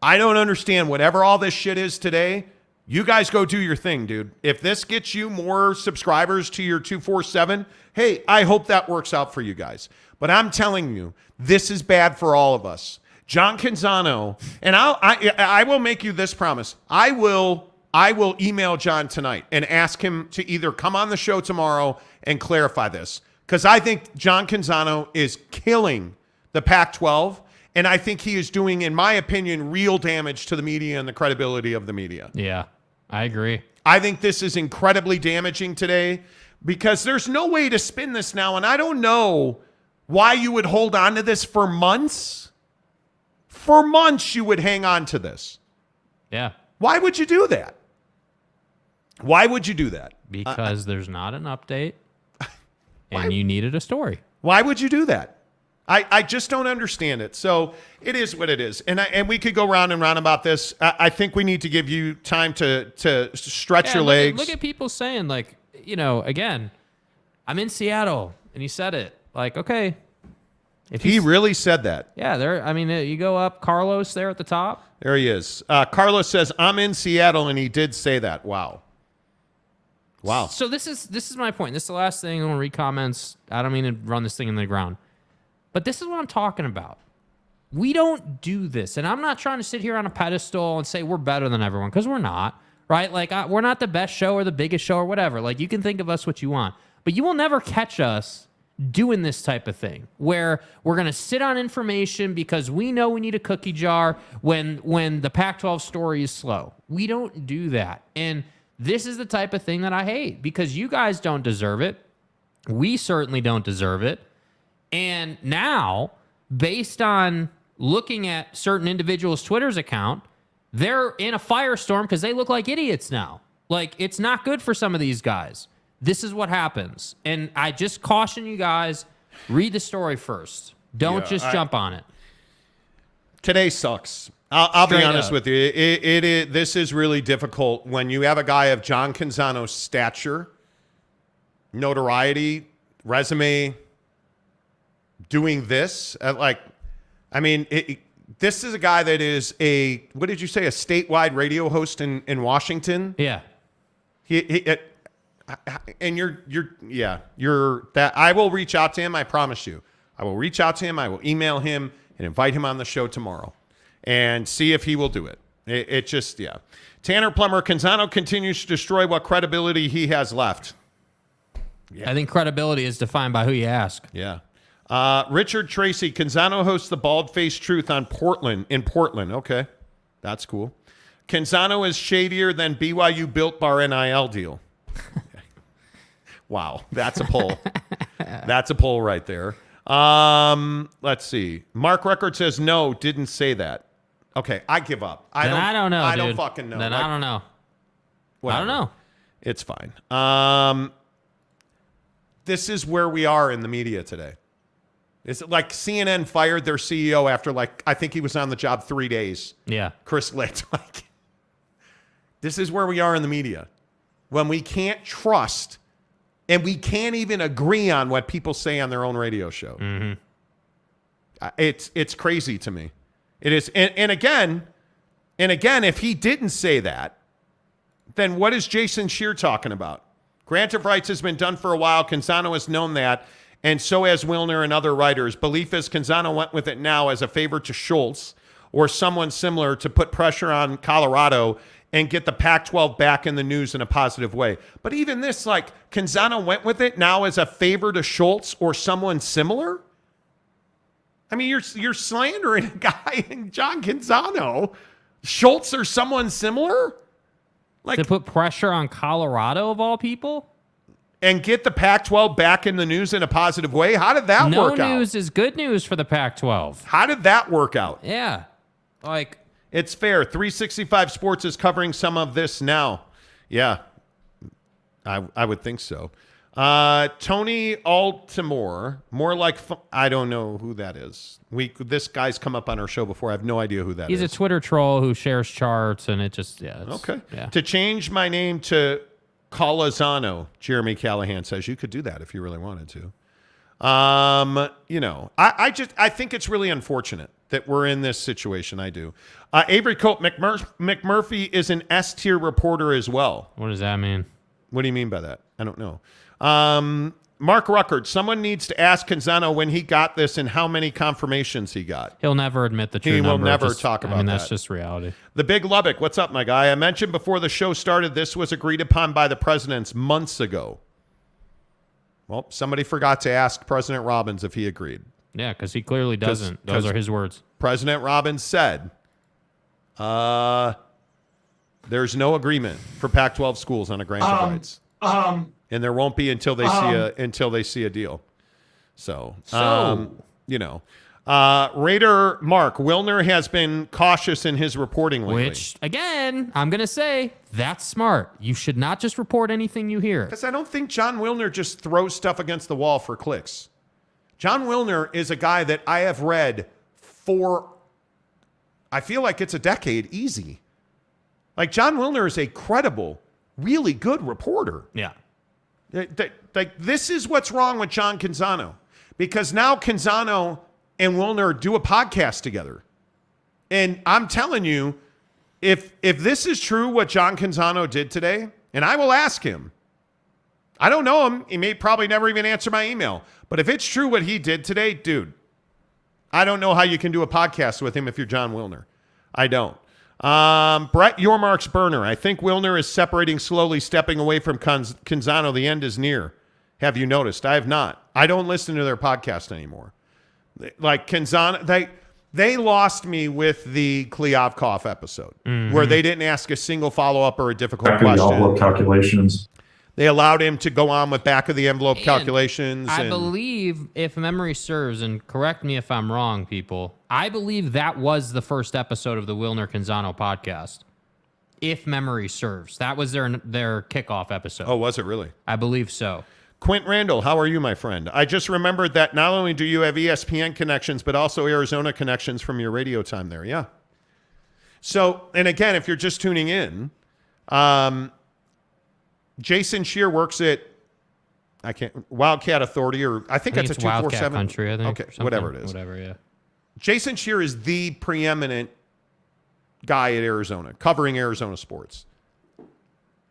[SPEAKER 2] I don't understand whatever all this shit is today. You guys go do your thing, dude. If this gets you more subscribers to your 247, hey, I hope that works out for you guys. But I'm telling you, this is bad for all of us. John Canzano, and I will make you this promise. I will email John tonight and ask him to either come on the show tomorrow and clarify this. Because I think John Canzano is killing the Pac-12, and I think he is doing, in my opinion, real damage to the media and the credibility of the media.
[SPEAKER 3] Yeah, I agree.
[SPEAKER 2] I think this is incredibly damaging today because there's no way to spin this now, and I don't know why you would hold on to this for months. For months, you would hang on to this.
[SPEAKER 3] Yeah.
[SPEAKER 2] Why would you do that? Why would you do that?
[SPEAKER 3] Because there's not an update, and you needed a story.
[SPEAKER 2] Why would you do that? I just don't understand it. So it is what it is. And we could go round and round about this. I think we need to give you time to stretch your legs.
[SPEAKER 3] Look at people saying, like, again, I'm in Seattle, and he said it. Like, okay.
[SPEAKER 2] If he really said that.
[SPEAKER 3] Yeah, you go up, Carlos there at the top.
[SPEAKER 2] There he is. Carlos says, I'm in Seattle, and he did say that. Wow.
[SPEAKER 3] So this is my point. This is the last thing. I want to read comments. I don't mean to run this thing in the ground. But this is what I'm talking about. We don't do this. And I'm not trying to sit here on a pedestal and say we're better than everyone, because we're not, right? Like, we're not the best show or the biggest show or whatever. Like, you can think of us what you want. But you will never catch us doing this type of thing where we're going to sit on information because we know we need a cookie jar when the Pac-12 story is slow. We don't do that. And this is the type of thing that I hate because you guys don't deserve it. We certainly don't deserve it. And now, based on looking at certain individuals' Twitter's account, they're in a firestorm because they look like idiots now. Like, it's not good for some of these guys. This is what happens. And I just caution you guys, read the story first. Don't just jump on it.
[SPEAKER 2] Today sucks. I'll be honest with you. This is really difficult when you have a guy of John Canzano's stature, notoriety, resume, doing this. This is a guy that is what did you say, a statewide radio host in Washington?
[SPEAKER 3] Yeah.
[SPEAKER 2] And you're that. I will reach out to him. I promise you. I will reach out to him. I will email him and invite him on the show tomorrow and see if he will do it. It just. Tanner Plummer, Canzano continues to destroy what credibility he has left.
[SPEAKER 3] I think credibility is defined by who you ask.
[SPEAKER 2] Yeah. Richard Tracy, Canzano hosts the Bald-Faced Truth in Portland. Okay. That's cool. Canzano is shadier than BYU Built Bar NIL deal. Wow. That's a poll. That's a poll right there. Let's see. Mark Record says, no, didn't say that. Okay. I give up. I don't know. I don't fucking know.
[SPEAKER 3] Then I don't know.
[SPEAKER 2] Whatever.
[SPEAKER 3] I don't know.
[SPEAKER 2] It's fine. This is where we are in the media today. Is it like CNN fired their CEO after I think he was on the job 3 days?
[SPEAKER 3] Yeah.
[SPEAKER 2] Chris Licht. This is where we are in the media. When we can't trust and we can't even agree on what people say on their own radio show.
[SPEAKER 3] Mm-hmm.
[SPEAKER 2] It's crazy to me. It is. And again, if he didn't say that, then what is Jason Scheer talking about? Grant of rights has been done for a while. Canzano has known that, and so has Wilner and other writers. Belief is Canzano went with it now as a favor to Schultz or someone similar to put pressure on Colorado and get the Pac-12 back in the news in a positive way. But even this, Canzano went with it now as a favor to Schultz or someone similar? I mean, you're slandering a guy in John Canzano. Schultz or someone similar?
[SPEAKER 3] To put pressure on Colorado, of all people?
[SPEAKER 2] And get the Pac-12 back in the news in a positive way? How did that work out?
[SPEAKER 3] No news is good news for the Pac-12.
[SPEAKER 2] How did that work out?
[SPEAKER 3] Yeah.
[SPEAKER 2] It's fair. 365 Sports is covering some of this now. Yeah, I would think so. Tony Altimore, more like I don't know who that is. This guy's come up on our show before. I have no idea who that is.
[SPEAKER 3] He's a Twitter troll who shares charts, and it just
[SPEAKER 2] okay.
[SPEAKER 3] Yeah. To
[SPEAKER 2] To change my name to Colazano, Jeremy Callahan says you could do that if you really wanted to. I think it's really unfortunate that we're in this situation. I do. Avery Cope, McMurphy is an S-tier reporter as well.
[SPEAKER 3] What does that mean?
[SPEAKER 2] What do you mean by that? I don't know. Mark Ruckert, someone needs to ask Canzano when he got this and how many confirmations he got.
[SPEAKER 3] He'll never admit the true number.
[SPEAKER 2] He will never talk about that.
[SPEAKER 3] That's just reality.
[SPEAKER 2] The Big Lubbock, what's up, my guy? I mentioned before the show started this was agreed upon by the presidents months ago. Well, somebody forgot to ask President Robbins if he agreed.
[SPEAKER 3] Yeah, because he clearly doesn't. Those are his words.
[SPEAKER 2] President Robbins said, there's no agreement for Pac-12 schools on a grant of rights. And there won't be until they see a deal. Raider Mark Wilner has been cautious in his reporting lately.
[SPEAKER 3] Which, again, I'm going to say that's smart. You should not just report anything you hear.
[SPEAKER 2] Because I don't think John Wilner just throws stuff against the wall for clicks. John Wilner is a guy that I have read for, I feel like it's a decade easy. John Wilner is a credible, really good reporter.
[SPEAKER 3] Yeah.
[SPEAKER 2] This is what's wrong with John Canzano. Because now Canzano and Wilner do a podcast together. And I'm telling you, if this is true what John Canzano did today, and I will ask him, I don't know him. He may probably never even answer my email. But if it's true what he did today, dude, I don't know how you can do a podcast with him if you're John Wilner. I don't. Brett Yormark's burner. I think Wilner is separating slowly, stepping away from Canzano. The end is near. Have you noticed? I have not. I don't listen to their podcast anymore. Canzano, they lost me with the Kliavkoff episode where they didn't ask a single follow-up or a difficult question.
[SPEAKER 7] Calculations.
[SPEAKER 2] They allowed him to go on with back-of-the-envelope calculations.
[SPEAKER 3] I believe, if memory serves, and correct me if I'm wrong, people, I believe that was the first episode of the Wilner Canzano podcast. if memory serves. That was their kickoff episode.
[SPEAKER 2] Oh, was it really?
[SPEAKER 3] I believe so.
[SPEAKER 2] Quint Randall, how are you, my friend? I just remembered that not only do you have ESPN connections, but also Arizona connections from your radio time there. Yeah. So, and again, if you're just tuning in, Jason Shear works at Wildcat Authority, or I think that's a 247
[SPEAKER 3] Wildcat Country. I think.
[SPEAKER 2] Okay, whatever it is.
[SPEAKER 3] Whatever. Yeah.
[SPEAKER 2] Jason Shear is the preeminent guy at Arizona, covering Arizona sports.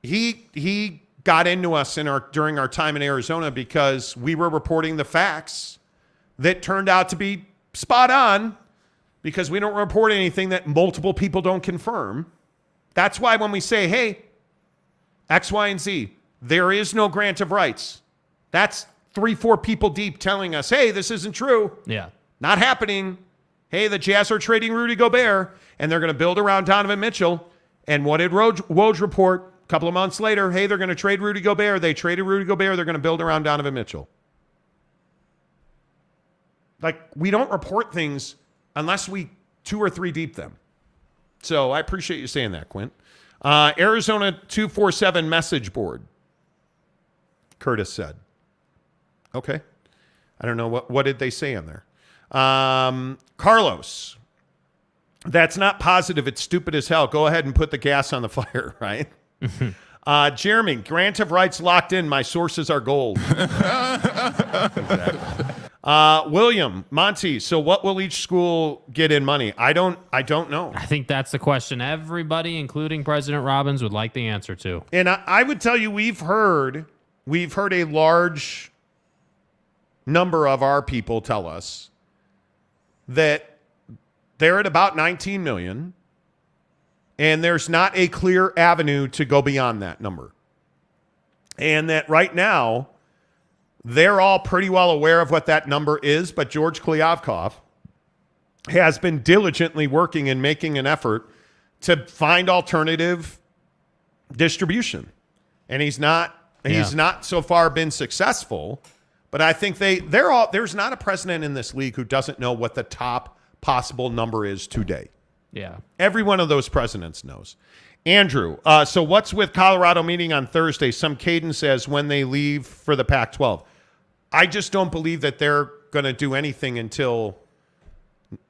[SPEAKER 2] He got into us during our time in Arizona because we were reporting the facts that turned out to be spot on, because we don't report anything that multiple people don't confirm. That's why when we say, hey, X, Y, and Z, there is no grant of rights. That's 3-4 people deep telling us, hey, this isn't true.
[SPEAKER 3] Yeah.
[SPEAKER 2] Not happening. Hey, the Jazz are trading Rudy Gobert, and they're going to build around Donovan Mitchell. And what did Woj report a couple of months later? Hey, they're going to trade Rudy Gobert. They traded Rudy Gobert. They're going to build around Donovan Mitchell. Like, we don't report things unless we 2 or 3 deep them. So I appreciate you saying that, Quint. Arizona 247 message board, Curtis said. Okay. I don't know. What did they say on there? Carlos, that's not positive. It's stupid as hell. Go ahead and put the gas on the fire, right? Jeremy, grant of rights locked in. My sources are gold. William, Monty, so what will each school get in money? I don't know.
[SPEAKER 3] I think that's the question everybody, including President Robbins, would like the answer to.
[SPEAKER 2] And I would tell you, we've heard a large number of our people tell us that they're at about 19 million, and there's not a clear avenue to go beyond that number. And that right now, they're all pretty well aware of what that number is, but George Kliavkoff has been diligently working and making an effort to find alternative distribution. And he's not so far been successful, but I think there's not a president in this league who doesn't know what the top possible number is today.
[SPEAKER 3] Yeah.
[SPEAKER 2] Every one of those presidents knows. Andrew, so what's with Colorado meeting on Thursday? Some cadence says when they leave for the Pac-12. I just don't believe that they're going to do anything until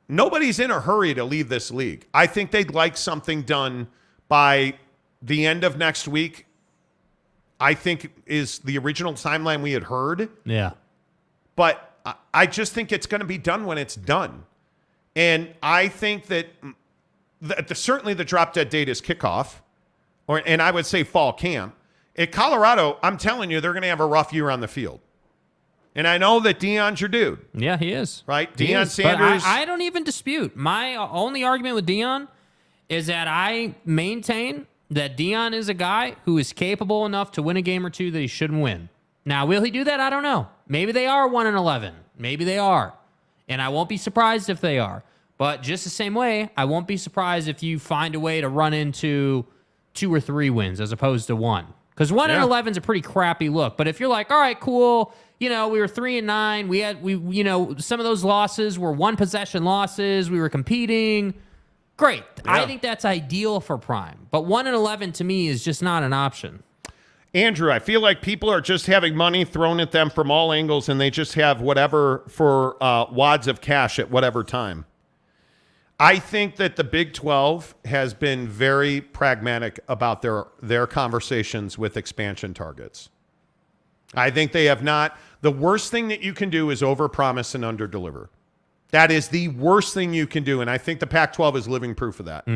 [SPEAKER 2] nobody's in a hurry to leave this league. I think they'd like something done by the end of next week, I think is the original timeline we had heard.
[SPEAKER 3] Yeah.
[SPEAKER 2] But I just think it's going to be done when it's done. And I think that certainly the drop-dead date is kickoff, and I would say fall camp. At Colorado, I'm telling you, they're going to have a rough year on the field. And I know that Deion's your dude.
[SPEAKER 3] Yeah, he is.
[SPEAKER 2] Right?
[SPEAKER 3] Deion
[SPEAKER 2] Sanders.
[SPEAKER 3] But I don't even dispute. My only argument with Deion is that I maintain that Deion is a guy who is capable enough to win a game or two that he shouldn't win. Now, will he do that? I don't know. Maybe they are 1-11. Maybe they are. And I won't be surprised if they are. But just the same way, I won't be surprised if you find a way to run into 2 or 3 wins as opposed to 1. Because 1-11 is a pretty crappy look. But if you're like, all right, cool, we were 3-9. We some of those losses were 1-possession losses. We were competing. Great. Yeah. I think that's ideal for Prime. But 1-11 to me is just not an option.
[SPEAKER 2] Andrew, I feel like people are just having money thrown at them from all angles, and they just have whatever for wads of cash at whatever time. I think that the Big 12 has been very pragmatic about their conversations with expansion targets. I think they have not. The worst thing that you can do is overpromise and underdeliver. That is the worst thing you can do, and I think the Pac-12 is living proof of that.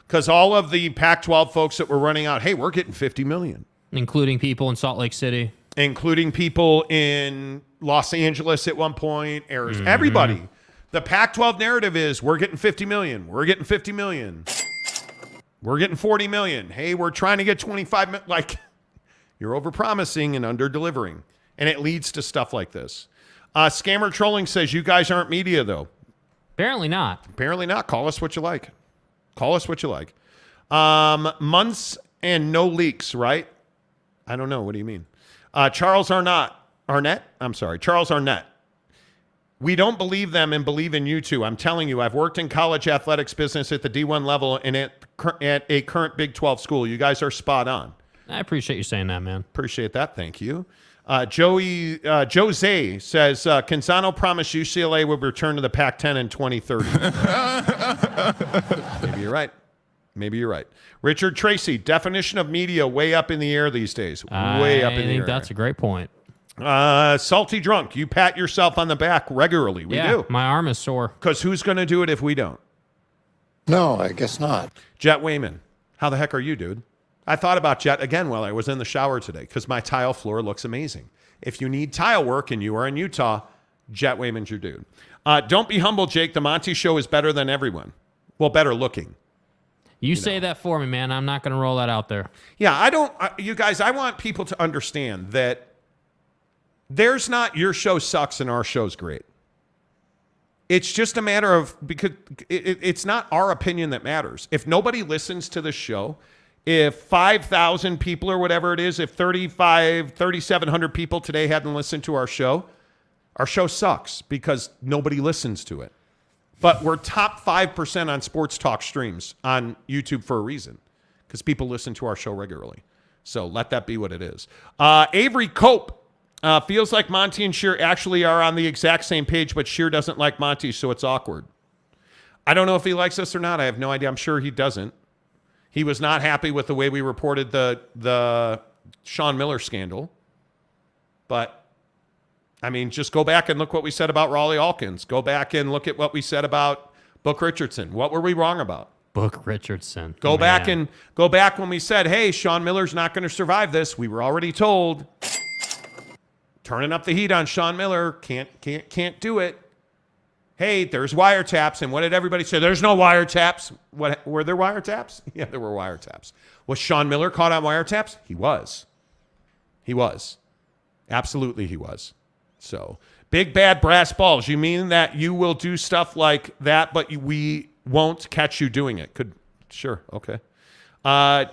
[SPEAKER 2] Because all of the Pac-12 folks that were running out, hey, we're getting $50 million.
[SPEAKER 3] Including people in Salt Lake City.
[SPEAKER 2] Including people in Los Angeles at one point, Arizona, everybody. The Pac-12 narrative is we're getting $50 million. We're getting $50 million. We're getting $40 million. Hey, we're trying to get $25 million. Like, you're overpromising and under-delivering. And it leads to stuff like this. Scammer Trolling says, you guys aren't media, though.
[SPEAKER 3] Apparently not.
[SPEAKER 2] Apparently not. Call us what you like. Call us what you like. Months and no leaks, right? I don't know. What do you mean? Charles Arnett. I'm sorry. Charles Arnett. We don't believe them and believe in you two. I'm telling you, I've worked in college athletics business at the D1 level and at a current Big 12 school. You guys are spot on.
[SPEAKER 3] I appreciate you saying that, man.
[SPEAKER 2] Appreciate that. Thank you. Jose says, Canzano promised UCLA would return to the Pac-10 in 2030. Maybe you're right. Maybe you're right. Richard Tracy, definition of media way up in the air these days. Way up in the air.
[SPEAKER 3] I think that's a great point.
[SPEAKER 2] Salty Drunk, you pat yourself on the back regularly. We do.
[SPEAKER 3] My arm is sore.
[SPEAKER 2] Because who's going to do it if we don't?
[SPEAKER 8] No, I guess not.
[SPEAKER 2] Jet Wayman, how the heck are you, dude? I thought about Jet again while I was in the shower today because my tile floor looks amazing. If you need tile work and you are in Utah, Jet Wayman's your dude. Don't be humble, Jake. The Monty Show is better than everyone. Well, better looking.
[SPEAKER 3] You say that for me, man. I'm not going to roll that out there.
[SPEAKER 2] Yeah, I don't. You guys, I want people to understand that there's not your show sucks and our show's great. It's just a matter of, because it's not our opinion that matters. If nobody listens to the show, if 5,000 people or whatever it is, if 3,700 people today hadn't listened to our show sucks because nobody listens to it. But we're top 5% on sports talk streams on YouTube for a reason, because people listen to our show regularly. So let that be what it is. Avery Cope. Feels like Monty and Sheer actually are on the exact same page, but Sheer doesn't like Monty, so it's awkward. I don't know if he likes us or not. I have no idea. I'm sure he doesn't. He was not happy with the way we reported the Sean Miller scandal. But, I mean, just go back and look what we said about Raleigh Alkins. Go back and look at what we said about Book Richardson. What were we wrong about?
[SPEAKER 3] Book Richardson.
[SPEAKER 2] Go back when we said, hey, Sean Miller's not going to survive this. We were already told. Turning up the heat on Sean Miller. Can't do it. Hey, there's wiretaps. And what did everybody say? There's no wiretaps. What, were there wiretaps? Yeah, there were wiretaps. Was Sean Miller caught on wiretaps? He was. He was. Absolutely he was. So, big bad brass balls. You mean that you will do stuff like that, but we won't catch you doing it? Sure, okay.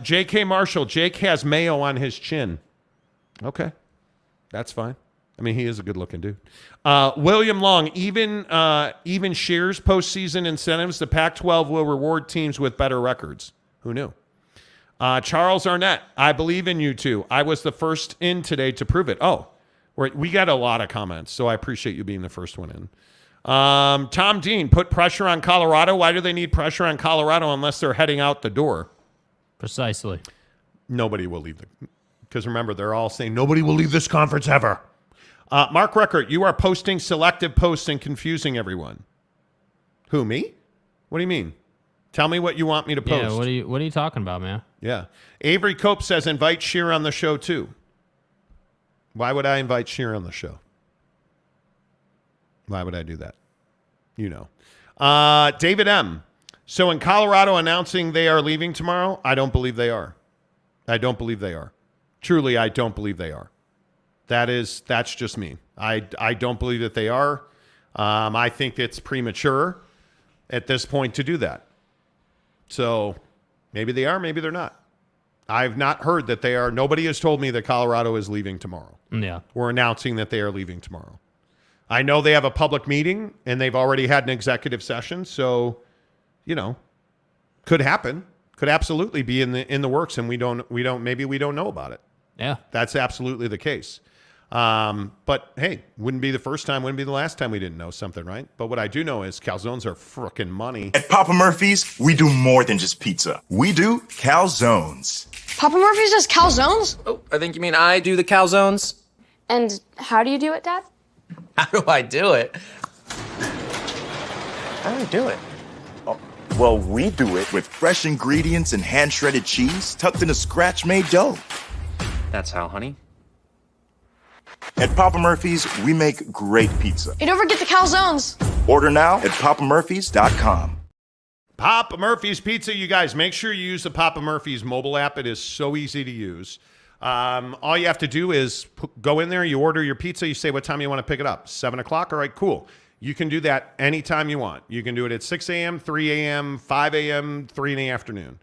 [SPEAKER 2] J.K. Marshall. Jake has mayo on his chin. Okay. That's fine. I mean, he is a good-looking dude. William Long, even Shear's postseason incentives, the Pac-12 will reward teams with better records. Who knew? Charles Arnett, I believe in you two. I was the first in today to prove it. Oh, we got a lot of comments, so I appreciate you being the first one in. Tom Dean, put pressure on Colorado. Why do they need pressure on Colorado unless they're heading out the door?
[SPEAKER 3] Precisely.
[SPEAKER 2] Nobody will leave because remember, they're all saying nobody will leave this conference ever. Mark Reckert, you are posting selective posts and confusing everyone. Who, me? What do you mean? Tell me what you want me to post.
[SPEAKER 3] Yeah, what are you talking about, man?
[SPEAKER 2] Yeah. Avery Cope says invite Sheer on the show too. Why would I invite Sheer on the show? Why would I do that? You know. David M. So in Colorado announcing they are leaving tomorrow, I don't believe they are. I don't believe they are. Truly, I don't believe they are. That's just me. I don't believe that they are. I think it's premature at this point to do that. So maybe they are, maybe they're not. I've not heard that they are. Nobody has told me that Colorado is leaving tomorrow.
[SPEAKER 3] Yeah.
[SPEAKER 2] We're announcing that they are leaving tomorrow. I know they have a public meeting and they've already had an executive session. So, could happen. Could absolutely be in the works, and we don't know about it.
[SPEAKER 3] Yeah,
[SPEAKER 2] that's absolutely the case. But hey, wouldn't be the first time, wouldn't be the last time we didn't know something, right? But what I do know is calzones are frickin' money.
[SPEAKER 12] At Papa Murphy's, we do more than just pizza. We do calzones.
[SPEAKER 13] Papa Murphy's does calzones?
[SPEAKER 14] Oh, I think you mean I do the calzones.
[SPEAKER 13] And how do you do it, Dad?
[SPEAKER 14] How do I do it? How do I do it?
[SPEAKER 12] Well, we do it with fresh ingredients and hand-shredded cheese tucked in a scratch-made dough.
[SPEAKER 14] That's how, honey.
[SPEAKER 12] At Papa Murphy's, we make great pizza.
[SPEAKER 13] Hey, don't forget the calzones.
[SPEAKER 12] Order now at papamurphys.com.
[SPEAKER 2] Papa Murphy's Pizza, you guys, make sure you use the Papa Murphy's mobile app. It is so easy to use. All you have to do is go in there, you order your pizza, you say what time you want to pick it up. 7 o'clock? All right, cool. You can do that anytime you want. You can do it at 6 a.m., 3 a.m., 5 a.m., 3 in the afternoon.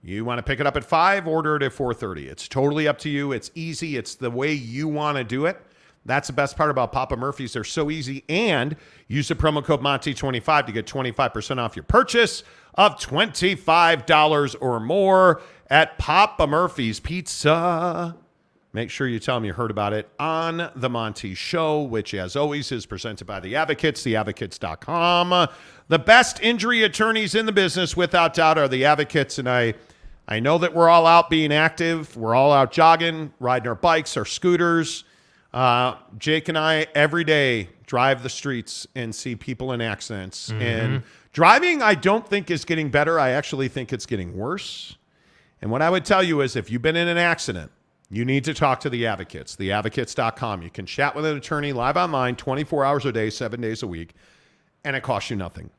[SPEAKER 2] You want to pick it up at 5, order it at 4:30. It's totally up to you. It's easy. It's the way you want to do it. That's the best part about Papa Murphy's. They're so easy. And use the promo code Monty25 to get 25% off your purchase of $25 or more at Papa Murphy's Pizza. Make sure you tell them you heard about it on The Monty Show, which, as always, is presented by The Advocates, theadvocates.com. The best injury attorneys in the business, without doubt, are The Advocates. And I know that we're all out being active. We're all out jogging, riding our bikes, our scooters. Jake and I every day drive the streets and see people in accidents. And driving, I don't think is getting better. I actually think it's getting worse. And what I would tell you is if you've been in an accident, you need to talk to The Advocates, theadvocates.com. You can chat with an attorney live online 24 hours a day, 7 days a week, and it costs you nothing.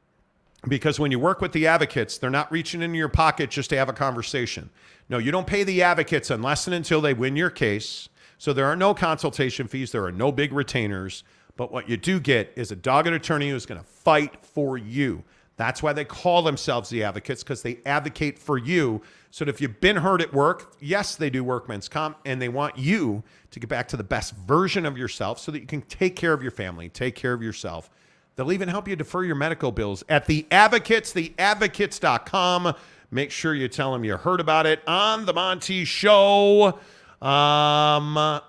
[SPEAKER 2] Because when you work with The Advocates, they're not reaching into your pocket just to have a conversation. No, you don't pay The Advocates unless and until they win your case. So there are no consultation fees. There are no big retainers. But what you do get is a dogged attorney who's going to fight for you. That's why they call themselves The Advocates, because they advocate for you. So that if you've been hurt at work, yes, they do workman's comp, and they want you to get back to the best version of yourself so that you can take care of your family, take care of yourself. They'll even help you defer your medical bills at The Advocates, theadvocates.com. Make sure you tell them you heard about it on The Monty Show. I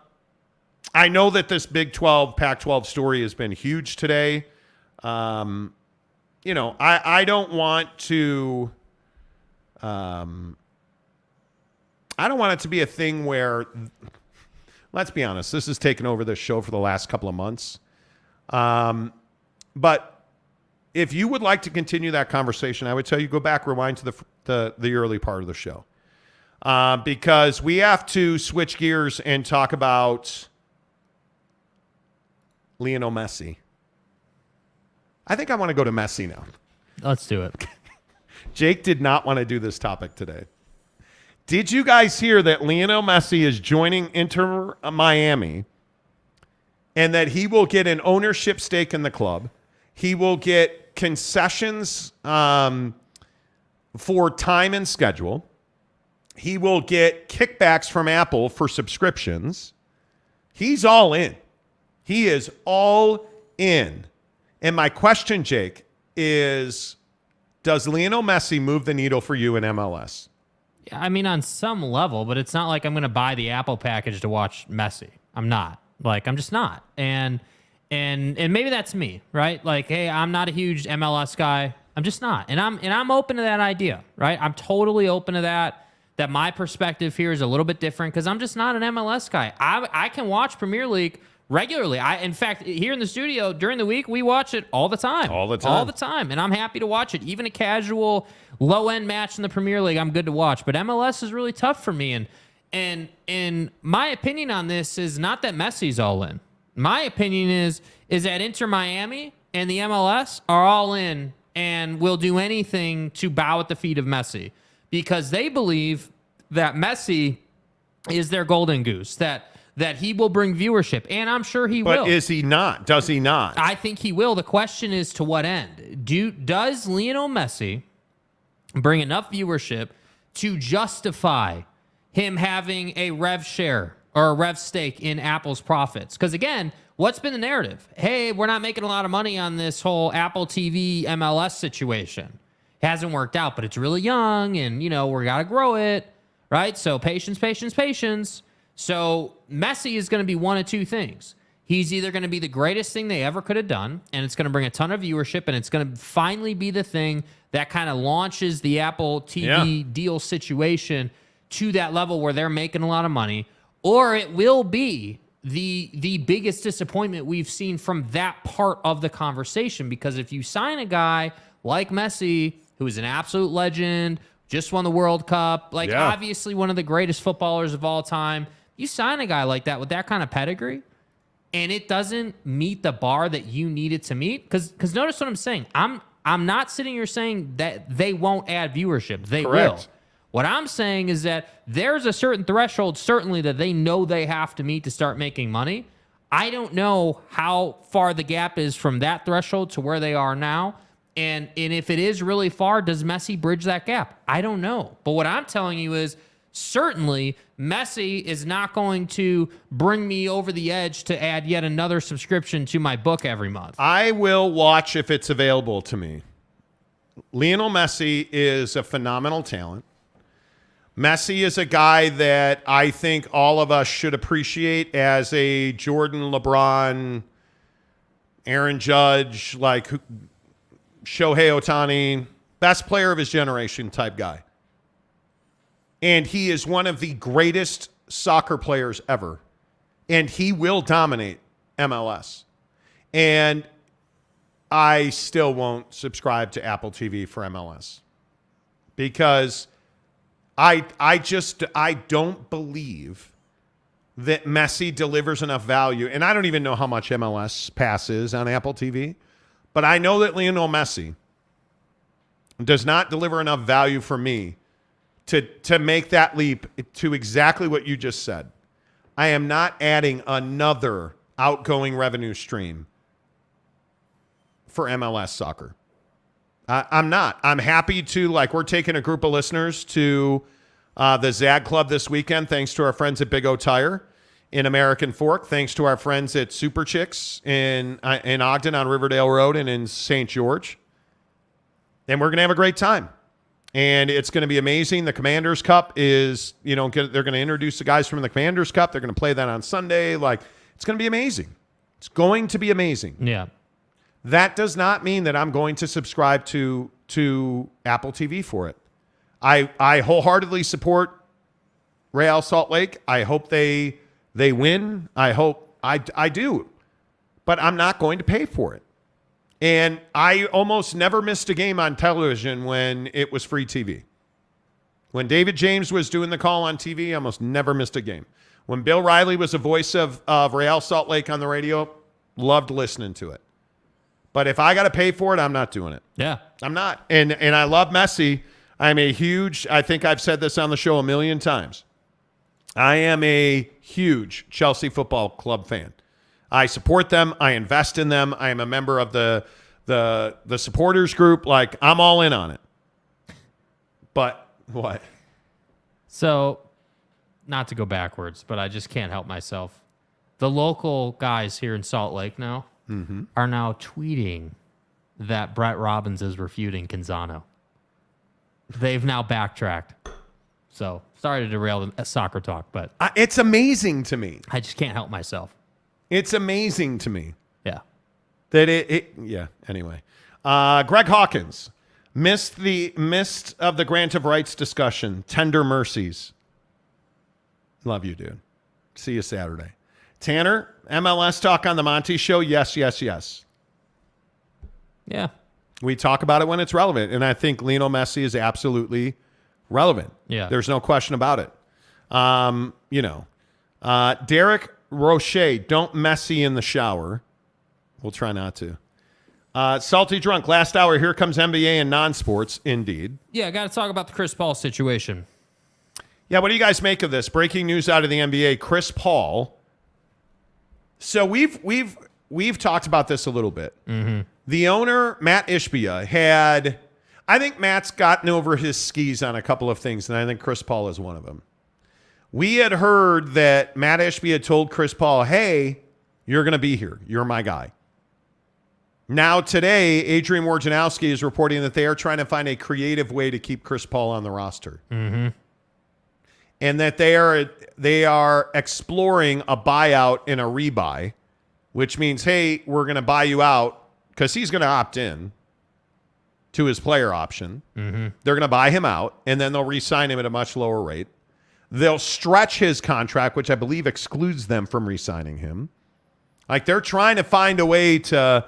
[SPEAKER 2] know that this Big 12, Pac-12 story has been huge today. I don't want to... I don't want it to be a thing where, let's be honest, this has taken over this show for the last couple of months. But if you would like to continue that conversation, I would tell you go back, rewind to the early part of the show. Because we have to switch gears and talk about Lionel Messi. I think I want to go to Messi now.
[SPEAKER 3] Let's do it.
[SPEAKER 2] Jake did not want to do this topic today. Did you guys hear that Lionel Messi is joining Inter Miami and that he will get an ownership stake in the club? He will get concessions for time and schedule. He will get kickbacks from Apple for subscriptions. He's all in. He is all in. And my question, Jake, is does Lionel Messi move the needle for you in MLS?
[SPEAKER 3] Yeah, I mean, on some level, but it's not like I'm going to buy the Apple package to watch Messi. I'm not. I'm just not. And maybe that's me, right? Hey, I'm not a huge MLS guy. I'm just not. And I'm open to that idea, right? I'm totally open to that my perspective here is a little bit different because I'm just not an MLS guy. I can watch Premier League regularly. In fact, here in the studio during the week, we watch it all the time. All the time. And I'm happy to watch it. Even a casual low-end match in the Premier League, I'm good to watch. But MLS is really tough for me. And my opinion on this is not that Messi's all in. My opinion is that Inter Miami and the MLS are all in and will do anything to bow at the feet of Messi because they believe that Messi is their golden goose, that he will bring viewership, and I'm sure he will.
[SPEAKER 2] But is he not? Does he not?
[SPEAKER 3] I think he will. The question is to what end? Does Lionel Messi bring enough viewership to justify him having a rev share or a rev stake in Apple's profits? Because again, what's been the narrative? Hey, we're not making a lot of money on this whole Apple TV MLS situation. It hasn't worked out, but it's really young, and we got to grow it, right? So patience. So Messi is going to be one of two things. He's either going to be the greatest thing they ever could have done, and it's going to bring a ton of viewership, and it's going to finally be the thing that kind of launches the Apple TV deal situation to that level where they're making a lot of money, or it will be the biggest disappointment we've seen from that part of the conversation. Because if you sign a guy like Messi, who is an absolute legend, just won the World Cup, obviously one of the greatest footballers of all time, you sign a guy like that with that kind of pedigree, and it doesn't meet the bar that you need it to meet. Because notice what I'm saying. I'm not sitting here saying that they won't add viewership. They will. What I'm saying is that there's a certain threshold, certainly, that they know they have to meet to start making money. I don't know how far the gap is from that threshold to where they are now. And if it is really far, does Messi bridge that gap? I don't know. But what I'm telling you is certainly Messi is not going to bring me over the edge to add yet another subscription to my book every month.
[SPEAKER 2] I will watch if it's available to me. Lionel Messi is a phenomenal talent. Messi is a guy that I think all of us should appreciate as a Jordan, LeBron, Aaron Judge, like Shohei Ohtani, best player of his generation type guy. And he is one of the greatest soccer players ever. And he will dominate MLS. And I still won't subscribe to Apple TV for MLS. Because I don't believe that Messi delivers enough value. And I don't even know how much MLS Pass is on Apple TV. But I know that Lionel Messi does not deliver enough value for me to make that leap to exactly what you just said. I am not adding another outgoing revenue stream for MLS soccer. I'm not. I'm happy to, like, we're taking a group of listeners to the Zag Club this weekend, thanks to our friends at Big O Tire in American Fork, thanks to our friends at Super Chicks in Ogden on Riverdale Road and in St. George. And we're going to have a great time. And it's going to be amazing. The Commanders Cup is, they're going to introduce the guys from the Commanders Cup. They're going to play that on Sunday. Like, it's going to be amazing. It's going to be amazing.
[SPEAKER 3] Yeah.
[SPEAKER 2] That does not mean that I'm going to subscribe to Apple TV for it. I wholeheartedly support Real Salt Lake. I hope they win. I do. But I'm not going to pay for it. And I almost never missed a game on television when it was free TV. When David James was doing the call on TV, I almost never missed a game. When Bill Riley was the voice of Real Salt Lake on the radio, loved listening to it. But if I got to pay for it, I'm not doing it.
[SPEAKER 3] Yeah.
[SPEAKER 2] I'm not. And I love Messi. I think I've said this on the show a million times. I am a huge Chelsea Football Club fan. I support them. I invest in them. I am a member of the supporters group. Like, I'm all in on it. But what?
[SPEAKER 3] So, not to go backwards, but I just can't help myself. The local guys here in Salt Lake now are now tweeting that Brett Robbins is refuting Canzano. They've now backtracked. So, sorry to derail the soccer talk, but
[SPEAKER 2] it's amazing to me.
[SPEAKER 3] I just can't help myself.
[SPEAKER 2] It's amazing to me.
[SPEAKER 3] Yeah.
[SPEAKER 2] That anyway. Greg Hawkins missed of the grant of rights discussion. Tender mercies. Love you, dude. See you Saturday. Tanner, MLS talk on the Monty Show? Yes.
[SPEAKER 3] Yeah.
[SPEAKER 2] We talk about it when it's relevant, and I think Lionel Messi is absolutely relevant.
[SPEAKER 3] Yeah.
[SPEAKER 2] There's no question about it. Derek Roche, don't Messi in the shower. We'll try not to. Salty Drunk, last hour, here comes NBA and non-sports, indeed.
[SPEAKER 3] Yeah, I got to talk about the Chris Paul situation.
[SPEAKER 2] Yeah, what do you guys make of this? Breaking news out of the NBA, Chris Paul. So we've talked about this a little bit.
[SPEAKER 3] Mm-hmm.
[SPEAKER 2] The owner, Matt Ishbia, I think Matt's gotten over his skis on a couple of things, and I think Chris Paul is one of them. We had heard that Matt Ishbia told Chris Paul, hey, you're going to be here. You're my guy. Now today, Adrian Wojnarowski is reporting that they are trying to find a creative way to keep Chris Paul on the roster.
[SPEAKER 3] Mm-hmm.
[SPEAKER 2] And that they are exploring a buyout and a rebuy, which means, hey, we're going to buy you out because he's going to opt in to his player option.
[SPEAKER 3] Mm-hmm.
[SPEAKER 2] They're going to buy him out, and then they'll re-sign him at a much lower rate. They'll stretch his contract, which I believe excludes them from re-signing him. Like, they're trying to find a way to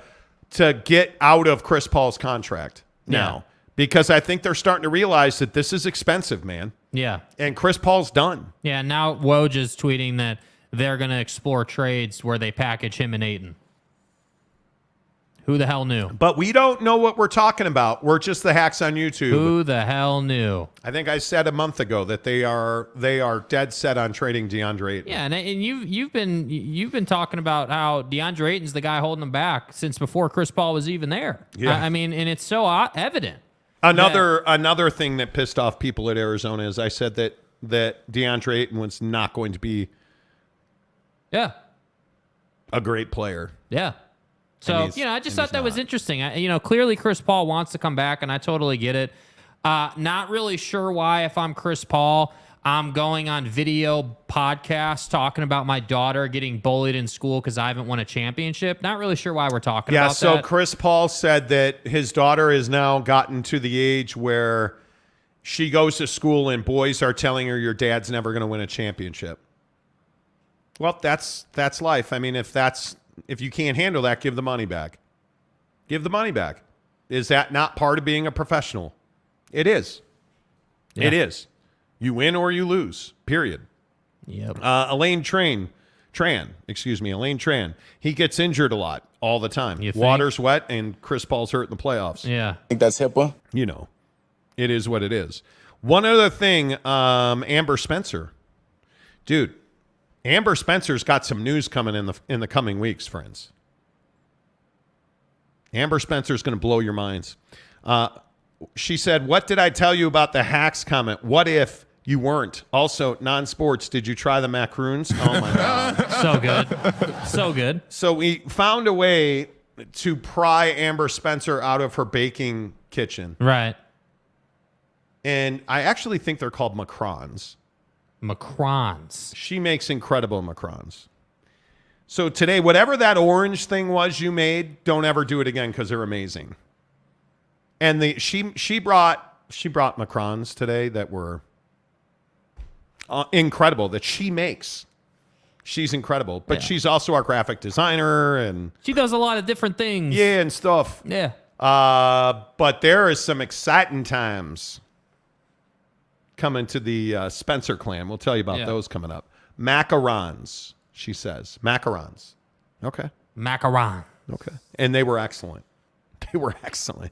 [SPEAKER 2] get out of Chris Paul's contract now. Because I think they're starting to realize that this is expensive, man.
[SPEAKER 3] Yeah.
[SPEAKER 2] And Chris Paul's done.
[SPEAKER 3] Yeah, now Woj is tweeting that they're going to explore trades where they package him and Ayton. Who the hell knew?
[SPEAKER 2] But we don't know what we're talking about. We're just the hacks on YouTube.
[SPEAKER 3] Who the hell knew?
[SPEAKER 2] I think I said a month ago that they are dead set on trading DeAndre Ayton.
[SPEAKER 3] Yeah, and you've been talking about how DeAndre Ayton's the guy holding them back since before Chris Paul was even there.
[SPEAKER 2] Yeah.
[SPEAKER 3] I mean, and it's so evident.
[SPEAKER 2] Another thing that pissed off people at Arizona is I said that that DeAndre Ayton was not going to be a great player.
[SPEAKER 3] Yeah. So, I just thought that was interesting. Clearly Chris Paul wants to come back, and I totally get it. Not really sure why, if I'm Chris Paul, I'm going on video podcasts talking about my daughter getting bullied in school because I haven't won a championship. Not really sure why we're talking about that.
[SPEAKER 2] Yeah, so Chris Paul said that his daughter has now gotten to the age where she goes to school and boys are telling her your dad's never going to win a championship. Well, that's life. I mean, if you can't handle that, give the money back. Give the money back. Is that not part of being a professional? It is. Yeah. It is. You win or you lose, period.
[SPEAKER 3] Yep.
[SPEAKER 2] Elaine Tran. He gets injured a lot all the time. Water's wet and Chris Paul's hurt in the playoffs.
[SPEAKER 3] Yeah.
[SPEAKER 12] I think that's HIPAA.
[SPEAKER 2] It is what it is. One other thing, Amber Spencer. Dude, Amber Spencer's got some news coming in the coming weeks, friends. Amber Spencer's going to blow your minds. She said, "What did I tell you about the hacks comment? What if you weren't? Also, non-sports, did you try the macaroons?" Oh, my God.
[SPEAKER 3] So good. So good.
[SPEAKER 2] So we found a way to pry Amber Spencer out of her baking kitchen.
[SPEAKER 3] Right.
[SPEAKER 2] And I actually think they're called macarons.
[SPEAKER 3] Macarons.
[SPEAKER 2] She makes incredible macarons. So today, whatever that orange thing was you made, don't ever do it again because they're amazing. And she brought macarons today that were incredible, that she makes. She's incredible. But she's also our graphic designer. And
[SPEAKER 3] she does a lot of different things.
[SPEAKER 2] Yeah, and stuff.
[SPEAKER 3] Yeah.
[SPEAKER 2] But there is some exciting times coming to the Spencer clan. We'll tell you about those coming up. Macarons, she says. Macarons. Okay.
[SPEAKER 3] Macaron.
[SPEAKER 2] Okay. And they were excellent. They were excellent.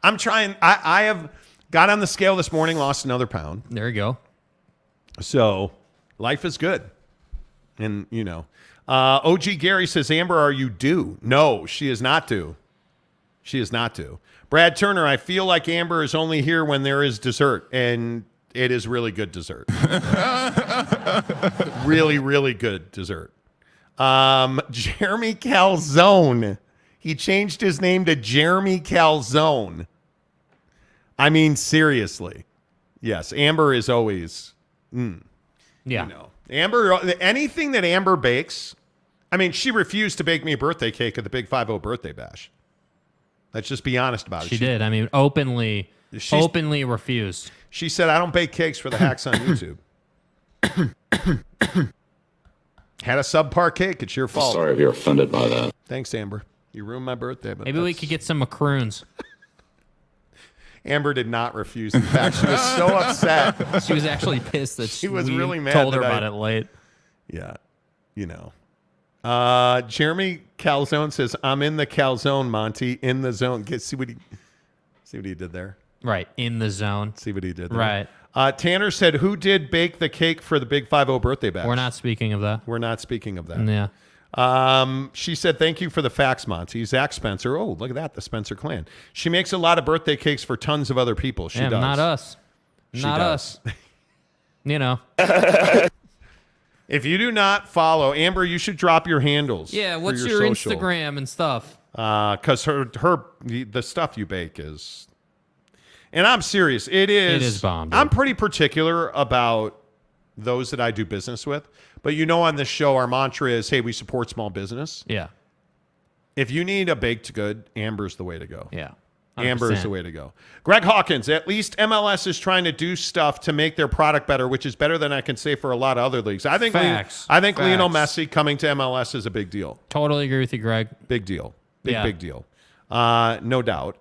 [SPEAKER 2] I'm trying. I have got on the scale this morning, lost another pound.
[SPEAKER 3] There you go. So
[SPEAKER 2] life is good. And, OG Gary says, Amber, are you due? No, she is not due. She is not due. Brad Turner, I feel like Amber is only here when there is dessert. And it is really good dessert. Really, really good dessert. Jeremy Calzone. He changed his name to Jeremy Calzone. I mean, seriously. Yes, Amber is always...
[SPEAKER 3] Yeah.
[SPEAKER 2] Amber, anything that Amber bakes... I mean, she refused to bake me a birthday cake at the Big 5-0 birthday bash. Let's just be honest about it.
[SPEAKER 3] She did. I mean, openly refused.
[SPEAKER 2] She said, I don't bake cakes for the hacks on YouTube. Had a subpar cake. It's your fault.
[SPEAKER 7] Sorry if you're offended by that.
[SPEAKER 2] Thanks, Amber. You ruined my birthday. But
[SPEAKER 3] maybe we could get some macaroons.
[SPEAKER 2] Amber did not refuse. In fact, she was so upset.
[SPEAKER 3] She was actually pissed that
[SPEAKER 2] she was really mad.
[SPEAKER 3] Told her about it late.
[SPEAKER 2] Yeah, Jeremy Calzone says, "I'm in the calzone, Monty. In the zone." See what he did there.
[SPEAKER 3] Right, in the zone.
[SPEAKER 2] See what he did there.
[SPEAKER 3] Right.
[SPEAKER 2] Tanner said, "Who did bake the cake for the Big 5-0 birthday bash?"
[SPEAKER 3] We're not speaking of that.
[SPEAKER 2] We're not speaking of that.
[SPEAKER 3] Yeah.
[SPEAKER 2] She said, "Thank you for the facts, Monty." Zach Spencer. Oh, look at that. The Spencer clan. She makes a lot of birthday cakes for tons of other people. She does.
[SPEAKER 3] Not us. Not us.
[SPEAKER 2] If you do not follow, Amber, you should drop your handles.
[SPEAKER 3] Yeah, what's your
[SPEAKER 2] social.
[SPEAKER 3] Instagram and stuff?
[SPEAKER 2] Because the stuff you bake is... And I'm serious. It is
[SPEAKER 3] bomb. Dude.
[SPEAKER 2] I'm pretty particular about those that I do business with. But on this show, our mantra is, hey, we support small business.
[SPEAKER 3] Yeah.
[SPEAKER 2] If you need a baked good, Amber's the way to go.
[SPEAKER 3] Yeah. 100%.
[SPEAKER 2] Amber is the way to go. Greg Hawkins, at least MLS is trying to do stuff to make their product better, which is better than I can say for a lot of other leagues. I think Lionel Messi coming to MLS is a big deal.
[SPEAKER 3] Totally agree with you, Greg.
[SPEAKER 2] Big deal. Big deal. No doubt.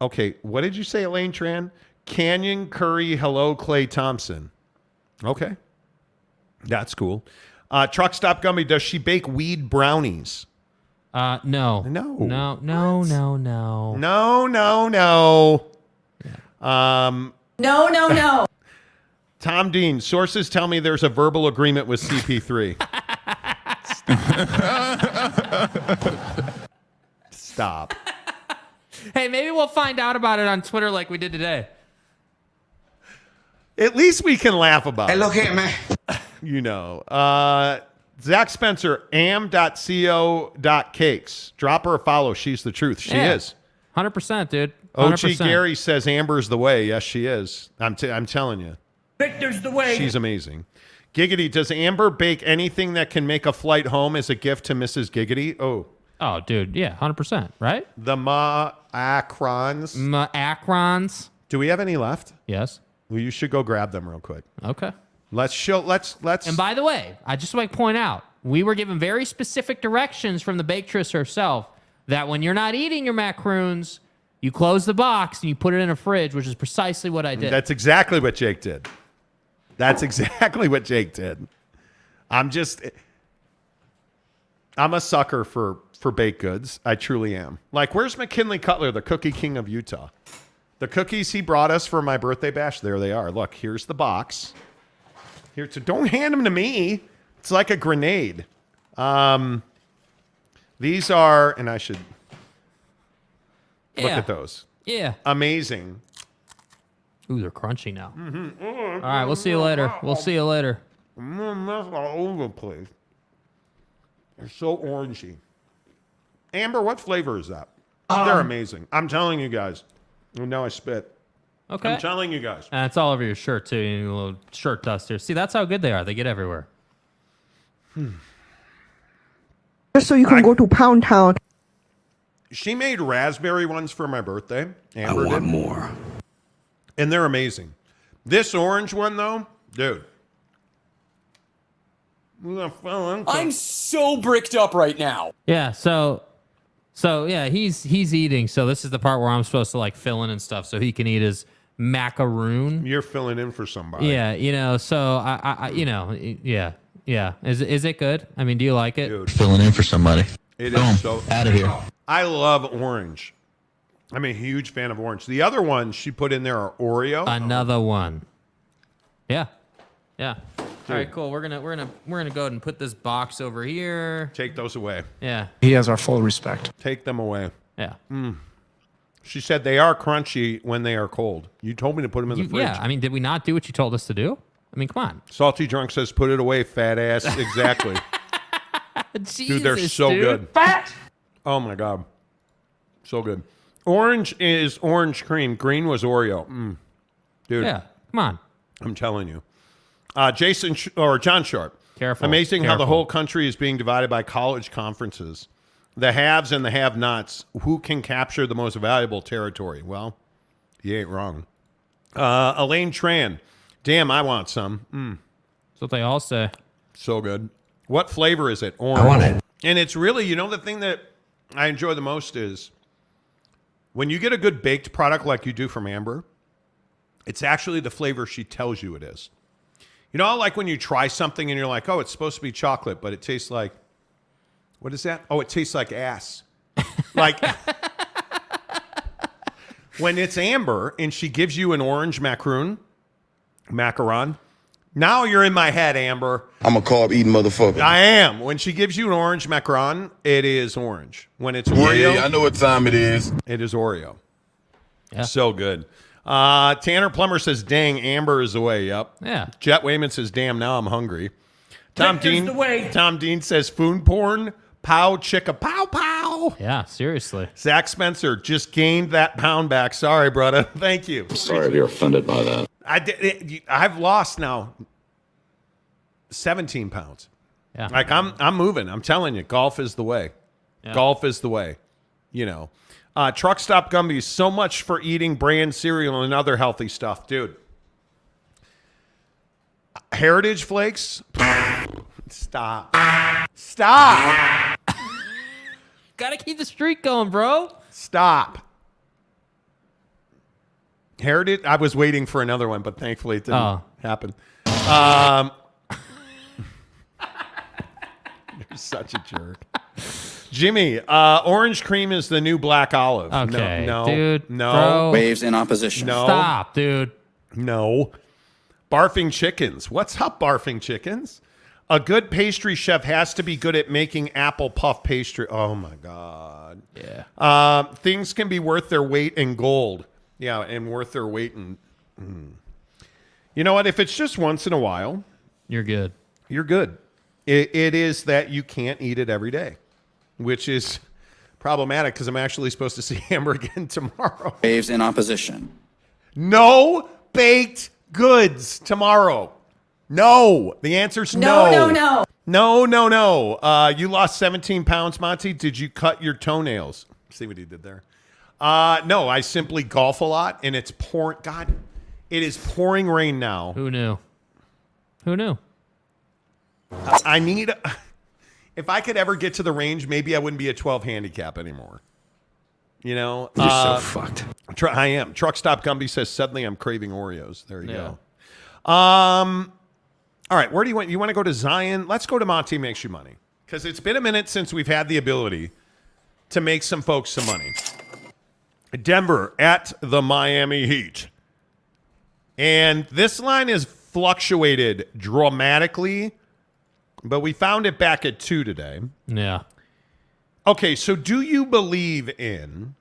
[SPEAKER 2] Okay, what did you say, Elaine Tran? Canyon Curry, hello, Klay Thompson. Okay. That's cool. Truck Stop Gumby, does she bake weed brownies?
[SPEAKER 3] No.
[SPEAKER 2] No.
[SPEAKER 3] No.
[SPEAKER 2] No. Tom Dean, sources tell me there's a verbal agreement with CP3. Stop.
[SPEAKER 3] Hey, maybe we'll find out about it on Twitter like we did today.
[SPEAKER 2] At least we can laugh about it.
[SPEAKER 5] Hey, look here, man.
[SPEAKER 2] You know. Zach Spencer, am.co.cakes. Drop her a follow. She's the truth. She is.
[SPEAKER 3] 100%, dude. 100%.
[SPEAKER 2] OG Gary says Amber's the way. Yes, she is. I'm telling you.
[SPEAKER 6] Victor's the way.
[SPEAKER 2] She's amazing. Giggity, does Amber bake anything that can make a flight home as a gift to Mrs. Giggity?
[SPEAKER 3] Oh, dude. Yeah, 100%, right?
[SPEAKER 2] The macarons.
[SPEAKER 3] Macarons.
[SPEAKER 2] Do we have any left?
[SPEAKER 3] Yes.
[SPEAKER 2] Well, you should go grab them real quick.
[SPEAKER 3] Okay.
[SPEAKER 2] Let's.
[SPEAKER 3] And by the way, I just like to point out, we were given very specific directions from the bakeress herself that when you're not eating your macaroons, you close the box and you put it in a fridge, which is precisely what I did.
[SPEAKER 2] That's exactly what Jake did. I'm a sucker for baked goods. I truly am. Like, where's McKinley Cutler, the cookie king of Utah? The cookies he brought us for my birthday bash, there they are. Look, here's the box. Don't hand them to me. It's like a grenade. These are, and I should look at those.
[SPEAKER 3] Yeah.
[SPEAKER 2] Amazing.
[SPEAKER 3] Ooh, they're crunchy now.
[SPEAKER 2] Mm-hmm.
[SPEAKER 3] All right, we'll see you later.
[SPEAKER 2] I'm all over the place. They're so orangey. Amber, what flavor is that? They're amazing. I'm telling you guys. Now I spit.
[SPEAKER 3] Okay.
[SPEAKER 2] I'm telling you guys.
[SPEAKER 3] And it's all over your shirt, too. You need a little shirt dust here. See, that's how good they are. They get everywhere.
[SPEAKER 15] Just so you can go to Pound Town.
[SPEAKER 2] She made raspberry ones for my birthday. Amber
[SPEAKER 6] I want
[SPEAKER 2] did.
[SPEAKER 6] more.
[SPEAKER 2] And they're amazing. This orange one, though, dude.
[SPEAKER 14] I'm so bricked up right now.
[SPEAKER 3] Yeah, so yeah, he's eating. So this is the part where I'm supposed to like fill in and stuff so he can eat his macaroon.
[SPEAKER 2] You're filling in for somebody.
[SPEAKER 3] Yeah, so I yeah. Is it good? I mean, do you like it?
[SPEAKER 2] Dude.
[SPEAKER 7] Filling in for somebody.
[SPEAKER 2] It is so
[SPEAKER 7] out of here.
[SPEAKER 2] I love orange. I'm a huge fan of orange. The other ones she put in there are Oreo.
[SPEAKER 3] Another one. Yeah. All right, cool. We're gonna go ahead and put this box over here.
[SPEAKER 2] Take those away.
[SPEAKER 3] Yeah.
[SPEAKER 5] He has our full respect.
[SPEAKER 2] Take them away.
[SPEAKER 3] Yeah.
[SPEAKER 2] She said they are crunchy when they are cold. You told me to put them in the fridge.
[SPEAKER 3] Yeah. I mean, did we not do what you told us to do? I mean, come on.
[SPEAKER 2] Salty Drunk says, put it away, fat ass. Exactly. Dude, they're so good.
[SPEAKER 15] Fat!
[SPEAKER 2] Oh, my God. So good. Orange is orange cream. Green was Oreo. Dude.
[SPEAKER 3] Yeah. Come on.
[SPEAKER 2] I'm telling you. John Sharp.
[SPEAKER 3] Careful.
[SPEAKER 2] Amazing how the whole country is being divided by college conferences. The haves and the have-nots. Who can capture the most valuable territory? Well, you ain't wrong. Elaine Tran. Damn, I want some.
[SPEAKER 3] That's what they all say.
[SPEAKER 2] So good. What flavor is it? Orange.
[SPEAKER 6] I want it.
[SPEAKER 2] And it's really, the thing that I enjoy the most is when you get a good baked product like you do from Amber, it's actually the flavor she tells you it is. Like when you try something and you're like, oh, it's supposed to be chocolate, but it tastes like, what is that? Oh, it tastes like ass. Like when it's Amber and she gives you an orange macaron, now you're in my head, Amber.
[SPEAKER 16] I'm a carb-eating motherfucker.
[SPEAKER 2] I am. When she gives you an orange macaron, it is orange. When it's Oreo.
[SPEAKER 16] Yeah, I know what time it is.
[SPEAKER 2] It is Oreo.
[SPEAKER 3] Yeah.
[SPEAKER 2] So good. Tanner Plummer says, dang, Amber is the way. Yep.
[SPEAKER 3] Yeah.
[SPEAKER 2] Jet Wayman says, damn, now I'm hungry. Tom
[SPEAKER 6] Victor's the way.
[SPEAKER 2] Dean says, food porn, pow, chicka, pow, pow.
[SPEAKER 3] Yeah, seriously.
[SPEAKER 2] Zach Spencer just gained that pound back. Sorry, brother. Thank you.
[SPEAKER 7] Sorry if you're offended by that.
[SPEAKER 2] I've lost now 17 pounds.
[SPEAKER 3] Yeah.
[SPEAKER 2] Like I'm moving. I'm telling you, golf is the way.
[SPEAKER 3] Yeah.
[SPEAKER 2] Golf is the way. Truck Stop Gumby, so much for eating brand cereal and other healthy stuff, dude. Heritage Flakes. Stop.
[SPEAKER 3] Gotta keep the streak going, bro.
[SPEAKER 2] Stop. Heritage. I was waiting for another one, but thankfully it didn't happen. You're such a jerk. Jimmy, orange cream is the new black olive.
[SPEAKER 3] Okay,
[SPEAKER 2] no,
[SPEAKER 3] dude.
[SPEAKER 2] no.
[SPEAKER 3] Bro.
[SPEAKER 6] Waves in opposition.
[SPEAKER 2] No.
[SPEAKER 3] Stop, dude.
[SPEAKER 2] No. Barfing chickens. What's up, barfing chickens? A good pastry chef has to be good at making apple puff pastry. Oh, my God.
[SPEAKER 3] Yeah.
[SPEAKER 2] Things can be worth their weight in gold. Yeah, and worth their weight in... You know what? If it's just once in a while,
[SPEAKER 3] you're good.
[SPEAKER 2] You're good. It is that you can't eat it every day, which is problematic because I'm actually supposed to see Amber again tomorrow.
[SPEAKER 6] Waves in opposition.
[SPEAKER 2] No baked goods tomorrow. No. The answer's no. No. You lost 17 pounds, Monty. Did you cut your toenails? See what he did there? No, I simply golf a lot, and it's pouring. God, it is pouring rain now.
[SPEAKER 3] Who knew?
[SPEAKER 2] I need... If I could ever get to the range, maybe I wouldn't be a 12 handicap anymore. You know?
[SPEAKER 6] You're so fucked.
[SPEAKER 2] I am. Truck Stop Gumby says, suddenly I'm craving Oreos. There you go. All right, where do you want? You want to go to Zion? Let's go to Monty Makes You Money. Because it's been a minute since we've had the ability to make some folks some money. Denver at the Miami Heat. And this line has fluctuated dramatically, but we found it back at 2 today.
[SPEAKER 3] Yeah.
[SPEAKER 2] Okay, so do you believe in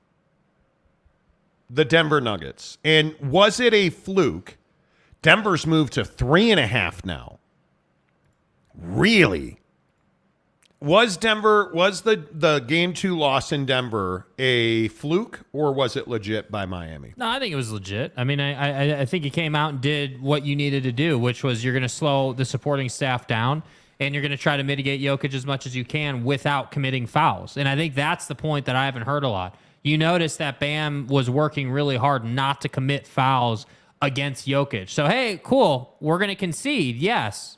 [SPEAKER 2] the Denver Nuggets? And was it a fluke? Denver's moved to 3.5 now. Really? Was the game 2 loss in Denver a fluke, or was it legit by Miami?
[SPEAKER 3] No, I think it was legit. I mean, I think you came out and did what you needed to do, which was you're going to slow the supporting staff down, and you're going to try to mitigate Jokic as much as you can without committing fouls. And I think that's the point that I haven't heard a lot. You notice that Bam was working really hard not to commit fouls against Jokic. So, hey, cool, we're going to concede, yes,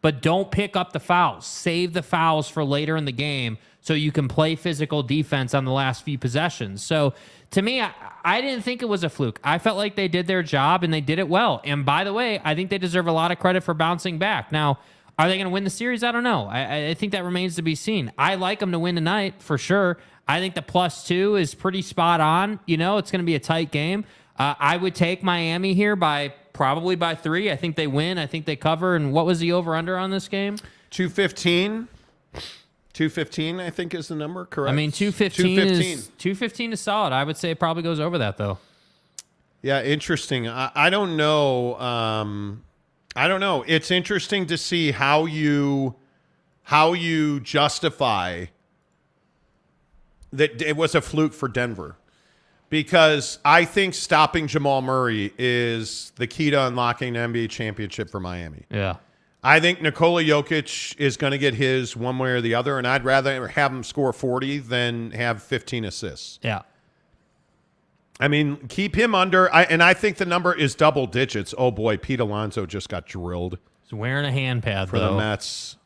[SPEAKER 3] but don't pick up the fouls. Save the fouls for later in the game so you can play physical defense on the last few possessions. So, to me, I didn't think it was a fluke. I felt like they did their job, and they did it well. And by the way, I think they deserve a lot of credit for bouncing back. Now, are they going to win the series? I don't know. I think that remains to be seen. I like them to win tonight, for sure. I think the +2 is pretty spot on. You know, it's going to be a tight game. I would take Miami here probably by 3. I think they win. I think they cover. And what was the over-under on this game?
[SPEAKER 2] 215. 215, I think, is the number, correct?
[SPEAKER 3] I mean, 215 is solid. I would say it probably goes over that, though.
[SPEAKER 2] Yeah, interesting. I don't know. I don't know. It's interesting to see how you justify that it was a fluke for Denver. Because I think stopping Jamal Murray is the key to unlocking an NBA championship for Miami.
[SPEAKER 3] Yeah.
[SPEAKER 2] I think Nikola Jokic is going to get his one way or the other, and I'd rather have him score 40 than have 15 assists.
[SPEAKER 3] Yeah.
[SPEAKER 2] I mean, keep him under, and I think the number is double digits. Oh, boy, Pete Alonso just got drilled.
[SPEAKER 3] He's wearing a hand pad,
[SPEAKER 2] for the Mets.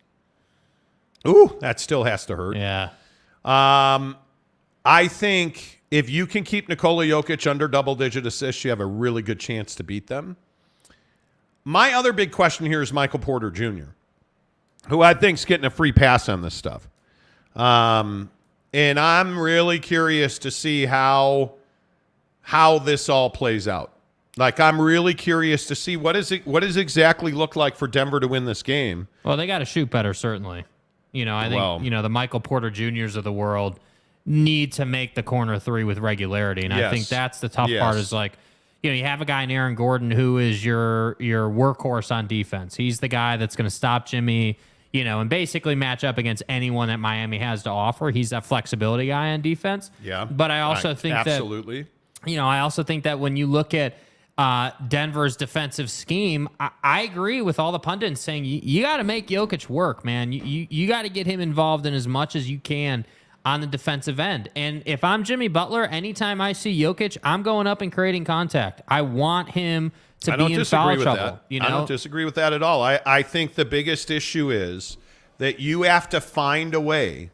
[SPEAKER 2] Ooh, that still has to hurt.
[SPEAKER 3] Yeah.
[SPEAKER 2] I think if you can keep Nikola Jokic under double-digit assists, you have a really good chance to beat them. My other big question here is Michael Porter Jr., who I think is getting a free pass on this stuff. And I'm really curious to see how this all plays out. Like, I'm really curious to see what does exactly look like for Denver to win this game.
[SPEAKER 3] Well, they got to shoot better, certainly. You know, I think, the Michael Porter Jr.'s of the world need to make the corner 3 with regularity. And I think that's the tough part is like, you have a guy in Aaron Gordon who is your workhorse on defense. He's the guy that's going to stop Jimmy, and basically match up against anyone that Miami has to offer. He's that flexibility guy on defense.
[SPEAKER 2] Yeah.
[SPEAKER 3] But I also think
[SPEAKER 2] absolutely.
[SPEAKER 3] I also think that when you look at Denver's defensive scheme, I agree with all the pundits saying you got to make Jokic work, man. You got to get him involved in as much as you can on the defensive end. And if I'm Jimmy Butler, anytime I see Jokic, I'm going up and creating contact. I want him to be in foul trouble.
[SPEAKER 2] I don't disagree with that at all. I think the biggest issue is that you have to find a way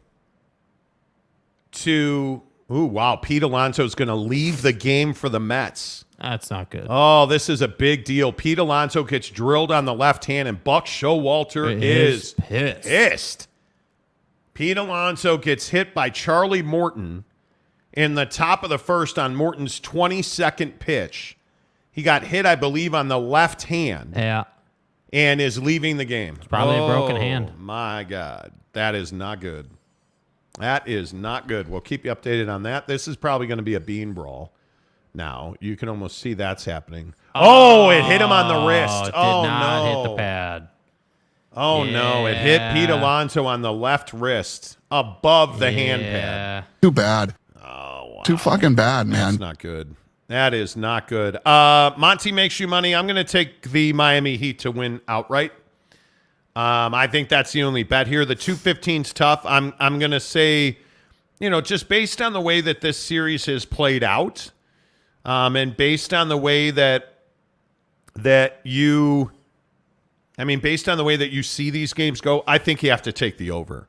[SPEAKER 2] to... Ooh, wow, Pete Alonso is going to leave the game for the Mets.
[SPEAKER 3] That's not good.
[SPEAKER 2] Oh, this is a big deal. Pete Alonso gets drilled on the left hand, and Buck Showalter is pissed. Pete Alonso gets hit by Charlie Morton in the top of the first on Morton's 22nd pitch. He got hit, I believe, on the left hand.
[SPEAKER 3] Yeah.
[SPEAKER 2] And is leaving the game.
[SPEAKER 3] It's probably a broken hand.
[SPEAKER 2] My God. That is not good. That is not good. We'll keep you updated on that. This is probably going to be a bean brawl. now. You can almost see that's happening. Oh, it hit him on the wrist.
[SPEAKER 3] Did
[SPEAKER 2] Oh,
[SPEAKER 3] not
[SPEAKER 2] no.
[SPEAKER 3] hit the pad.
[SPEAKER 2] Oh, no. It hit Pete Alonso on the left wrist above the hand pad.
[SPEAKER 17] Too bad.
[SPEAKER 2] Oh, wow.
[SPEAKER 17] Too fucking bad, man.
[SPEAKER 2] That's not good. That is not good. Monty makes you money. I'm going to take the Miami Heat to win outright. I think that's the only bet here. The 215's tough. I'm going to say, just based on the way that this series has played out, and based on the way that you see these games go, I think you have to take the over.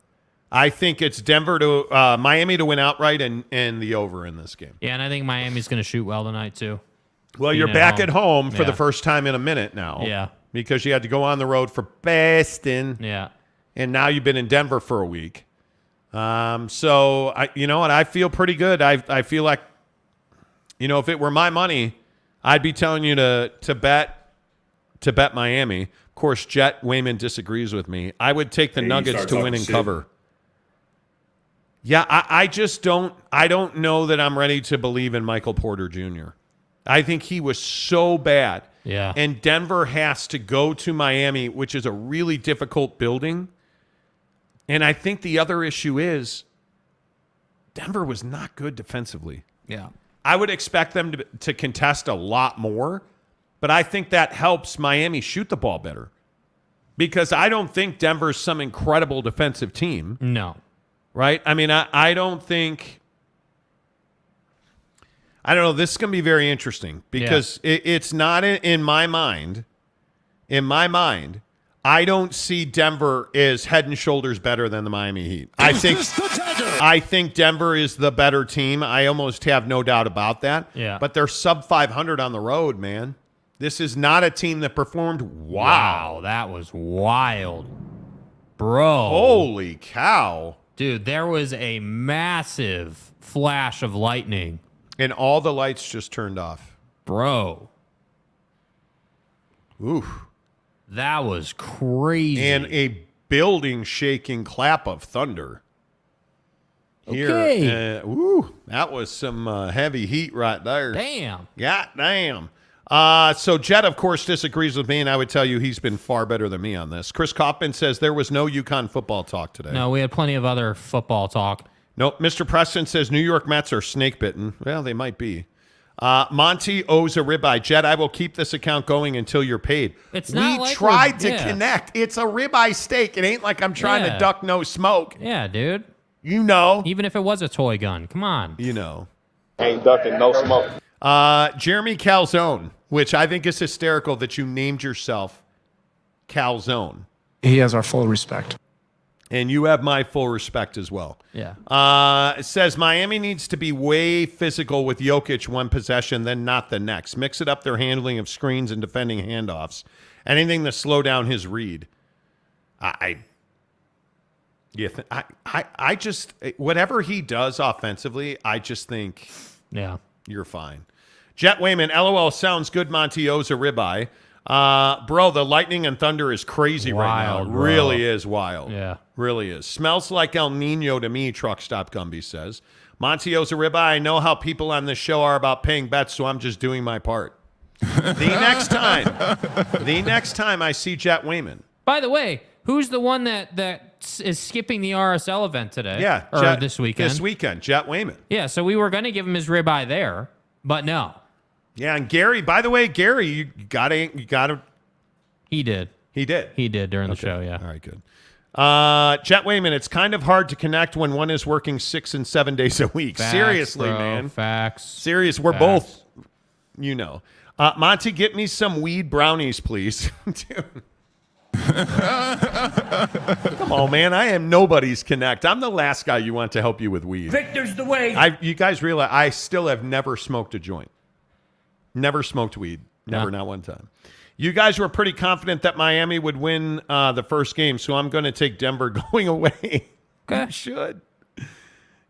[SPEAKER 2] I think it's Miami to win outright and the over in this game.
[SPEAKER 3] Yeah, and I think Miami's going to shoot well tonight, too.
[SPEAKER 2] Well, you're back at home for the first time in a minute now.
[SPEAKER 3] Yeah.
[SPEAKER 2] Because you had to go on the road for Boston.
[SPEAKER 3] Yeah.
[SPEAKER 2] And now you've been in Denver for a week. So, you know what? I feel pretty good. I feel like, if it were my money, I'd be telling you to bet Miami. Of course, Jet Wayman disagrees with me. I would take the Nuggets to win and cover. Yeah, I just don't know that I'm ready to believe in Michael Porter Jr. I think he was so bad.
[SPEAKER 3] Yeah.
[SPEAKER 2] And Denver has to go to Miami, which is a really difficult building. And I think the other issue is Denver was not good defensively.
[SPEAKER 3] Yeah.
[SPEAKER 2] I would expect them to contest a lot more, but I think that helps Miami shoot the ball better. Because I don't think Denver's some incredible defensive team.
[SPEAKER 3] No.
[SPEAKER 2] Right? I mean, I don't think... I don't know. This is going to be very interesting because it's not in my mind. In my mind, I don't see Denver as head and shoulders better than the Miami Heat. I think Denver is the better team. I almost have no doubt about that.
[SPEAKER 3] Yeah.
[SPEAKER 2] But they're sub 500 on the road, man. This is not a team that performed. Wow,
[SPEAKER 3] that was wild, bro.
[SPEAKER 2] Holy cow,
[SPEAKER 3] dude! There was a massive flash of lightning.
[SPEAKER 2] And all the lights just turned off.
[SPEAKER 3] Bro.
[SPEAKER 2] Oof.
[SPEAKER 3] That was crazy.
[SPEAKER 2] And a building-shaking clap of thunder.
[SPEAKER 3] Okay.
[SPEAKER 2] Here. That was some heavy heat right there.
[SPEAKER 3] Damn.
[SPEAKER 2] God damn. So Jet, of course, disagrees with me, and I would tell you he's been far better than me on this. Chris Kaufman says there was no UConn football talk today.
[SPEAKER 3] No, we had plenty of other football talk.
[SPEAKER 2] Nope. Mr. Preston says New York Mets are snake bitten. Well, they might be. Monty owes a ribeye. Jet, I will keep this account going until you're paid.
[SPEAKER 3] It's not
[SPEAKER 2] we
[SPEAKER 3] like
[SPEAKER 2] tried to connect. It's a ribeye steak. It ain't like I'm trying to duck no smoke.
[SPEAKER 3] Yeah, dude.
[SPEAKER 2] You know.
[SPEAKER 3] Even if it was a toy gun. Come on.
[SPEAKER 2] You know.
[SPEAKER 16] Ain't ducking no smoke.
[SPEAKER 2] Jeremy Calzone, which I think is hysterical that you named yourself Calzone.
[SPEAKER 5] He has our full respect.
[SPEAKER 2] And you have my full respect as well.
[SPEAKER 3] Yeah.
[SPEAKER 2] It says Miami needs to be way physical with Jokic one possession, then not the next. Mix it up their handling of screens and defending handoffs. Anything to slow down his read. I just, whatever he does offensively, I just think you're fine. Jet Wayman, LOL, sounds good. Monty owes a ribeye. Bro, the lightning and thunder is crazy right now. It really is wild.
[SPEAKER 3] Yeah.
[SPEAKER 2] Really is. Smells like El Nino to me, Truck Stop Gumby says. Monty owes a ribeye. I know how people on this show are about paying bets, so I'm just doing my part. The next time I see Jet Wayman.
[SPEAKER 3] By the way, who's the one that is skipping the RSL event today?
[SPEAKER 2] Yeah.
[SPEAKER 3] Or this weekend?
[SPEAKER 2] This weekend, Jet Wayman.
[SPEAKER 3] Yeah, so we were going to give him his ribeye there, but no.
[SPEAKER 2] Yeah, and Gary, by the way, Gary, you gotta.
[SPEAKER 3] He did.
[SPEAKER 2] He did.
[SPEAKER 3] He did during the show, yeah.
[SPEAKER 2] All right, good. Jet Wayman, it's kind of hard to connect when one is working 6 and 7 days a week.
[SPEAKER 3] Facts,
[SPEAKER 2] Seriously,
[SPEAKER 3] bro.
[SPEAKER 2] man.
[SPEAKER 3] Facts.
[SPEAKER 2] Serious. We're both, Monty, get me some weed brownies, please. Dude. Come on, man. I am nobody's connect. I'm the last guy you want to help you with weed.
[SPEAKER 18] Victor's the way.
[SPEAKER 2] You guys realize I still have never smoked a joint. Never smoked weed. Never, not one time. You guys were pretty confident that Miami would win the first game, so I'm going to take Denver going away.
[SPEAKER 3] Okay.
[SPEAKER 2] You should.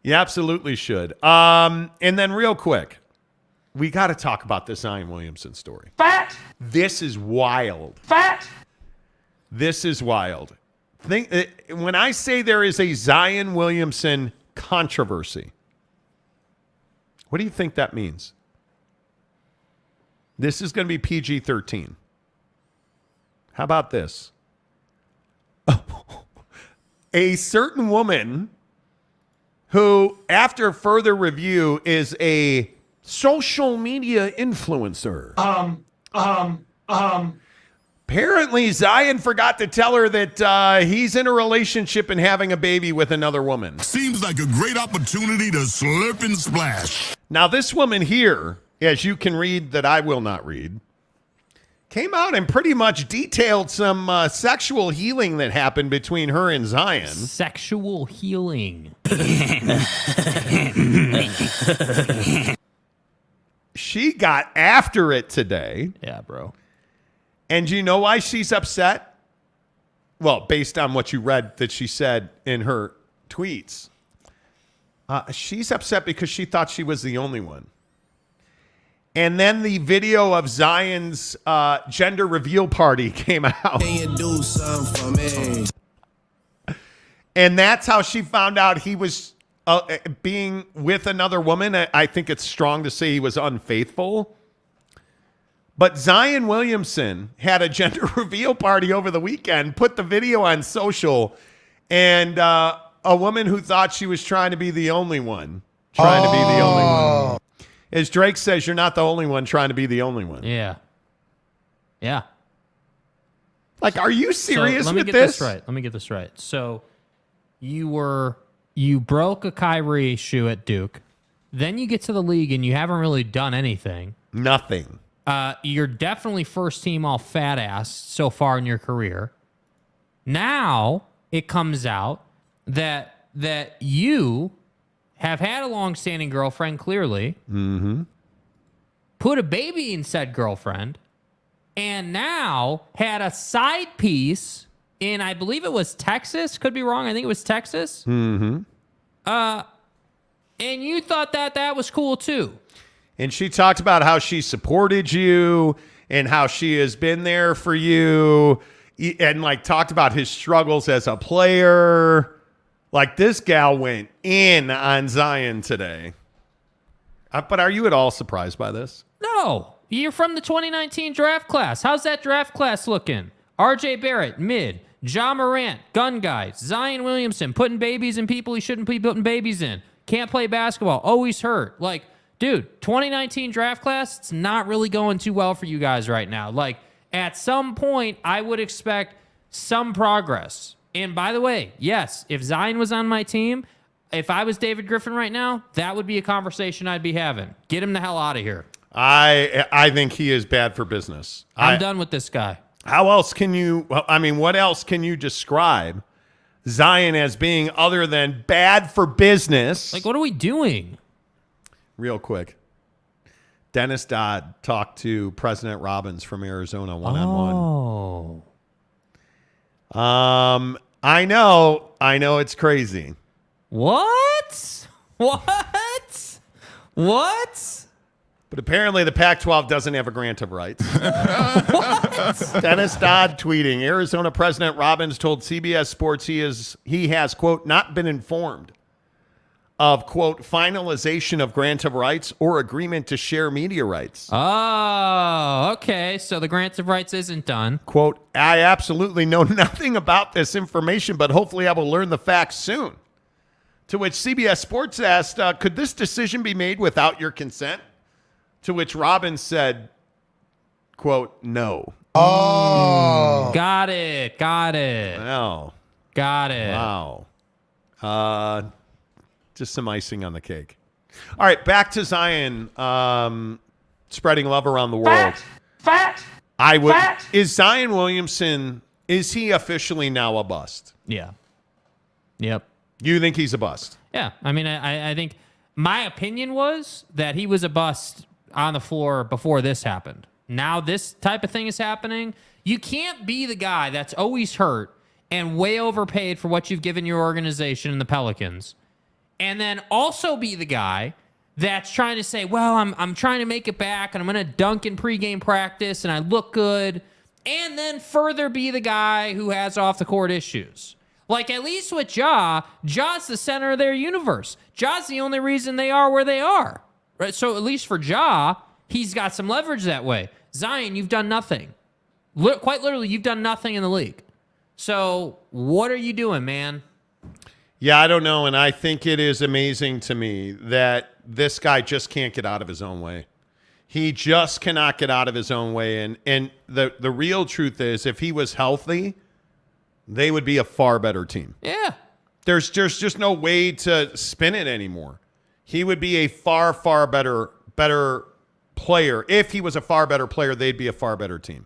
[SPEAKER 2] You absolutely should. And then real quick, we got to talk about this Zion Williamson story.
[SPEAKER 18] Fat.
[SPEAKER 2] This is wild.
[SPEAKER 18] Fat.
[SPEAKER 2] This is wild. When I say there is a Zion Williamson controversy, what do you think that means? This is going to be PG-13. How about this? A certain woman who, after further review, is a social media influencer. Apparently, Zion forgot to tell her that he's in a relationship and having a baby with another woman.
[SPEAKER 17] Seems like a great opportunity to slurp and splash.
[SPEAKER 2] Now, this woman here, as you can read that I will not read, came out and pretty much detailed some sexual healing that happened between her and Zion.
[SPEAKER 3] Sexual healing.
[SPEAKER 2] She got after it today.
[SPEAKER 3] Yeah, bro.
[SPEAKER 2] And do you know why she's upset? Well, based on what you read that she said in her tweets. She's upset because she thought she was the only one. And then the video of Zion's gender reveal party came out.
[SPEAKER 17] Can you do something for me?
[SPEAKER 2] And that's how she found out he was being with another woman. I think it's strong to say he was unfaithful. But Zion Williamson had a gender reveal party over the weekend, put the video on social, and a woman who thought she was trying to be the only one. As Drake says, you're not the only one trying to be the only one.
[SPEAKER 3] Yeah. Yeah.
[SPEAKER 2] Like, are you serious
[SPEAKER 3] let me
[SPEAKER 2] with
[SPEAKER 3] get
[SPEAKER 2] this?
[SPEAKER 3] Let me get this right. So you broke a Kyrie shoe at Duke. Then you get to the league and you haven't really done anything.
[SPEAKER 2] Nothing.
[SPEAKER 3] You're definitely first team all fat ass so far in your career. Now it comes out that you have had a long-standing girlfriend, clearly.
[SPEAKER 2] Mm-hmm.
[SPEAKER 3] Put a baby in said girlfriend, and now had a side piece in, I believe it was Texas. Could be wrong. I think it was Texas.
[SPEAKER 2] Mm-hmm.
[SPEAKER 3] And you thought that was cool too.
[SPEAKER 2] And she talked about how she supported you and how she has been there for you, and like talked about his struggles as a player. Like, this gal went in on Zion today. But are you at all surprised by this?
[SPEAKER 3] No. You're from the 2019 draft class. How's that draft class looking? RJ Barrett, mid. Ja Morant, gun guy. Zion Williamson, putting babies in people he shouldn't be putting babies in. Can't play basketball. Always hurt. Like, dude, 2019 draft class, it's not really going too well for you guys right now. Like, at some point, I would expect some progress. And by the way, yes, if Zion was on my team, if I was David Griffin right now, that would be a conversation I'd be having. Get him the hell out of here.
[SPEAKER 2] I think he is bad for business.
[SPEAKER 3] I'm done with this guy.
[SPEAKER 2] How else can you, what else can you describe Zion as being other than bad for business?
[SPEAKER 3] Like, what are we doing?
[SPEAKER 2] Real quick. Dennis Dodd talked to President Robbins from Arizona one-on-one.
[SPEAKER 3] Oh.
[SPEAKER 2] I know it's crazy.
[SPEAKER 3] What?
[SPEAKER 2] But apparently the Pac-12 doesn't have a grant of rights. Dennis Dodd tweeting, Arizona President Robbins told CBS Sports he has, quote, not been informed of, quote, finalization of grant of rights or agreement to share media rights.
[SPEAKER 3] Oh, okay. So the grant of rights isn't done.
[SPEAKER 2] Quote, I absolutely know nothing about this information, but hopefully I will learn the facts soon. To which CBS Sports asked, could this decision be made without your consent? To which Robbins said, quote, no.
[SPEAKER 3] Oh. Got it.
[SPEAKER 2] Wow.
[SPEAKER 3] Got it.
[SPEAKER 2] Wow. Just some icing on the cake. All right, back to Zion spreading love around the world.
[SPEAKER 9] Fact.
[SPEAKER 2] Is Zion Williamson, is he officially now a bust?
[SPEAKER 3] Yeah. Yep.
[SPEAKER 2] You think he's a bust?
[SPEAKER 3] Yeah. I mean, I think my opinion was that he was a bust on the floor before this happened. Now this type of thing is happening. You can't be the guy that's always hurt and way overpaid for what you've given your organization and the Pelicans, and then also be the guy that's trying to say, well, I'm trying to make it back, and I'm going to dunk in pregame practice, and I look good, and then further be the guy who has off-the-court issues. Like, at least with Ja's the center of their universe. Ja's the only reason they are where they are. Right? So at least for Ja, he's got some leverage that way. Zion, you've done nothing. Quite literally, you've done nothing in the league. So what are you doing, man?
[SPEAKER 2] Yeah, I don't know, and I think it is amazing to me that this guy just can't get out of his own way. He just cannot get out of his own way, and the real truth is, if he was healthy, they would be a far better team.
[SPEAKER 3] Yeah.
[SPEAKER 2] There's just no way to spin it anymore. He would be a far, far better player. If he was a far better player, they'd be a far better team.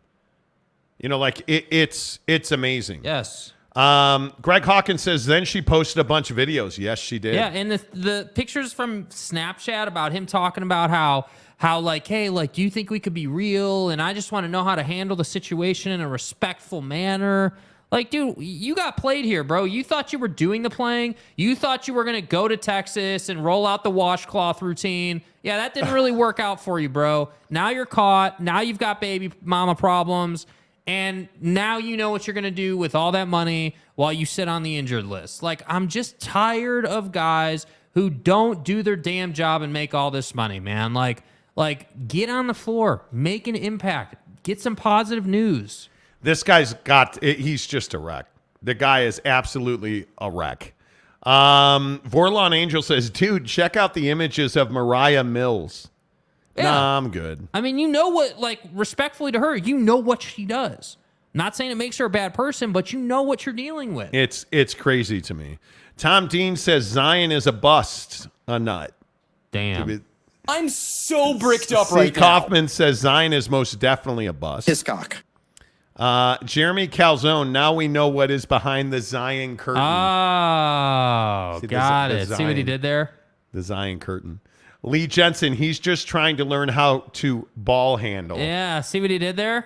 [SPEAKER 2] You know, like it's amazing.
[SPEAKER 3] Yes.
[SPEAKER 2] Greg Hawkins says, then she posted a bunch of videos. Yes, she did.
[SPEAKER 3] Yeah, and the pictures from Snapchat about him talking about how like, hey, like, do you think we could be real? And I just want to know how to handle the situation in a respectful manner. Like, dude, you got played here, bro. You thought you were doing the playing. You thought you were going to go to Texas and roll out the washcloth routine. Yeah, that didn't really work out for you, bro. Now you're caught. Now you've got baby mama problems. And now you know what you're going to do with all that money while you sit on the injured list. Like, I'm just tired of guys who don't do their damn job and make all this money, man. Like get on the floor, make an impact, get some positive news.
[SPEAKER 2] This guy's he's just a wreck. The guy is absolutely a wreck. Vorlon Angel says, dude, check out the images of Mariah Mills. Yeah. Nah, I'm good.
[SPEAKER 3] I mean, you know what, like, respectfully to her, you know what she does. Not saying it makes her a bad person, but you know what you're dealing with.
[SPEAKER 2] It's crazy to me. Tom Dean says Zion is a bust, a nut.
[SPEAKER 3] Damn.
[SPEAKER 14] I'm so bricked up right now.
[SPEAKER 2] Kaufman says Zion is most definitely a bust.
[SPEAKER 6] Hiscock.
[SPEAKER 2] Jeremy Calzone, now we know what is behind the Zion curtain.
[SPEAKER 3] Oh, got it. See what he did there?
[SPEAKER 2] The Zion curtain. Lee Jensen, he's just trying to learn how to ball handle.
[SPEAKER 3] Yeah, see what he did there?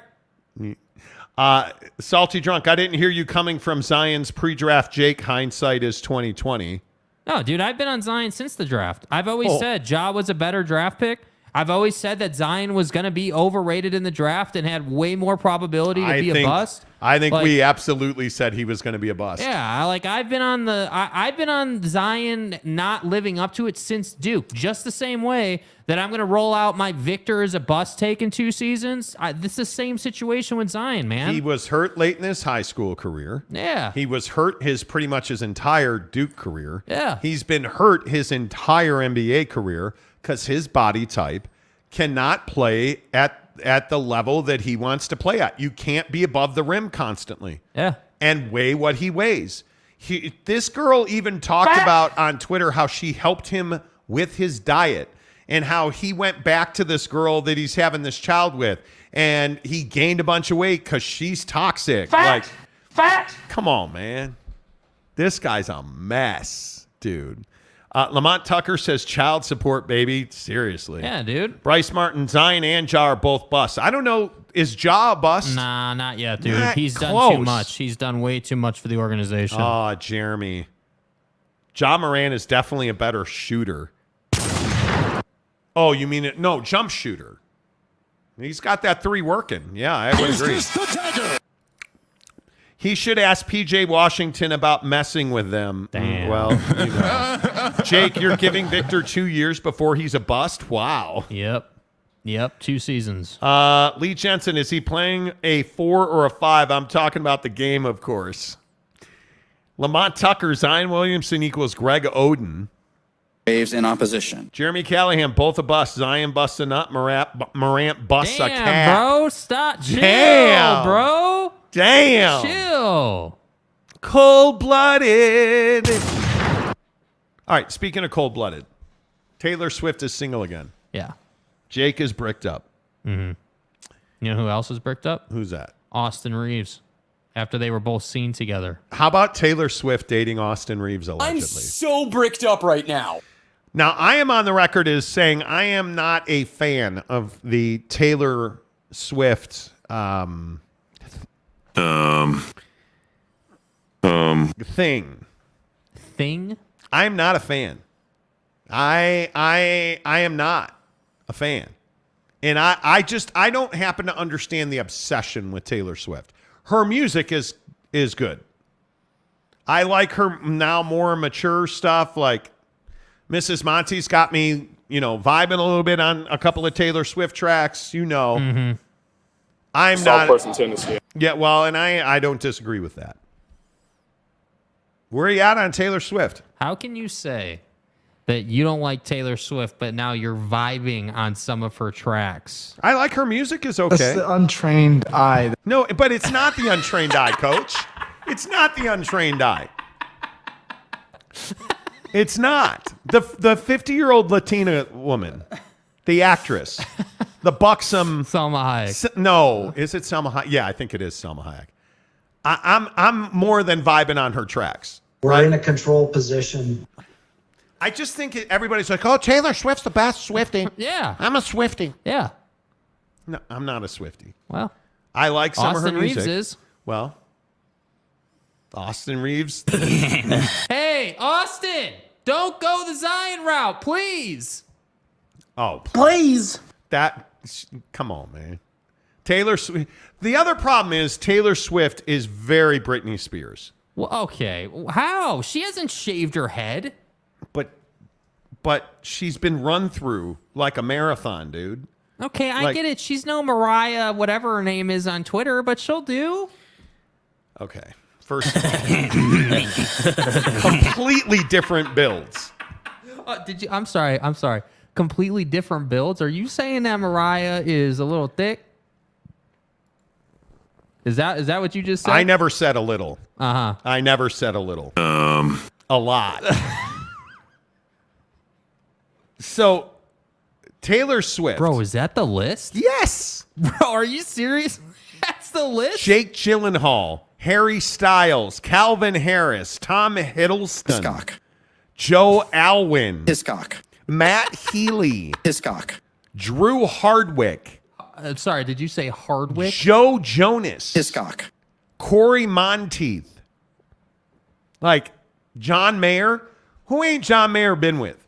[SPEAKER 2] Salty Drunk, I didn't hear you coming from Zion's pre-draft Jake. Hindsight is 2020.
[SPEAKER 3] No, dude, I've been on Zion since the draft. I've always said Ja was a better draft pick. I've always said that Zion was going to be overrated in the draft and had way more probability to be a bust.
[SPEAKER 2] I think we absolutely said he was going to be a bust.
[SPEAKER 3] Yeah, like I've been on Zion not living up to it since Duke. Just the same way that I'm going to roll out my Victor as a bust take in 2 seasons. This is the same situation with Zion, man.
[SPEAKER 2] He was hurt late in his high school career.
[SPEAKER 3] Yeah.
[SPEAKER 2] He was hurt pretty much his entire Duke career.
[SPEAKER 3] Yeah.
[SPEAKER 2] He's been hurt his entire NBA career because his body type cannot play at the level that he wants to play at. You can't be above the rim constantly.
[SPEAKER 3] Yeah.
[SPEAKER 2] And weigh what he weighs. This girl even talked about on Twitter how she helped him with his diet and how he went back to this girl that he's having this child with and he gained a bunch of weight because she's toxic.
[SPEAKER 9] Fact.
[SPEAKER 2] Come on, man. This guy's a mess, dude. Lamont Tucker says child support, baby. Seriously.
[SPEAKER 3] Yeah, dude.
[SPEAKER 2] Bryce Martin, Zion, and Ja are both busts. I don't know. Is Ja a bust?
[SPEAKER 3] Nah, not yet, dude.
[SPEAKER 2] Not
[SPEAKER 3] He's
[SPEAKER 2] close.
[SPEAKER 3] done too much. He's done way too much for the organization.
[SPEAKER 2] Oh, Jeremy. Ja Moran is definitely a better shooter. Oh, you mean it? No, jump shooter. He's got that 3 working. Yeah, I would agree. He should ask PJ Washington about messing with them.
[SPEAKER 3] Damn.
[SPEAKER 2] Well, you know. Jake, you're giving Victor 2 years before he's a bust? Wow.
[SPEAKER 3] Yep, 2 seasons.
[SPEAKER 2] Lee Jensen, is he playing a 4 or a 5? I'm talking about the game, of course. Lamont Tucker, Zion Williamson equals Greg Oden.
[SPEAKER 6] Waves in opposition.
[SPEAKER 2] Jeremy Callahan, both a bust. Zion busts a nut. Morant busts a cat.
[SPEAKER 3] Damn, bro. Stop. Chill,
[SPEAKER 2] Damn.
[SPEAKER 3] bro.
[SPEAKER 2] Damn.
[SPEAKER 3] Chill.
[SPEAKER 2] Cold-blooded. All right, speaking of cold-blooded, Taylor Swift is single again.
[SPEAKER 3] Yeah.
[SPEAKER 2] Jake is bricked up.
[SPEAKER 3] Mm-hmm. You know who else is bricked up?
[SPEAKER 2] Who's that?
[SPEAKER 3] Austin Reeves. After they were both seen together.
[SPEAKER 2] How about Taylor Swift dating Austin Reeves allegedly?
[SPEAKER 14] I'm so bricked up right now.
[SPEAKER 2] Now, I am on the record as saying I am not a fan of the Taylor Swift thing.
[SPEAKER 3] Thing?
[SPEAKER 2] I'm not a fan. I am not a fan. And I don't happen to understand the obsession with Taylor Swift. Her music is good. I like her now more mature stuff like Mrs. Monty's got me, vibing a little bit on a couple of Taylor Swift tracks. I'm not.
[SPEAKER 16] Person Tennessee.
[SPEAKER 2] Yeah, well, and I don't disagree with that. Where are you at on Taylor Swift?
[SPEAKER 3] How can you say that you don't like Taylor Swift, but now you're vibing on some of her tracks?
[SPEAKER 2] I like her music is okay.
[SPEAKER 5] That's the untrained eye.
[SPEAKER 2] No, but it's not the untrained eye, Coach. It's not the untrained eye. It's not. The 50-year-old Latina woman, the actress, the buxom
[SPEAKER 3] Salma Hayek.
[SPEAKER 2] No, is it Salma Hayek? Yeah, I think it is Salma Hayek. I'm more than vibing on her tracks.
[SPEAKER 18] We're in a control position.
[SPEAKER 2] I just think everybody's like, oh, Taylor Swift's the best Swiftie.
[SPEAKER 3] Yeah.
[SPEAKER 2] I'm a Swiftie.
[SPEAKER 3] Yeah.
[SPEAKER 2] No, I'm not a Swiftie.
[SPEAKER 3] Well,
[SPEAKER 2] I like some
[SPEAKER 3] Austin
[SPEAKER 2] of her music.
[SPEAKER 3] Reeves is.
[SPEAKER 2] Well, Austin Reeves.
[SPEAKER 3] Hey, Austin, don't go the Zion route, please.
[SPEAKER 2] Oh,
[SPEAKER 18] Please.
[SPEAKER 2] Come on, man. Taylor Swift. The other problem is Taylor Swift is very Britney Spears.
[SPEAKER 3] Well, okay. How? She hasn't shaved her head.
[SPEAKER 2] But she's been run through like a marathon, dude.
[SPEAKER 3] Okay, I get it. She's no Mariah, whatever her name is on Twitter, but she'll do.
[SPEAKER 2] Okay. First of all, completely different builds.
[SPEAKER 3] I'm sorry. Completely different builds. Are you saying that Mariah is a little thick? Is that what you just said?
[SPEAKER 2] I never said a little.
[SPEAKER 3] Uh-huh.
[SPEAKER 2] I never said a little. A lot. So, Taylor Swift.
[SPEAKER 3] Bro, is that the list?
[SPEAKER 2] Yes.
[SPEAKER 3] Bro, are you serious? That's the list?
[SPEAKER 2] Jake Gyllenhaal, Harry Styles, Calvin Harris, Tom Hiddleston,
[SPEAKER 6] Hiscock.
[SPEAKER 2] Joe Alwyn,
[SPEAKER 6] Hiscock.
[SPEAKER 2] Matt Healy,
[SPEAKER 6] Hiscock.
[SPEAKER 2] Drew Hardwick.
[SPEAKER 3] Sorry, did you say Hardwick?
[SPEAKER 2] Joe Jonas.
[SPEAKER 6] Hiscock.
[SPEAKER 2] Corey Monteith. Like, John Mayer. Who ain't John Mayer been with?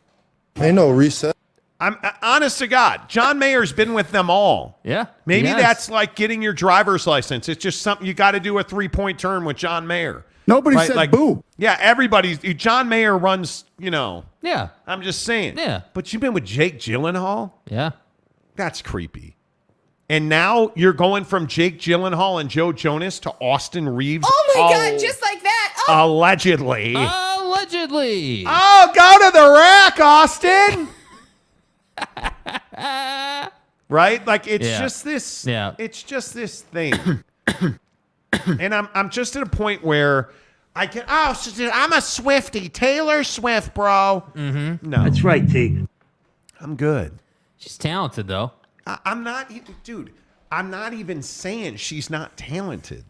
[SPEAKER 8] Ain't no reset.
[SPEAKER 2] I'm honest to God. John Mayer's been with them all.
[SPEAKER 3] Yeah.
[SPEAKER 2] Maybe
[SPEAKER 3] yes.
[SPEAKER 2] that's like getting your driver's license. It's just something you got to do a 3-point turn with John Mayer.
[SPEAKER 5] Nobody
[SPEAKER 2] Right?
[SPEAKER 5] said
[SPEAKER 2] Like,
[SPEAKER 5] boo.
[SPEAKER 2] Yeah, everybody's. John Mayer runs,
[SPEAKER 3] Yeah.
[SPEAKER 2] I'm just saying.
[SPEAKER 3] Yeah.
[SPEAKER 2] But you've been with Jake Gyllenhaal?
[SPEAKER 3] Yeah.
[SPEAKER 2] That's creepy. And now you're going from Jake Gyllenhaal and Joe Jonas to Austin Reeves.
[SPEAKER 19] Oh my God, just like that. Oh.
[SPEAKER 2] Allegedly.
[SPEAKER 3] Allegedly.
[SPEAKER 2] Oh, go to the rack, Austin. Right? Like it's just this.
[SPEAKER 3] Yeah.
[SPEAKER 2] It's just this thing. And I'm just at a point where I can. Oh, I'm a Swiftie, Taylor Swift, bro.
[SPEAKER 3] Mm-hmm.
[SPEAKER 2] No,
[SPEAKER 18] That's right, T.
[SPEAKER 2] I'm good.
[SPEAKER 3] She's talented, though.
[SPEAKER 2] I'm not, dude. I'm not even saying she's not talented.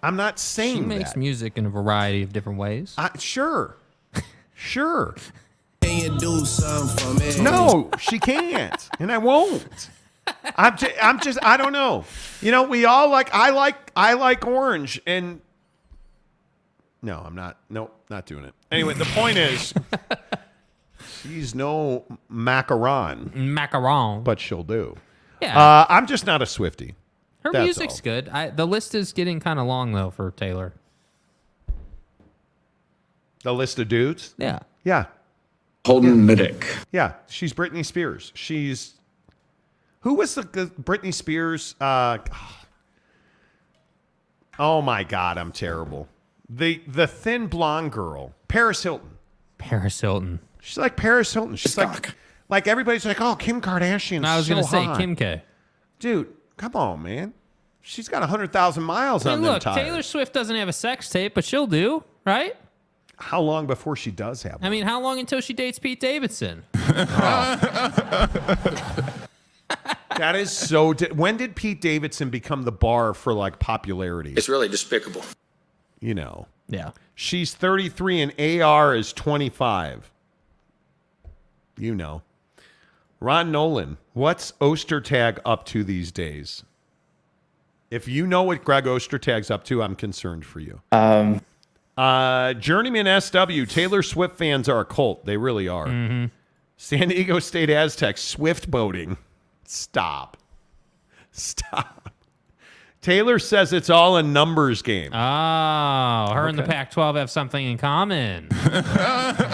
[SPEAKER 2] I'm not saying
[SPEAKER 3] She makes
[SPEAKER 2] that.
[SPEAKER 3] music in a variety of different ways.
[SPEAKER 2] Sure. Sure.
[SPEAKER 20] Can you do something for me?
[SPEAKER 2] No, she can't, and I won't. I don't know. We all I like orange, and no, I'm not. Nope, not doing it. Anyway, the point is, she's no macaron, but she'll do.
[SPEAKER 3] Yeah.
[SPEAKER 2] I'm just not a Swiftie.
[SPEAKER 3] Her
[SPEAKER 2] That's
[SPEAKER 3] music's
[SPEAKER 2] all.
[SPEAKER 3] good. The list is getting kind of long, though, for Taylor.
[SPEAKER 2] The list of dudes?
[SPEAKER 3] Yeah.
[SPEAKER 2] Yeah.
[SPEAKER 7] Holden Middick.
[SPEAKER 2] Yeah. She's Britney Spears. Who was the Britney Spears? Oh my God, I'm terrible. The thin blonde girl, Paris Hilton.
[SPEAKER 3] Paris Hilton.
[SPEAKER 2] She's like Paris Hilton. She's like everybody's like, oh, Kim Kardashian's
[SPEAKER 3] I was
[SPEAKER 2] so
[SPEAKER 3] going to say
[SPEAKER 2] hot.
[SPEAKER 3] Kim K.
[SPEAKER 2] Dude, come on, man. She's got 100,000 miles on them
[SPEAKER 3] Look,
[SPEAKER 2] tires.
[SPEAKER 3] Taylor Swift doesn't have a sex tape, but she'll do, right?
[SPEAKER 2] How long before she does have one?
[SPEAKER 3] I mean, how long until she dates Pete Davidson?
[SPEAKER 2] That is so... when did Pete Davidson become the bar for, popularity?
[SPEAKER 6] It's really despicable.
[SPEAKER 3] Yeah.
[SPEAKER 2] She's 33 and AR is 25. Ron Nolan, what's Ostertag up to these days? If you know what Greg Ostertag's up to, I'm concerned for you. Journeyman SW, Taylor Swift fans are a cult. They really are.
[SPEAKER 3] Mm-hmm.
[SPEAKER 2] San Diego State Aztecs, Swift boating. Stop. Taylor says it's all a numbers game.
[SPEAKER 3] Oh, her and the Pac-12 have something in common.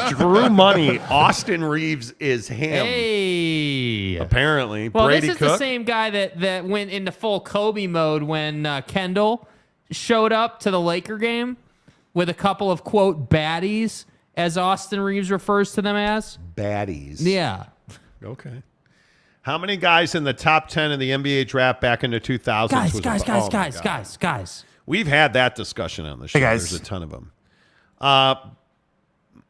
[SPEAKER 2] Drew Money, Austin Reeves is him.
[SPEAKER 3] Hey.
[SPEAKER 2] Apparently.
[SPEAKER 3] Well,
[SPEAKER 2] Brady
[SPEAKER 3] this is
[SPEAKER 2] Cook.
[SPEAKER 3] the same guy that went into full Kobe mode when Kendall showed up to the Laker game with a couple of, quote, baddies, as Austin Reeves refers to them as.
[SPEAKER 2] Baddies.
[SPEAKER 3] Yeah.
[SPEAKER 2] Okay. How many guys in the top 10 in the NBA draft back in the 2000s?
[SPEAKER 3] Guys.
[SPEAKER 2] We've had that discussion on the show.
[SPEAKER 5] Hey, guys.
[SPEAKER 2] There's a ton of them.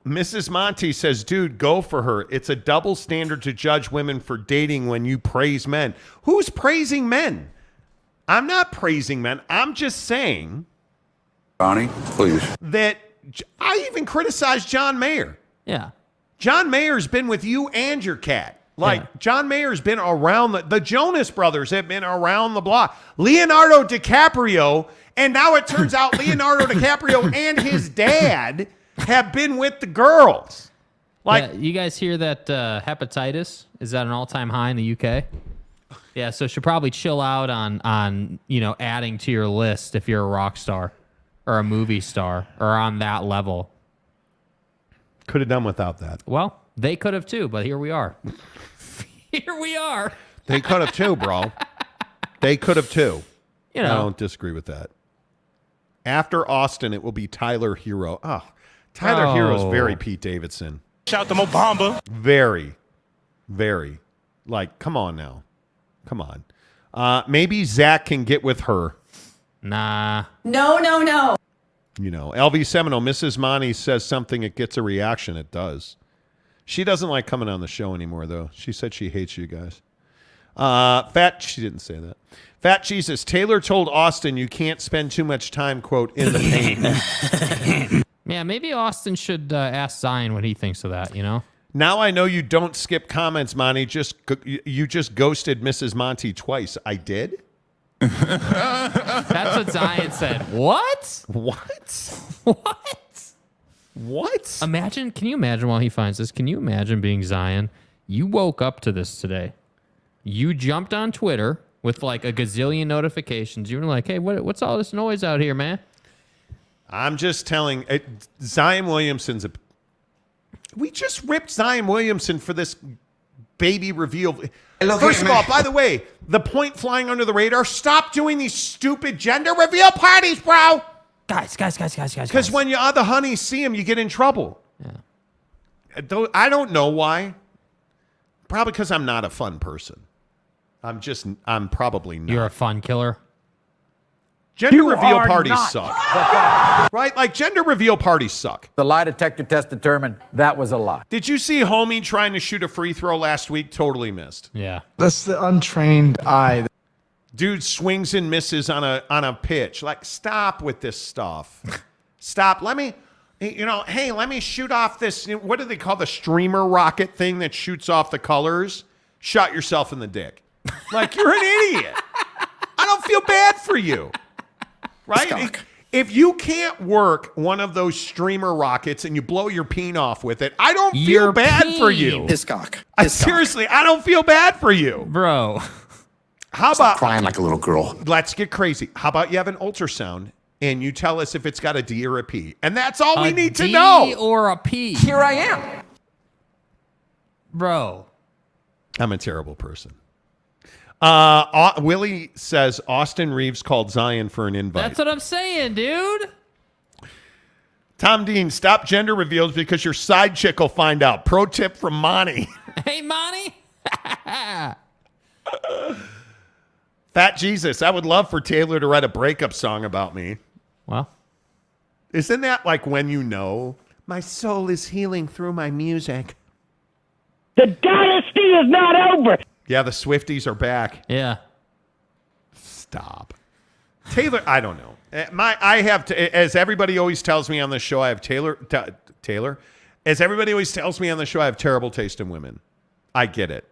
[SPEAKER 2] Mrs. Monty says, dude, go for her. It's a double standard to judge women for dating when you praise men. Who's praising men? I'm not praising men. I'm just saying,
[SPEAKER 7] Bonnie, please.
[SPEAKER 2] that I even criticized John Mayer.
[SPEAKER 3] Yeah.
[SPEAKER 2] John Mayer's been with you and your cat. John Mayer's been around the Jonas Brothers have been around the block. Leonardo DiCaprio, and now it turns out Leonardo DiCaprio and his dad have been with the girls.
[SPEAKER 3] You guys hear that hepatitis is at an all-time high in the UK? Yeah, so should probably chill out on adding to your list if you're a rock star or a movie star or on that level.
[SPEAKER 2] Could have done without that.
[SPEAKER 3] Well, they could have too, but here we are. Here we are.
[SPEAKER 2] They could have too, bro. They could have too.
[SPEAKER 3] You know.
[SPEAKER 2] I don't disagree with that. After Austin, it will be Tyler Hero. Oh, Tyler Hero's very Pete Davidson.
[SPEAKER 5] Shout out to Mo Bamba.
[SPEAKER 2] Very, very. Come on now. Come on. Maybe Zach can get with her.
[SPEAKER 3] Nah.
[SPEAKER 19] No.
[SPEAKER 2] LV Seminole, Mrs. Monty says something, it gets a reaction. It does. She doesn't like coming on the show anymore, though. She said she hates you guys. She didn't say that. Fat Jesus, Taylor told Austin you can't spend too much time, quote, in the paint.
[SPEAKER 3] Yeah, maybe Austin should ask Zion what he thinks of that,
[SPEAKER 2] Now I know you don't skip comments, Monty. You just ghosted Mrs. Monty twice. I did?
[SPEAKER 3] That's what Zion said. What?
[SPEAKER 2] What?
[SPEAKER 3] Can you imagine while he finds this, can you imagine being Zion? You woke up to this today. You jumped on Twitter with a gazillion notifications. You were like, hey, what's all this noise out here, man?
[SPEAKER 2] I'm just telling Zion Williamson's we just ripped Zion Williamson for this baby reveal. First of all, by the way, the point flying under the radar, stop doing these stupid gender reveal parties, bro.
[SPEAKER 3] Guys.
[SPEAKER 2] Because when you other honeys see him, you get in trouble.
[SPEAKER 3] Yeah.
[SPEAKER 2] I don't know why. Probably because I'm not a fun person. I'm probably not.
[SPEAKER 3] You're a fun killer.
[SPEAKER 2] Gender reveal parties suck. Right? Gender reveal parties suck.
[SPEAKER 6] The lie detector test determined that was a lie.
[SPEAKER 2] Did you see Homie trying to shoot a free throw last week? Totally missed.
[SPEAKER 3] Yeah.
[SPEAKER 5] That's the untrained eye.
[SPEAKER 2] Dude swings and misses on a pitch. Stop with this stuff. Stop. Let me shoot off this. What do they call the streamer rocket thing that shoots off the colors? Shot yourself in the dick. You're an idiot. I don't feel bad for you. Right? If you can't work one of those streamer rockets and you blow your peen off with it, I don't feel bad for you.
[SPEAKER 6] His cock.
[SPEAKER 2] Seriously, I don't feel bad for you.
[SPEAKER 3] Bro.
[SPEAKER 2] How about
[SPEAKER 8] crying like a little girl?
[SPEAKER 2] Let's get crazy. How about you have an ultrasound and you tell us if it's got a D or a P? And that's all we need to know.
[SPEAKER 3] A D or a P.
[SPEAKER 19] Here I am.
[SPEAKER 3] Bro.
[SPEAKER 2] I'm a terrible person. Willie says Austin Reeves called Zion for an invite.
[SPEAKER 3] That's what I'm saying, dude.
[SPEAKER 2] Tom Dean, stop gender reveals because your side chick will find out. Pro tip from Monty.
[SPEAKER 3] Hey, Monty.
[SPEAKER 2] Fat Jesus, I would love for Taylor to write a breakup song about me.
[SPEAKER 3] Well,
[SPEAKER 2] isn't that when you know my soul is healing through my music?
[SPEAKER 9] The dynasty is not over.
[SPEAKER 2] Yeah, the Swifties are back.
[SPEAKER 3] Yeah.
[SPEAKER 2] Stop. Taylor, I don't know. I have to, as everybody always tells me on the show, I have Taylor. As everybody always tells me on the show, I have terrible taste in women. I get it.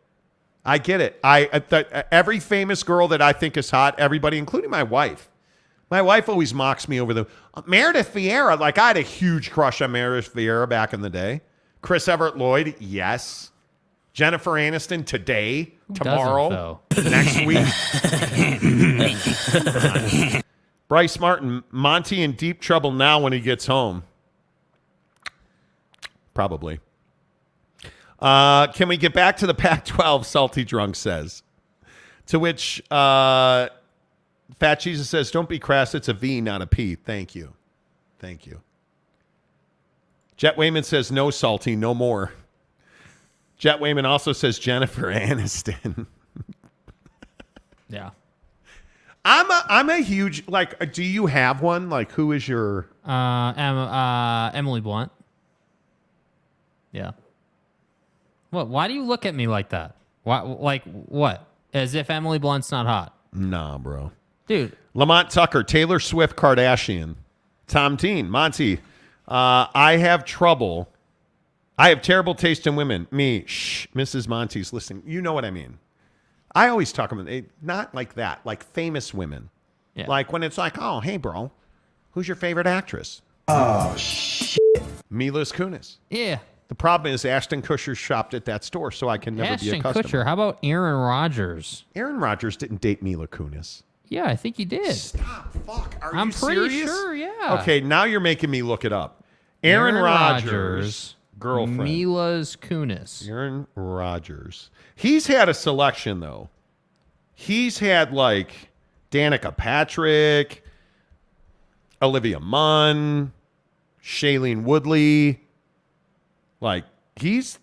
[SPEAKER 2] Every famous girl that I think is hot, everybody, including my wife. My wife always mocks me over the Meredith Vieira. I had a huge crush on Meredith Vieira back in the day. Chris Everett Lloyd, yes. Jennifer Aniston today,
[SPEAKER 3] Who
[SPEAKER 2] tomorrow, next week. Bryce Martin, Monty in deep trouble now when he gets home. Probably. Can we get back to the Pac-12? Salty Drunk says. To which Fat Jesus says, don't be crass. It's a V, not a P. Thank you. Thank you. Jet Wayman says, no, Salty, no more. Jet Wayman also says Jennifer Aniston.
[SPEAKER 3] Yeah.
[SPEAKER 2] I'm a huge, like, do you have one? Like, who is your...
[SPEAKER 3] Emily Blunt. Yeah. What? Why do you look at me like that? Why? Like, what? As if Emily Blunt's not hot.
[SPEAKER 2] Nah, bro.
[SPEAKER 3] Dude.
[SPEAKER 2] Lamont Tucker, Taylor Swift Kardashian. Tom Teen, Monty, I have trouble. I have terrible taste in women. Me, shh, Mrs. Monty's listening. You know what I mean. I always talk about not like that, like famous women.
[SPEAKER 3] Yeah.
[SPEAKER 2] Like when it's like, oh, hey, bro, who's your favorite actress?
[SPEAKER 18] Oh, shit.
[SPEAKER 2] Mila Kunis.
[SPEAKER 3] Yeah.
[SPEAKER 2] The problem is Ashton Kutcher shopped at that store, so I can never be a customer.
[SPEAKER 3] Kutcher. How about Aaron Rodgers?
[SPEAKER 2] Aaron Rodgers didn't date Mila Kunis.
[SPEAKER 3] Yeah, I think he did.
[SPEAKER 2] Stop. Fuck.
[SPEAKER 3] I'm
[SPEAKER 2] you
[SPEAKER 3] pretty
[SPEAKER 2] serious?
[SPEAKER 3] sure, yeah.
[SPEAKER 2] Okay, now you're making me look it up. Aaron Rodgers' girlfriend.
[SPEAKER 3] Mila's Kunis.
[SPEAKER 2] Aaron Rodgers. He's had a selection, though. He's had, like, Danica Patrick, Olivia Munn, Shailene Woodley. Like, he's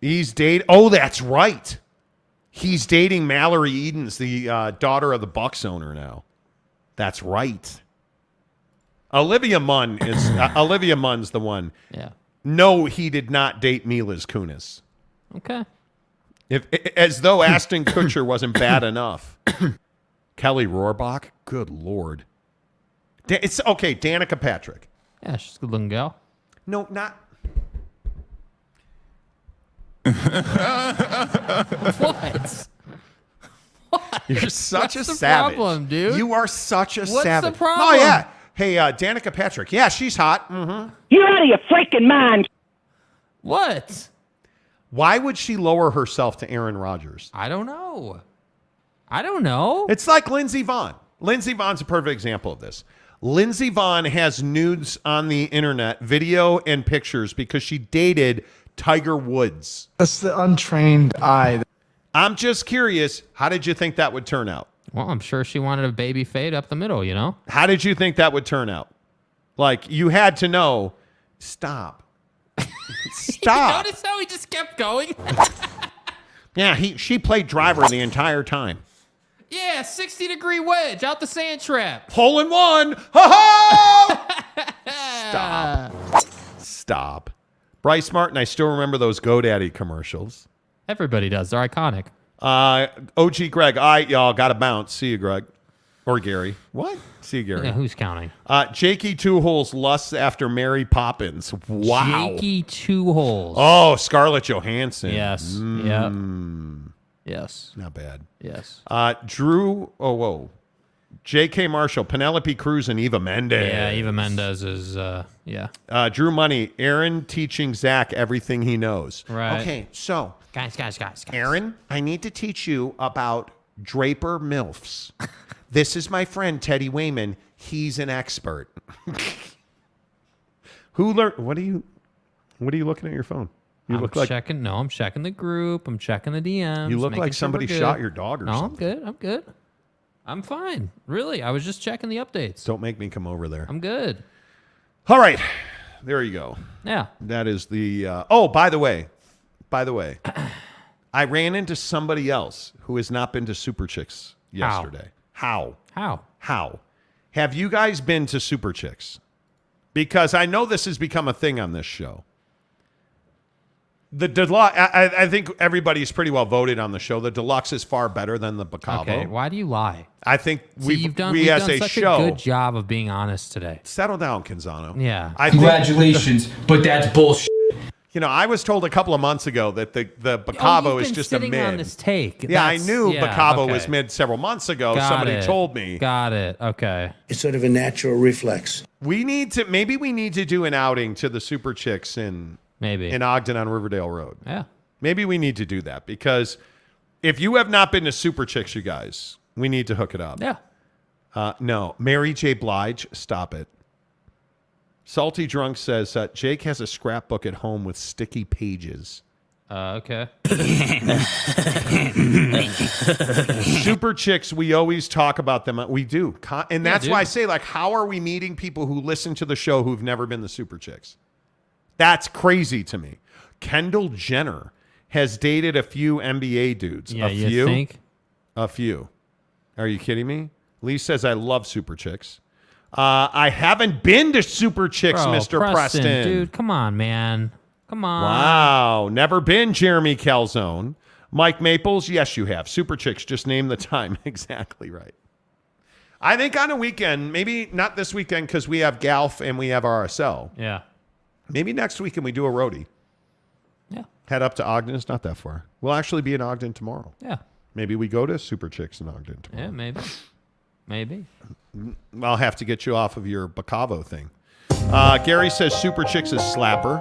[SPEAKER 2] dating... Oh, that's right. He's dating Mallory Edens, the daughter of the Bucks owner now. That's right. Olivia Munn's the one.
[SPEAKER 3] Yeah.
[SPEAKER 2] No, he did not date Mila's Kunis.
[SPEAKER 3] Okay.
[SPEAKER 2] As though Ashton Kutcher wasn't bad enough. Kelly Rohrbach? Good Lord. It's okay, Danica Patrick.
[SPEAKER 3] Yeah, she's a good looking gal.
[SPEAKER 2] No, not...
[SPEAKER 3] What?
[SPEAKER 2] You're such
[SPEAKER 3] What's
[SPEAKER 2] a
[SPEAKER 3] the
[SPEAKER 2] savage.
[SPEAKER 3] problem, dude?
[SPEAKER 2] You are such a
[SPEAKER 3] What's
[SPEAKER 2] savage.
[SPEAKER 3] the problem?
[SPEAKER 2] Oh, yeah. Hey, Danica Patrick. Yeah, she's hot. Mm-hmm.
[SPEAKER 9] You're out of your freaking mind.
[SPEAKER 3] What?
[SPEAKER 2] Why would she lower herself to Aaron Rodgers?
[SPEAKER 3] I don't know.
[SPEAKER 2] It's like Lindsey Vonn. Lindsey Vonn's a perfect example of this. Lindsey Vonn has nudes on the internet, video and pictures, because she dated Tiger Woods.
[SPEAKER 5] That's the untrained eye.
[SPEAKER 2] I'm just curious, how did you think that would turn out?
[SPEAKER 3] Well, I'm sure she wanted a baby fade up the middle, you know?
[SPEAKER 2] How did you think that would turn out? Like, you had to know, stop. Stop.
[SPEAKER 3] Notice how he just kept going?
[SPEAKER 2] Yeah, she played driver the entire time.
[SPEAKER 3] Yeah, 60-degree wedge out the sand trap.
[SPEAKER 2] Hole in one. Ha-ha! Stop. Bryce Martin, I still remember those GoDaddy commercials.
[SPEAKER 3] Everybody does. They're iconic.
[SPEAKER 2] OG Greg, all right, y'all, got to bounce. See you, Greg. Or Gary. What? See you, Gary.
[SPEAKER 3] Yeah, who's counting?
[SPEAKER 2] Jakey Two Holes lusts after Mary Poppins. Wow.
[SPEAKER 3] Jakey Two Holes.
[SPEAKER 2] Oh, Scarlett Johansson.
[SPEAKER 3] Yes. Yep. Yes.
[SPEAKER 2] Not bad.
[SPEAKER 3] Yes.
[SPEAKER 2] Drew, J.K. Marshall, Penelope Cruz, and Eva Mendes.
[SPEAKER 3] Yeah, Eva Mendes is, yeah.
[SPEAKER 2] Drew Money, Aaron teaching Zach everything he knows.
[SPEAKER 3] Right.
[SPEAKER 2] Okay, so.
[SPEAKER 3] Guys.
[SPEAKER 2] Aaron, I need to teach you about Draper MILFs. This is my friend, Teddy Wayman. He's an expert. Who learned? What are you looking at your phone?
[SPEAKER 3] I'm checking the group. I'm checking the DMs.
[SPEAKER 2] You look like somebody shot your dog or something.
[SPEAKER 3] I'm good. I'm fine. Really, I was just checking the updates.
[SPEAKER 2] Don't make me come over there.
[SPEAKER 3] I'm good.
[SPEAKER 2] All right. There you go.
[SPEAKER 3] Yeah.
[SPEAKER 2] That is the... by the way, I ran into somebody else who has not been to Super Chicks yesterday. How? Have you guys been to Super Chicks? Because I know this has become a thing on this show. The deluxe, I think everybody's pretty well voted on the show. The deluxe is far better than the Bacavo.
[SPEAKER 3] Okay, why do you lie?
[SPEAKER 2] I think we've done
[SPEAKER 3] such a good job of being honest today.
[SPEAKER 2] Settle down, Canzano.
[SPEAKER 3] Yeah.
[SPEAKER 14] Congratulations, but that's bullshit.
[SPEAKER 2] You know, I was told a couple of months ago that the Bacavo is just a mid.
[SPEAKER 3] On this take.
[SPEAKER 2] Yeah, I knew Bacavo was mid several months ago. Somebody told me.
[SPEAKER 3] Got it. Okay.
[SPEAKER 18] It's sort of a natural reflex.
[SPEAKER 2] Maybe we need to do an outing to the Super Chicks in
[SPEAKER 3] Maybe
[SPEAKER 2] in Ogden on Riverdale Road.
[SPEAKER 3] Yeah.
[SPEAKER 2] Maybe we need to do that because if you have not been to Super Chicks, you guys, we need to hook it up.
[SPEAKER 3] Yeah.
[SPEAKER 2] No. Mary J. Blige, stop it. Salty Drunk says, Jake has a scrapbook at home with sticky pages.
[SPEAKER 3] Okay.
[SPEAKER 2] Super Chicks, we always talk about them. We do. And that's why I say, like, how are we meeting people who listen to the show who've never been to Super Chicks? That's crazy to me. Kendall Jenner has dated a few NBA dudes.
[SPEAKER 3] Yeah,
[SPEAKER 2] a few?
[SPEAKER 3] you think?
[SPEAKER 2] A few. Are you kidding me? Lee says, I love Super Chicks. I haven't been to Super Chicks,
[SPEAKER 3] Bro,
[SPEAKER 2] Mr. Preston.
[SPEAKER 3] Dude, come on, man. Come on.
[SPEAKER 2] Wow. Never been, Jeremy Calzone. Mike Maples, yes, you have. Super Chicks, just name the time. Exactly right. I think on a weekend, maybe not this weekend because we have Golf and we have RSL.
[SPEAKER 3] Yeah.
[SPEAKER 2] Maybe next weekend we do a roadie.
[SPEAKER 3] Yeah.
[SPEAKER 2] Head up to Ogden. It's not that far. We'll actually be in Ogden tomorrow.
[SPEAKER 3] Yeah.
[SPEAKER 2] Maybe we go to Super Chicks in Ogden tomorrow.
[SPEAKER 3] Yeah, maybe. Maybe.
[SPEAKER 2] I'll have to get you off of your Bacavo thing. Gary says Super Chicks is slapper.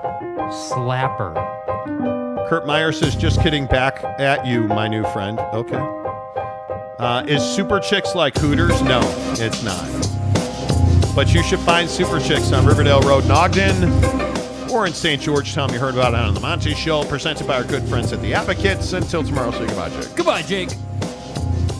[SPEAKER 3] Slapper.
[SPEAKER 2] Kurt Meyer says, just kidding, back at you, my new friend. Okay. Is Super Chicks like Hooters? No, it's not. But you should find Super Chicks on Riverdale Road in Ogden or in St. George. Tell them you heard about it on the Monty Show, presented by our good friends at The Advocates. Until tomorrow, say goodbye, Jake.
[SPEAKER 3] Goodbye, Jake.